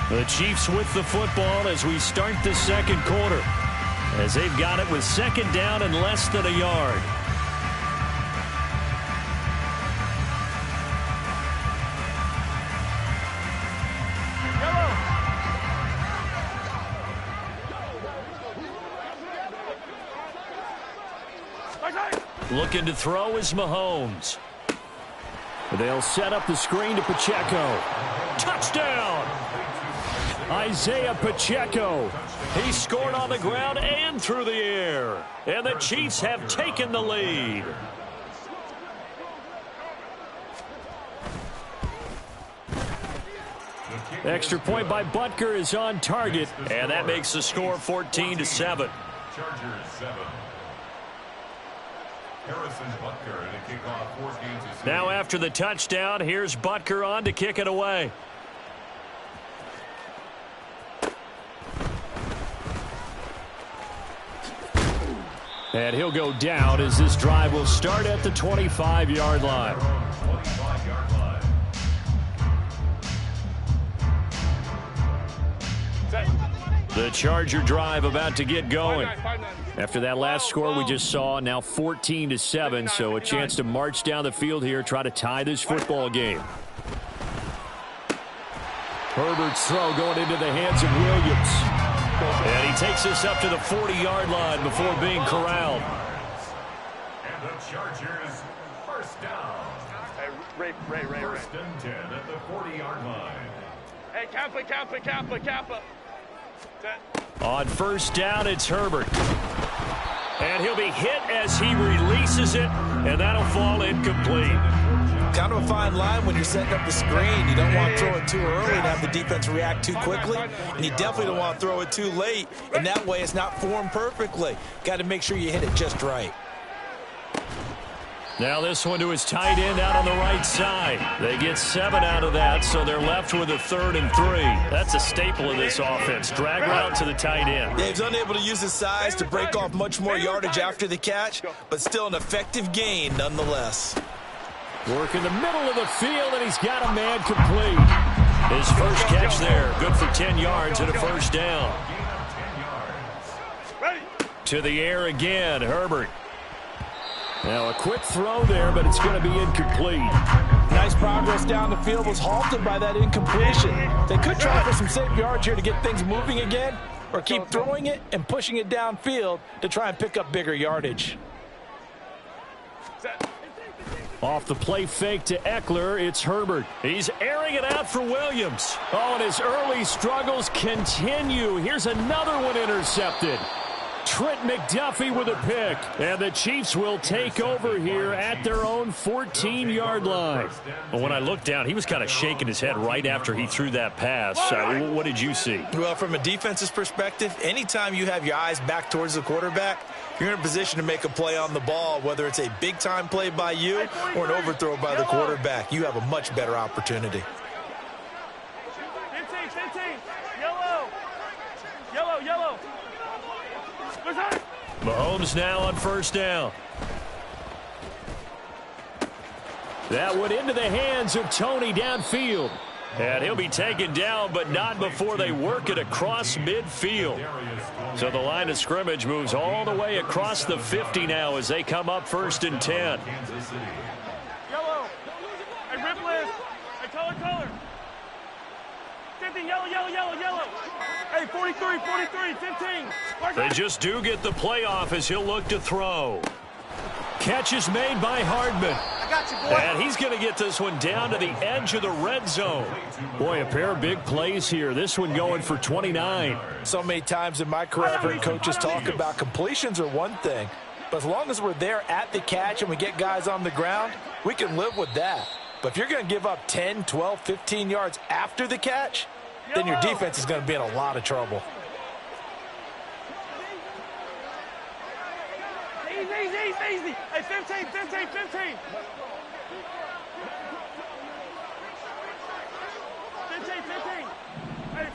The Chiefs with the football as we start the second quarter, as they've got it with second down and less than a yard. Looking to throw is Mahomes. They'll set up the screen to Pacheco. Touchdown! Isaiah Pacheco. He scored on the ground and through the air. And the Chiefs have taken the lead. Extra point by Butker is on target. And that makes the score 14-7. Chargers 7. Harrison Butker to kick off 14-7. Now after the touchdown, here's Butker on to kick it away. And he'll go down as this drive will start at the 25-yard line. 25-yard line. The Charger drive about to get going. After that last score we just saw, now 14-7, so a chance to march down the field here, try to tie this football game. Herbert's throw going into the hands of Williams. And he takes this up to the 40-yard line before being corralled. And the Chargers first down. Hey, Ray. First and 10 at the 40-yard line. Hey, Kappa. On first down, it's Herbert. And he'll be hit as he releases it, and that'll fall incomplete. Kind of a fine line when you're setting up the screen. You don't want to throw it too early and have the defense react too quickly. And you definitely don't want to throw it too late. And that way it's not formed perfectly. Got to make sure you hit it just right. Now this one to his tight end out on the right side. They get 7 out of that, so they're left with a 3rd and 3. That's a staple of this offense. Drag route to the tight end. Dave's unable to use his size to break off much more yardage after the catch, but still an effective gain nonetheless. Work in the middle of the field, and he's got a man complete. His first catch there, good for 10 yards and a first down. To the air again, Herbert. Now a quick throw there, but it's going to be incomplete. Nice progress down the field, was halted by that incompletion. They could try for some safe yards here to get things moving again, or keep throwing it and pushing it downfield to try and pick up bigger yardage. Off the play fake to Eckler, it's Herbert. He's airing it out for Williams. Oh, and his early struggles continue. Here's another one intercepted. Trent McDuffie with a pick. And the Chiefs will take over here at their own 14-yard line. Well, when I looked down, he was kind of shaking his head right after he threw that pass. What did you see? Well, from a defense's perspective, anytime you have your eyes back towards the quarterback, you're in a position to make a play on the ball, whether it's a big-time play by you or an overthrow by the quarterback. You have a much better opportunity. 15. Yellow. Yellow. Mahomes now on first down. That went into the hands of Tony downfield. And he'll be taken down, but not before they work it across midfield. So the line of scrimmage moves all the way across the 50 now as they come up 1st and 10. Yellow. Hey, Ripley. Hey, color. 15, yellow. Hey, 43, 15. They just do get the playoff as he'll look to throw. Catch is made by Hardman. I got you, boy. And he's going to get this one down to the edge of the red zone. Boy, a pair of big plays here. This one going for 29. So many times in my career, I've heard coaches talk about completions are one thing, but as long as we're there at the catch and we get guys on the ground, we can live with that. But if you're going to give up 10, 12, 15 yards after the catch, then your defense is going to be in a lot of trouble. Easy. Hey, 15. Hey,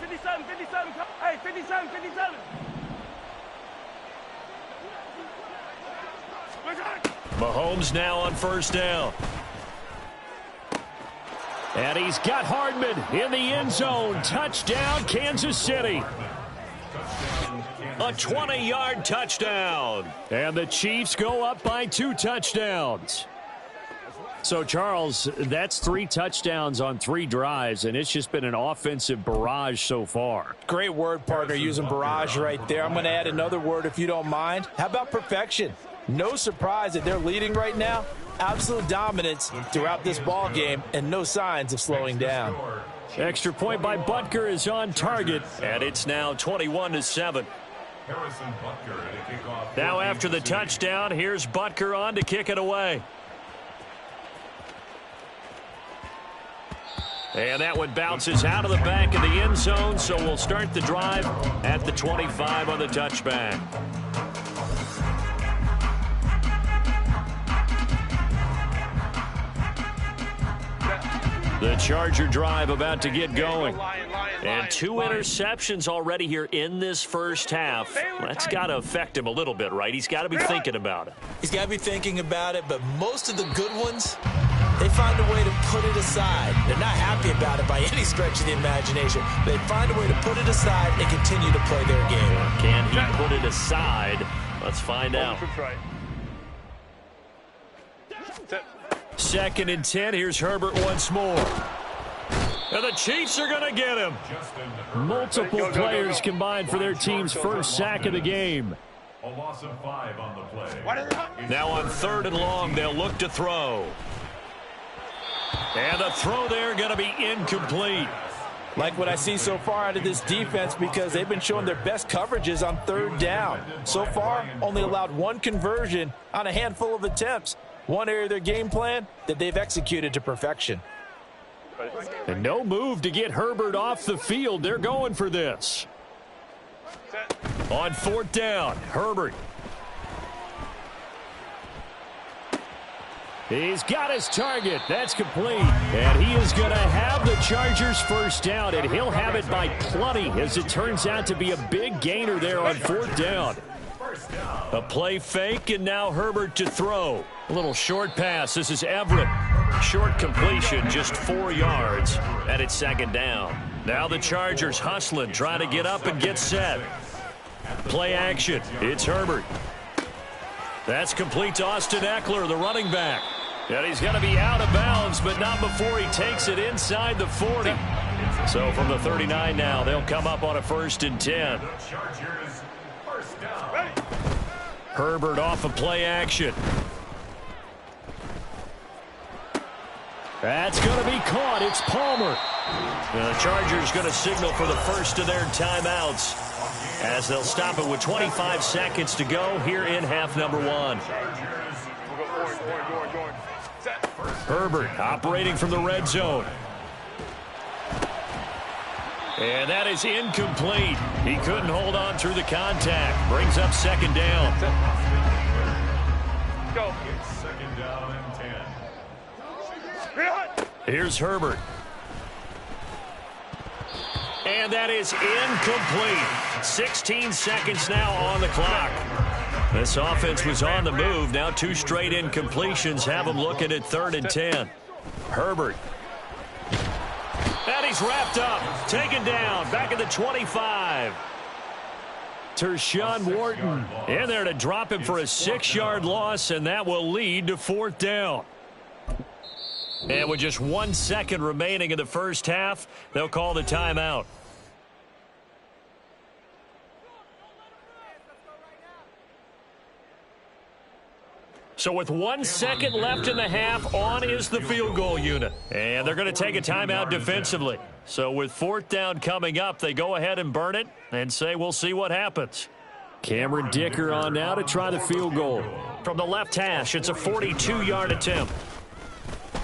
57. Hey, 57. Mahomes now on first down. And he's got Hardman in the end zone. Touchdown, Kansas City. A 20-yard touchdown. And the Chiefs go up by 2 touchdowns. So, Charles, that's 3 touchdowns on 3 drives, and it's just been an offensive barrage so far. Great word, partner, using barrage right there. I'm going to add another word if you don't mind. How about perfection? No surprise that they're leading right now. Absolute dominance throughout this ball game and no signs of slowing down. Extra point by Butker is on target. And it's now 21-7. Now after the touchdown, here's Butker on to kick it away. And that one bounces out of the back of the end zone, so we'll start the drive at the 25 on the touchback. The Charger drive about to get going. And 2 interceptions already here in this first half. That's got to affect him a little bit, right? He's got to be thinking about it. He's got to be thinking about it, but most of the good ones, they find a way to put it aside. They're not happy about it by any stretch of the imagination. They find a way to put it aside and continue to play their game. Can he put it aside? Let's find out. 2nd and 10. Here's Herbert once more. And the Chiefs are going to get him. Multiple players combined for their team's first sack of the game. A loss of 5 on the play. Now on 3rd and long, they'll look to throw. And the throw there going to be incomplete. Like what I see so far out of this defense because they've been showing their best coverages on 3rd down. So far, only allowed 1 conversion on a handful of attempts. One area of their game plan that they've executed to perfection. And no move to get Herbert off the field. They're going for this. On 4th down, Herbert. He's got his target. That's complete. And he is going to have the Chargers first down, and he'll have it by plenty as it turns out to be a big gainer there on 4th down. A play fake, and now Herbert to throw. A little short pass. This is Everett. Short completion, just 4 yards, and it's 2nd down. Now the Chargers hustling, trying to get up and get set. Play action. It's Herbert. That's complete to Austin Eckler, the running back. And he's going to be out of bounds, but not before he takes it inside the 40. So from the 39 now, they'll come up on a 1st and 10. Herbert off of play action. That's going to be caught. It's Palmer. The Chargers going to signal for the first of their timeouts. as they'll stop it with 25 seconds to go here in half number one. Herbert operating from the red zone. And that is incomplete. He couldn't hold on through the contact. Brings up second down. Go. Second down and 10. Here's Herbert. And that is incomplete. 16 seconds now on the clock. This offense was on the move. Now 2 straight incompletions have them looking at 3rd and 10. Herbert. And he's wrapped up. Taken down. Back at the 25. Tershawn Wharton in there to drop him for a 6-yard loss, and that will lead to 4th down. And with just 1 second remaining in the first half, they'll call the timeout. So with 1 second left in the half, on is the field goal unit. And they're going to take a timeout defensively. So with 4th down coming up, they go ahead and burn it and say we'll see what happens. Cameron Dicker on now to try the field goal. From the left hash, it's a 42-yard attempt.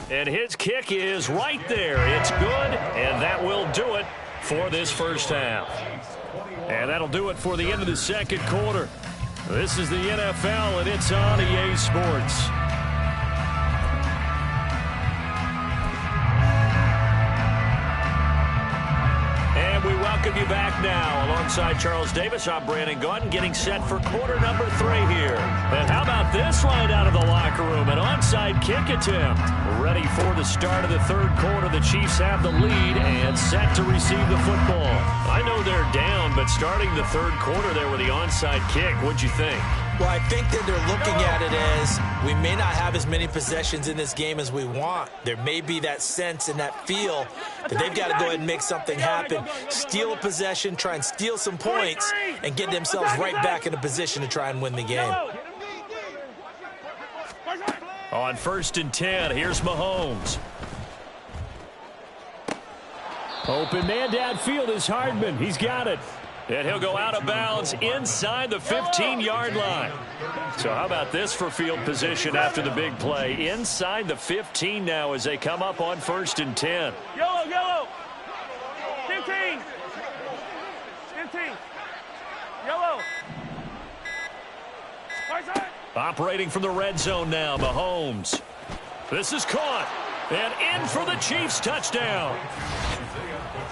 And his kick is right there. It's good, and that will do it for this first half. And that'll do it for the end of the second quarter. This is the NFL, and it's on EA Sports. And we welcome you back now. Alongside Charles Davis, I'm Brandon Gaudin, getting set for quarter number 3 here. And how about this right out of the locker room? An onside kick attempt. Ready for the start of the third quarter. The Chiefs have the lead and set to receive the football. I know they're down, but starting the third quarter there with the onside kick, what'd you think? Well, I think that they're looking at it as we may not have as many possessions in this game as we want. There may be that sense and that feel that they've got to go ahead and make something happen, steal a possession, try and steal some points, and get themselves right back in a position to try and win the game. On 1st and 10, here's Mahomes. Open man downfield is Hardman. He's got it. And he'll go out of bounds inside the 15-yard line. So how about this for field position after the big play? Inside the 15 now as they come up on 1st and 10. Yellow, yellow. 15. 15. Yellow. Operating from the red zone now, Mahomes. This is caught. And in for the Chiefs touchdown.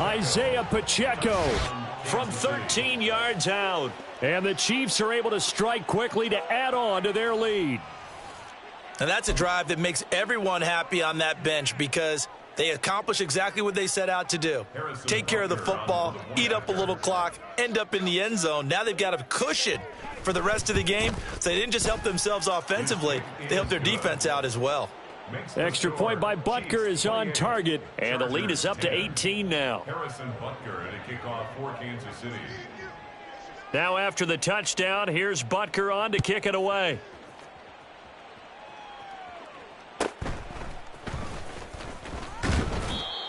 Isaiah Pacheco from 13 yards out. And the Chiefs are able to strike quickly to add on to their lead. And that's a drive that makes everyone happy on that bench because they accomplish exactly what they set out to do. Take care of the football, eat up a little clock, end up in the end zone. Now they've got a cushion for the rest of the game. So they didn't just help themselves offensively, they helped their defense out as well. Extra point by Butker is on target, and the lead is up to 18 now. Harrison Butker at a kickoff for Kansas City. Now after the touchdown, here's Butker on to kick it away.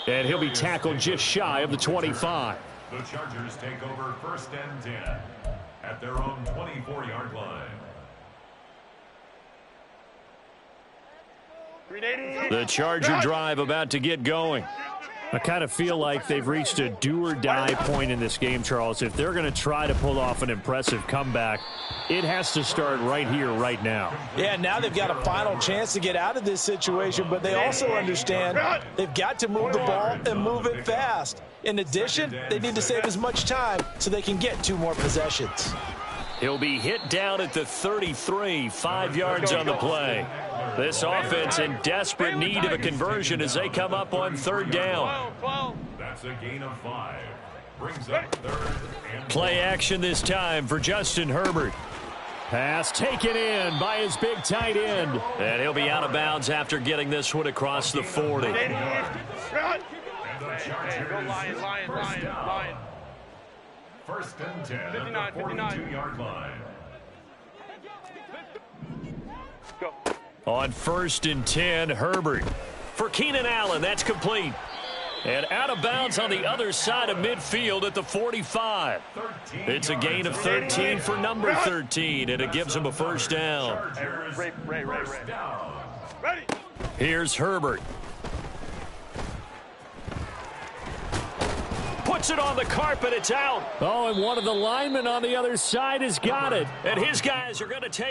And he'll be tackled just shy of the 25. The Chargers take over 1st and 10 at their own 24-yard line. The Charger drive about to get going. I kind of feel like they've reached a do-or-die point in this game, Charles. If they're going to try to pull off an impressive comeback, it has to start right here, right now. Yeah, now they've got a final chance to get out of this situation, but they also understand they've got to move the ball and move it fast. In addition, they need to save as much time so they can get 2 more possessions. He'll be hit down at the 33, 5 yards on the play. This offense in desperate need of a conversion as they come up on 3rd down. That's a gain of 5. Brings up 3rd and Play action this time for Justin Herbert. Pass taken in by his big tight end. And he'll be out of bounds after getting this one across the 40. the Chargers. Lion. 1st and 10 at 59, the 42-yard line. On 1st and 10, Herbert. For Keenan Allen, that's complete. And out of bounds on the other side of midfield at the 45. It's a gain of 13 for number 13, and it gives him a first down. Here's Herbert. Puts it on the carpet. It's out. Oh, and one of the linemen on the other side has got it. And his guys are going to take